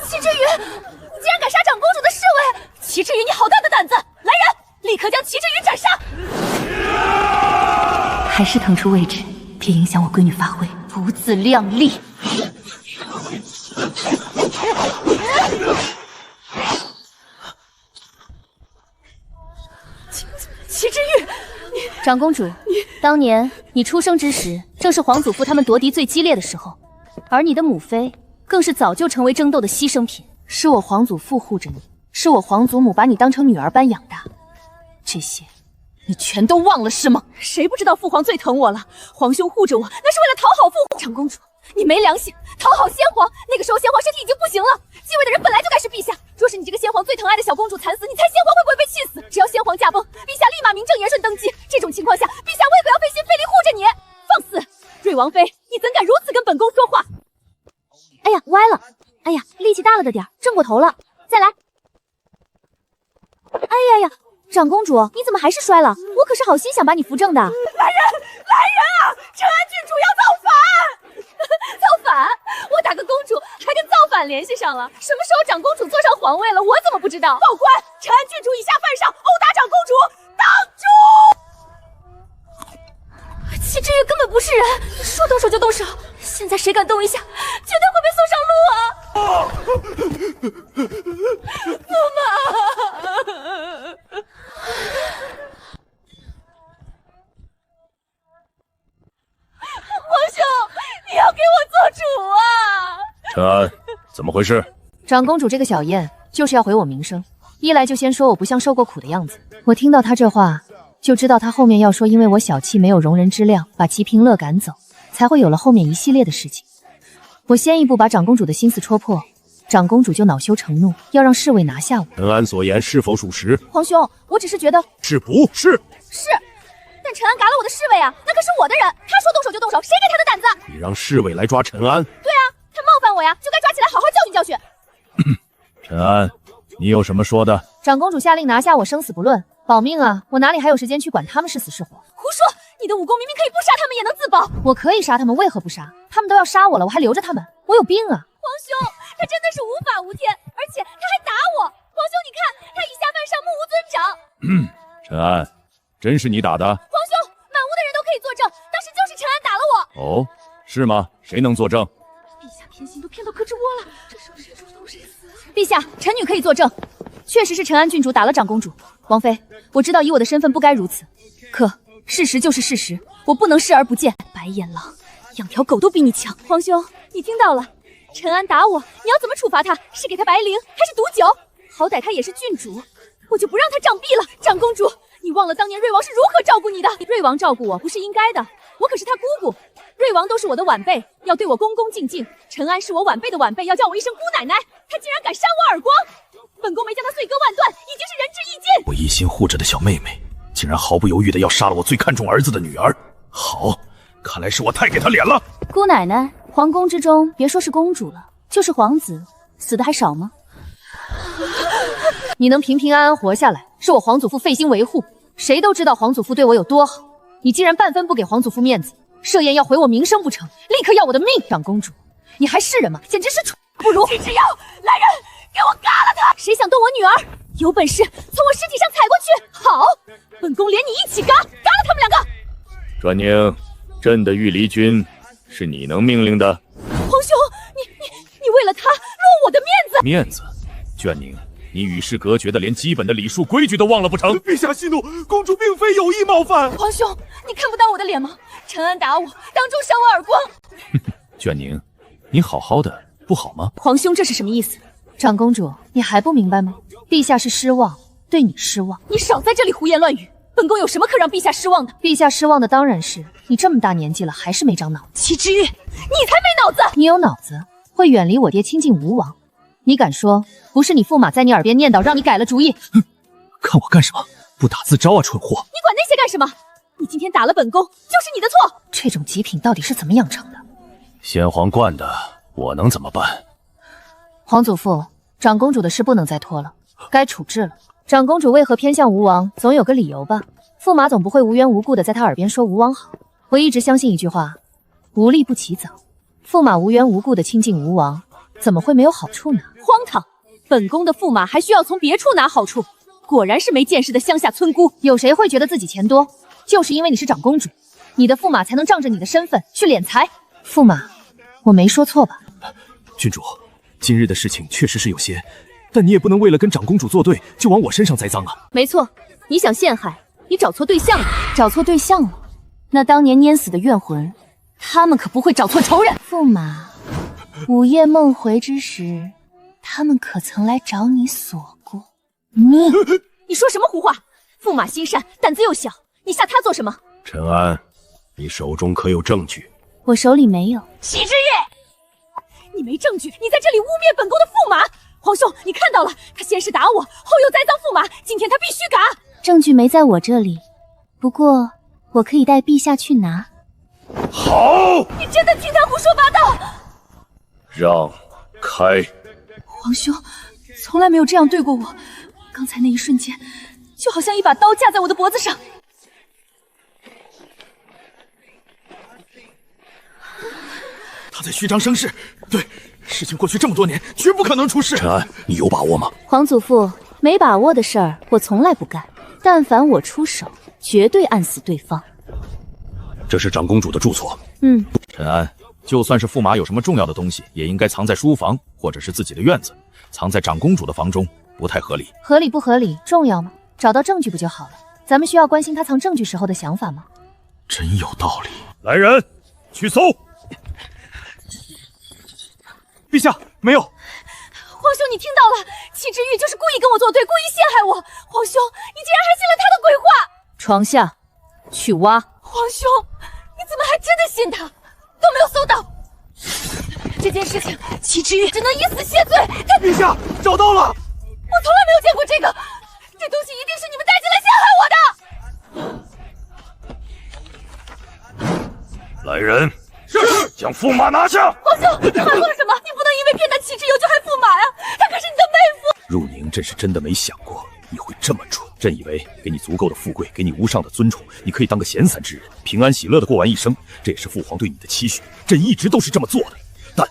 齐之宇，你竟然敢杀长公主的侍卫！齐之宇，你好大的胆子！来人，立刻将齐之宇斩杀！还是腾出位置，别影响我闺女发挥。不自量力！齐之玉，长公主，当年你出生之时，正是皇祖父他们夺嫡最激烈的时候，而你的母妃更是早就成为争斗的牺牲品。是我皇祖父护着你，是我皇祖母把你当成女儿般养大，这些你全都忘了是吗？谁不知道父皇最疼我了？皇兄护着我，那是为了讨好父皇。长公主，你没良心，讨好先皇。那个时候先皇身体已经不行了，继位的人本来就该是陛下。若是你这个先皇最疼爱的小公主惨死，你猜先皇会不会被气死？只要先皇驾崩，陛下立马名正言顺登基。这种情况下，陛下为何要费心费力护着你？放肆！瑞王妃，你怎敢如此跟本宫说话？哎呀，歪了！哎呀，力气大了的点儿，正过头了，再来！哎呀呀，长公主，你怎么还是摔了？我可是好心想把你扶正的。来人，来人啊！承安郡主要造反！造反！我打个公主，还跟造反联系上了？什么时候长公主坐上皇位了？我怎么不知道？报官！承安郡主以下犯上，殴打长公主，当诛！齐之玉根本不是人，说动手就动手，现在谁敢动一下，绝对会被送上路啊！驸马，皇兄，你要给我做主啊！陈安，怎么回事？长公主这个小燕就是要毁我名声，一来就先说我不像受过苦的样子。我听到她这话，就知道他后面要说因为我小气没有容人之量，把齐平乐赶走，才会有了后面一系列的事情。我先一步把长公主的心思戳破，长公主就恼羞成怒，要让侍卫拿下我。陈安所言是否属实？皇兄，我只是觉得是不是？是，但陈安嘎了我的侍卫啊，那可是我的人，他说动手就动手，谁给他的胆子？你让侍卫来抓陈安？对啊，他冒犯我呀，就该抓起来好好教训教训。陈安，你有什么说的？长公主下令拿下我，生死不论。保命啊！我哪里还有时间去管他们是死是活？胡说！你的武功明明可以不杀他们也能自保。我可以杀他们，为何不杀？他们都要杀我了，我还留着他们？我有病啊！皇兄，他真的是无法无天，而且他还打我。皇兄，你看他以下犯上，目无尊长。陈安，真是你打的？皇兄，满屋的人都可以作证，当时就是陈安打了我。哦，是吗？谁能作证？陛下偏心都偏到胳肢窝了，这时候谁出头谁死？陛下，臣女可以作证，确实是陈安郡主打了长公主。王妃，我知道以我的身份不该如此，可事实就是事实，我不能视而不见。白眼狼，养条狗都比你强。皇兄，你听到了，陈安打我，你要怎么处罚他？是给他白绫还是毒酒？好歹他也是郡主，我就不让他杖毙了。长公主，你忘了当年瑞王是如何照顾你的？瑞王照顾我不是应该的，我可是他姑姑，瑞王都是我的晚辈，要对我恭恭敬敬。陈安是我晚辈的晚辈，要叫我一声姑奶奶，他竟然敢扇我耳光！本宫没将他碎割万段，已经是仁至义尽。我一心护着的小妹妹，竟然毫不犹豫的要杀了我最看重儿子的女儿。好，看来是我太给他脸了。姑奶奶，皇宫之中别说是公主了，就是皇子，死的还少吗？你能平平安安活下来，是我皇祖父费心维护。谁都知道皇祖父对我有多好，你竟然半分不给皇祖父面子，设宴要毁我名声不成，立刻要我的命！长公主，你还是人吗？简直是蠢！不如齐之遥，来人，给我嘎了他！谁想动我女儿？有本事从我尸体上踩过去！好，本宫连你一起嘎了他们两个！专宁，朕的御离军是你能命令的？皇兄，你为了他落我的面子！面子？眷宁，你与世隔绝的，连基本的礼数规矩都忘了不成？陛下息怒，公主并非有意冒犯。皇兄，你看不到我的脸吗？陈安打我，当众扇我耳光。眷宁，你好好的不好吗？皇兄，这是什么意思？长公主，你还不明白吗？陛下是失望，对你失望。你少在这里胡言乱语！本宫有什么可让陛下失望的？陛下失望的当然是你这么大年纪了，还是没长脑子。齐之玉，你才没脑子！你有脑子，会远离我爹，亲近吴王。你敢说不是你驸马在你耳边念叨，让你改了主意？哼，看我干什么？不打自招啊，蠢货！你管那些干什么？你今天打了本宫，就是你的错。这种极品到底是怎么养成的？先皇惯的，我能怎么办？皇祖父，长公主的事不能再拖了，该处置了。长公主为何偏向吴王，总有个理由吧？驸马总不会无缘无故的在她耳边说吴王好。我一直相信一句话，无利不起早。驸马无缘无故的亲近吴王，怎么会没有好处呢？荒唐！本宫的驸马还需要从别处拿好处，果然是没见识的乡下村姑。有谁会觉得自己钱多？就是因为你是长公主，你的驸马才能仗着你的身份去敛财。驸马，我没说错吧？郡主，今日的事情确实是有些，但你也不能为了跟长公主作对，就往我身上栽赃啊。没错，你想陷害，你找错对象了。找错对象了？那当年碾死的怨魂，他们可不会找错仇人。驸马，午夜梦回之时，他们可曾来找你索过命？你说什么胡话？驸驸马心善，胆子又小，你吓他做什么？陈安，你手中可有证据？我手里没有。齐之玉，你没证据，你在这里污蔑本宫的驸马。皇兄，你看到了，他先是打我，后又栽赃驸马，今天他必须嘎。证据没在我这里，不过我可以带陛下去拿。好，你真的听他胡说八道？让开！皇兄，从来没有这样对过我，刚才那一瞬间，就好像一把刀架在我的脖子上。他在虚张声势，对，事情过去这么多年，绝不可能出事。陈安，你有把握吗？皇祖父，没把握的事儿我从来不干，但凡我出手，绝对按死对方。这是长公主的住所。陈安，就算是驸马有什么重要的东西，也应该藏在书房或者是自己的院子，藏在长公主的房中不太合理。合理不合理重要吗？找到证据不就好了？咱们需要关心他藏证据时候的想法吗？真有道理。来人，去搜！陛下，没有。皇兄，你听到了，齐之玉就是故意跟我作对，故意陷害我。皇兄，你竟然还信了他的鬼话！床下，去挖。皇兄，你怎么还真的信他？都没有搜到这件事情，齐之玉只能以死谢罪。陛下，找到了！我从来没有见过这个，这东西一定是你们带进来陷害我的。来人，是，将驸马拿下！皇兄，你还说什么？你不能因为骗他齐之友就害驸马呀！他可是你的妹夫。入宁朕是真的没想过你会这么蠢。朕以为给你足够的富贵，给你无上的尊崇，你可以当个闲散之人，平安喜乐的过完一生，这也是父皇对你的期许。朕一直都是这么做的，但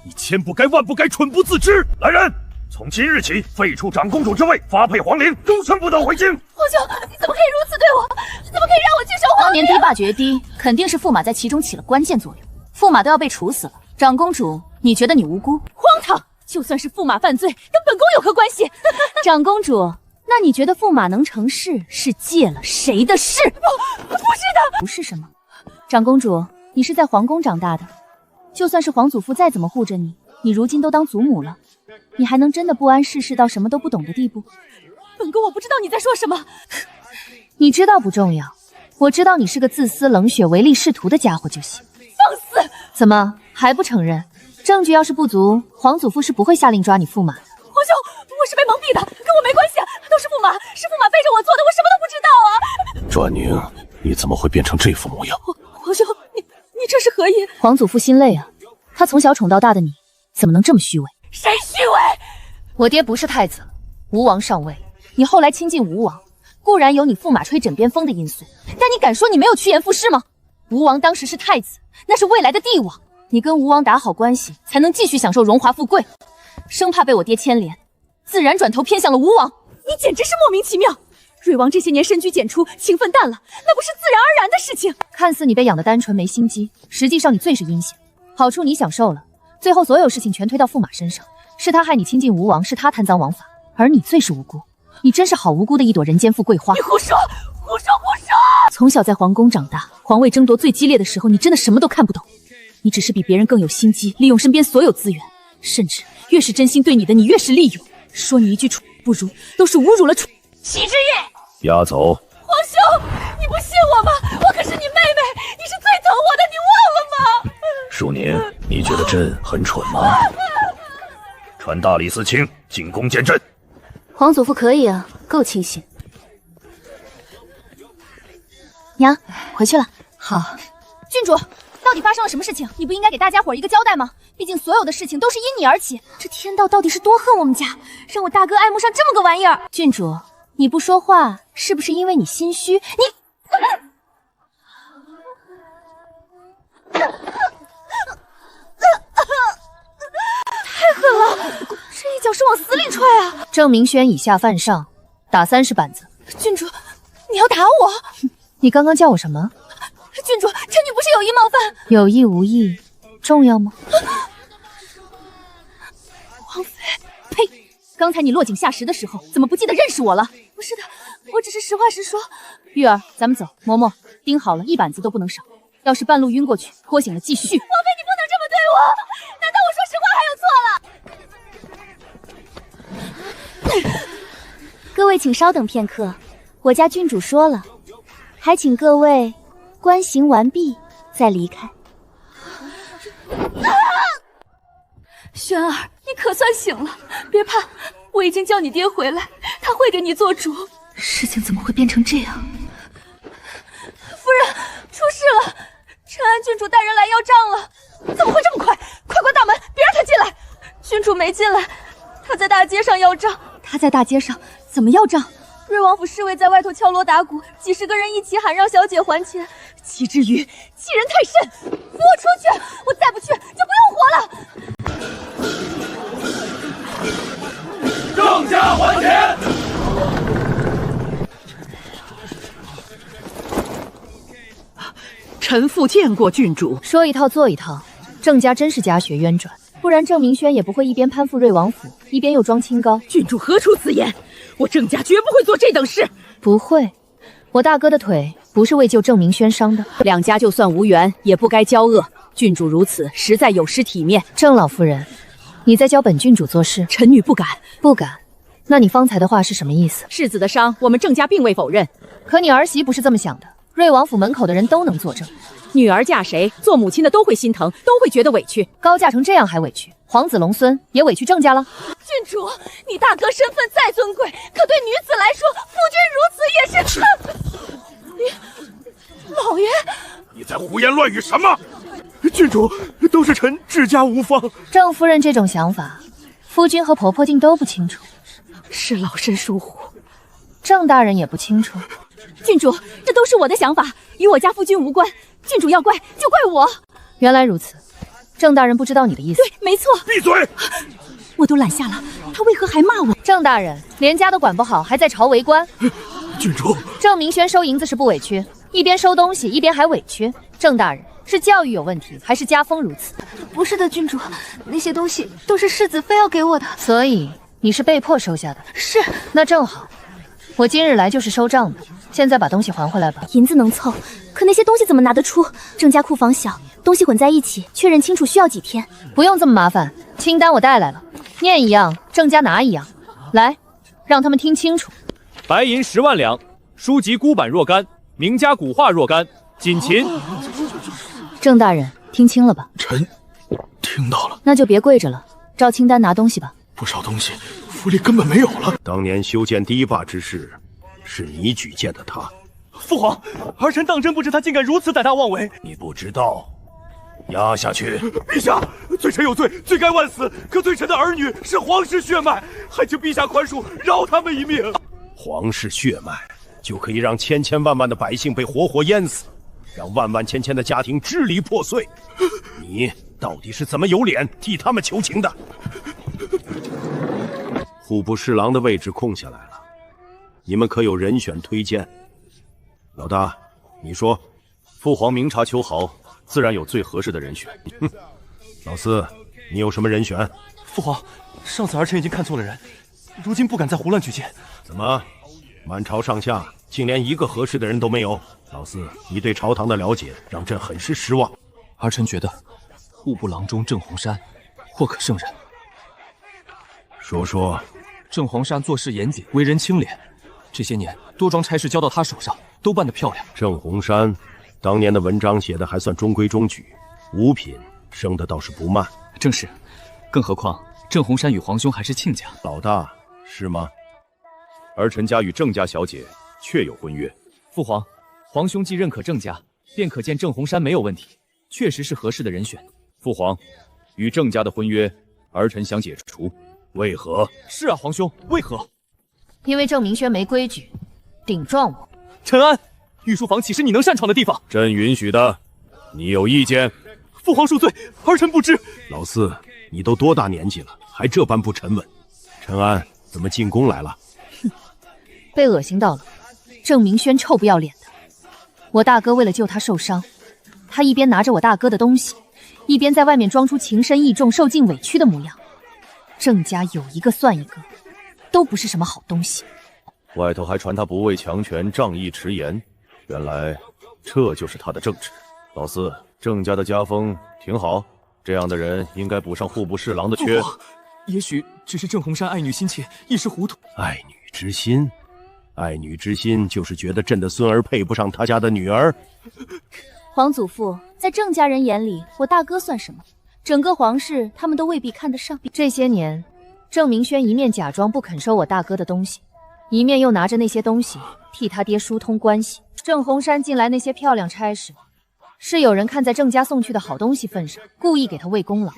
你千不该万不该，蠢不自知。来人，从今日起废除长公主之位，发配皇陵，终身不得回京。皇兄，你怎么可以如此对我？怎么可以让我去守皇陵？当年堤坝决堤，肯定是驸马在其中起了关键作用，驸马都要被处死了。长公主，你觉得你无辜？荒唐！就算是驸马犯罪，跟本宫有何关系？长公主，那你觉得驸马能成事是借了谁的势？不是的。不是什么？长公主，你是在皇宫长大的，就算是皇祖父再怎么护着你，你如今都当祖母了，你还能真的不谙世事到什么都不懂的地步？本宫我不知道你在说什么。你知道不重要，我知道你是个自私冷血唯利是图的家伙就行。放肆！怎么还不承认？证据要是不足，皇祖父是不会下令抓你驸马的。皇兄，我是被蒙蔽的，跟我没关系，都是驸马背着我做的，我什么都不知道啊！转宁，你怎么会变成这副模样？皇兄，你这是何意？皇祖父心累啊，他从小宠到大的你，怎么能这么虚伪？谁虚伪？我爹不是太子，吴王上位，你后来亲近吴王，固然有你驸马吹枕边风的因素，但你敢说你没有趋炎附势吗？吴王当时是太子，那是未来的帝王，你跟吴王打好关系，才能继续享受荣华富贵，生怕被我爹牵连，自然转头偏向了吴王。你简直是莫名其妙！瑞王这些年深居简出，情分淡了，那不是自然而然的事情。看似你被养得单纯没心机，实际上你最是阴险，好处你享受了，最后所有事情全推到驸马身上，是他害你亲近吴王，是他贪赃枉法，而你最是无辜。你真是好无辜的一朵人间富贵花。你胡说！从小在皇宫长大，皇位争夺最激烈的时候，你真的什么都看不懂。你只是比别人更有心机，利用身边所有资源，甚至越是真心对你的，你越是利用。说你一句楚不如，都是侮辱了楚。齐之玉，押走。皇兄，你不信我吗？我可是你妹妹，你是最疼我的，你忘了吗？淑宁，你觉得朕很蠢吗？传大理寺卿进宫见朕。皇祖父可以啊，够清醒。娘，回去了。好。郡主，到底发生了什么事情？你不应该给大家伙一个交代吗？毕竟所有的事情都是因你而起。这天道到底是多恨我们家，让我大哥爱慕上这么个玩意儿？郡主，你不说话，是不是因为你心虚？你……太狠了！这一脚是往死里踹啊！郑明轩以下犯上，打30板子。郡主，你要打我？你刚刚叫我什么？郡主，臣女不是有意冒犯。有意无意，重要吗？王妃，呸！刚才你落井下石的时候，怎么不记得认识我了？不是的，我只是实话实说。玉儿，咱们走。嬷嬷，盯好了，1板子都不能少。要是半路晕过去，拖醒了继续。王妃，你不能这么对我！难道我说实话还有错了？各位请稍等片刻，我家郡主说了，还请各位观行完毕再离开。轩儿，你可算醒了，别怕，我已经叫你爹回来，他会给你做主。事情怎么会变成这样？夫人，出事了！陈安郡主带人来要账了。怎么会这么快？快关大门，别让他进来。郡主没进来，他在大街上要账。他在大街上怎么要账？瑞王府侍卫在外头敲锣打鼓，几十个人一起喊让小姐还钱。齐之瑜，欺人太甚！扶我出去！我再不去就不用活了。郑家还钱！臣父见过郡主。说一套做一套，郑家真是家学渊转，不然郑明轩也不会一边攀附瑞王府，一边又装清高。郡主何出此言？我郑家绝不会做这等事。不会，我大哥的腿不是为救郑明轩伤的。两家就算无缘，也不该交恶。郡主如此，实在有失体面。郑老夫人，你在教本郡主做事？臣女不敢。不敢？那你方才的话是什么意思？世子的伤，我们郑家并未否认。可你儿媳不是这么想的。瑞王府门口的人都能作证，女儿嫁谁，做母亲的都会心疼，都会觉得委屈。高嫁成这样还委屈，皇子龙孙也委屈郑家了。郡主，你大哥身份再尊贵，可对女子来说，夫君如此也是。老爷，你在胡言乱语什么？郡主，都是臣治家无方。郑夫人这种想法，夫君和婆婆定都不清楚。是老身疏忽，郑大人也不清楚。郡主，这都是我的想法，与我家夫君无关。郡主要怪就怪我。原来如此，郑大人不知道你的意思。对，没错。闭嘴！我都揽下了，他为何还骂我？郑大人连家都管不好，还在朝为官。郡主，郑明轩收银子是不委屈，一边收东西一边还委屈。郑大人是教育有问题，还是家风如此？不是的，郡主，那些东西都是世子非要给我的，所以你是被迫收下的。是。那正好，我今日来就是收账的。现在把东西还回来吧。银子能凑，可那些东西怎么拿得出？郑家库房小，东西混在一起，确认清楚需要几天？不用这么麻烦，清单我带来了，念一样，郑家拿一样。来，让他们听清楚。白银10万两，书籍孤版若干，名家古画若干，锦琴。郑大人，听清了吧？臣听到了。那就别跪着了，照清单拿东西吧。不少东西，府里根本没有了。当年修建堤坝之事，是你举荐的他。父皇，儿臣当真不知他竟敢如此胆大妄为。你不知道，压下去。陛下，罪臣有罪，罪该万死。可罪臣的儿女是皇室血脉，还请陛下宽恕，饶他们一命。皇室血脉就可以让千千万万的百姓被活活淹死，让万万千千的家庭支离破碎。你到底是怎么有脸替他们求情的？户部侍郎的位置空下来了，你们可有人选推荐？老大，你说。父皇明察秋毫，自然有最合适的人选。老四，你有什么人选？父皇，上次儿臣已经看错了人，如今不敢再胡乱举荐。怎么，满朝上下竟连一个合适的人都没有？老四，你对朝堂的了解让朕很是失望。儿臣觉得户部郎中郑洪山或可胜任。说说。郑洪山做事严谨，为人清廉，这些年多桩差事交到他手上，都办得漂亮。郑洪山当年的文章写得还算中规中矩，五品升得倒是不慢。正是，更何况郑洪山与皇兄还是亲家。老大是吗？儿臣家与郑家小姐确有婚约。父皇，皇兄既认可郑家，便可见郑洪山没有问题，确实是合适的人选。父皇，与郑家的婚约，儿臣想解除。为何？是啊，皇兄，为何？因为郑明轩没规矩，顶撞我。陈安，御书房岂是你能擅闯的地方？朕允许的，你有意见？父皇恕罪，儿臣不知。老四，你都多大年纪了，还这般不沉稳？陈安怎么进宫来了？哼，被恶心到了。郑明轩臭不要脸的，我大哥为了救他受伤，他一边拿着我大哥的东西，一边在外面装出情深意重、受尽委屈的模样。郑家有一个算一个，都不是什么好东西。外头还传他不畏强权、仗义迟延，原来这就是他的正直。老四，郑家的家风挺好，这样的人应该补上户部侍郎的缺。也许只是郑洪山爱女心切，一时糊涂。爱女之心，爱女之心就是觉得朕的孙儿配不上他家的女儿。皇祖父，在郑家人眼里，我大哥算什么？整个皇室他们都未必看得上。这些年，郑明轩一面假装不肯收我大哥的东西，一面又拿着那些东西替他爹疏通关系。郑红山进来那些漂亮差事，是有人看在郑家送去的好东西份上，故意给他喂功劳。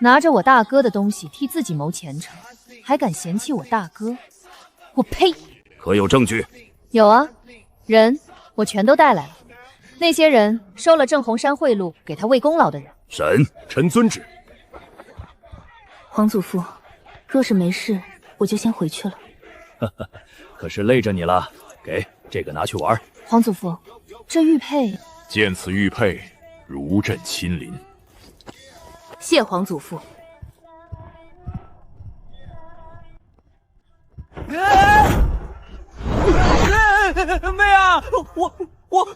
拿着我大哥的东西替自己谋前程，还敢嫌弃我大哥？我呸！可有证据？有啊，人我全都带来了。那些人收了郑红山贿赂，给他喂功劳的人。审，臣遵旨。皇祖父，若是没事，我就先回去了。可是累着你了，给这个拿去玩。皇祖父，这玉佩，见此玉佩，如朕亲临。谢皇祖父。妹啊，我，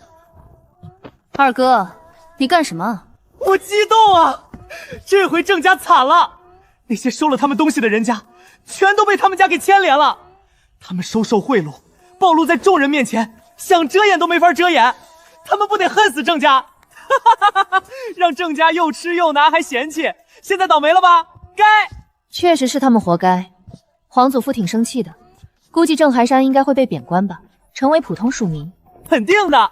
二哥，你干什么？我激动啊！这回郑家惨了，那些收了他们东西的人家，全都被他们家给牵连了。他们收受贿赂，暴露在众人面前，想遮掩都没法遮掩。他们不得恨死郑家？让郑家又吃又拿还嫌弃，现在倒霉了吧？该，确实是他们活该。皇祖父挺生气的，估计郑寒山应该会被贬官吧，成为普通庶民。肯定的。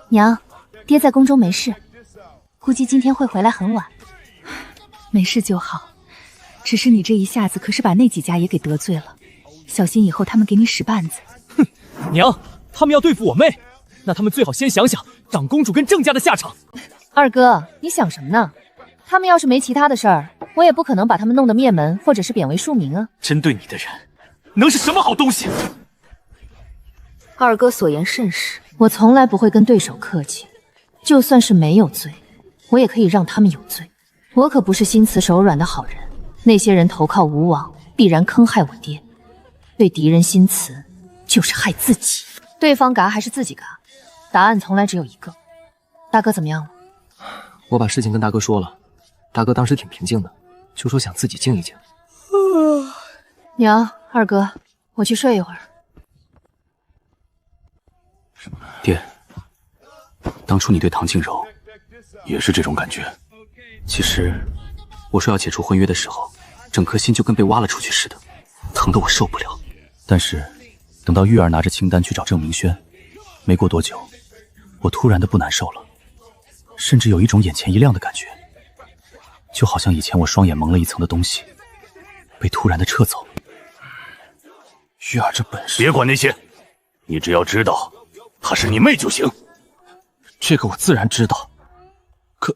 娘，爹在宫中没事，估计今天会回来很晚。没事就好，只是你这一下子可是把那几家也给得罪了，小心以后他们给你使绊子。哼，娘，他们要对付我妹，那他们最好先想想长公主跟郑家的下场。二哥，你想什么呢？他们要是没其他的事儿，我也不可能把他们弄得灭门，或者是贬为庶民啊。针对你的人，能是什么好东西？二哥所言甚是，我从来不会跟对手客气，就算是没有罪，我也可以让他们有罪。我可不是心慈手软的好人，那些人投靠吴王，必然坑害我爹。对敌人心慈，就是害自己。对方嘎还是自己嘎，答案从来只有一个。大哥怎么样了？我把事情跟大哥说了，大哥当时挺平静的，就说想自己静一静。娘，二哥，我去睡一会儿。爹，当初你对唐静柔也是这种感觉。其实我说要解除婚约的时候，整颗心就跟被挖了出去似的，疼得我受不了。但是等到玉儿拿着清单去找郑明轩，没过多久，我突然的不难受了，甚至有一种眼前一亮的感觉，就好像以前我双眼蒙了一层的东西被突然的撤走。玉儿这本事，别管那些，你只要知道她是你妹就行。这个我自然知道，可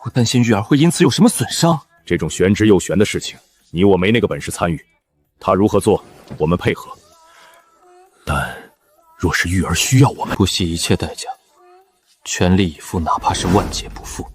我担心玉儿会因此有什么损伤。这种玄之又玄的事情，你我没那个本事参与，她如何做，我们配合。但若是玉儿需要我们，不惜一切代价，全力以赴，哪怕是万劫不复。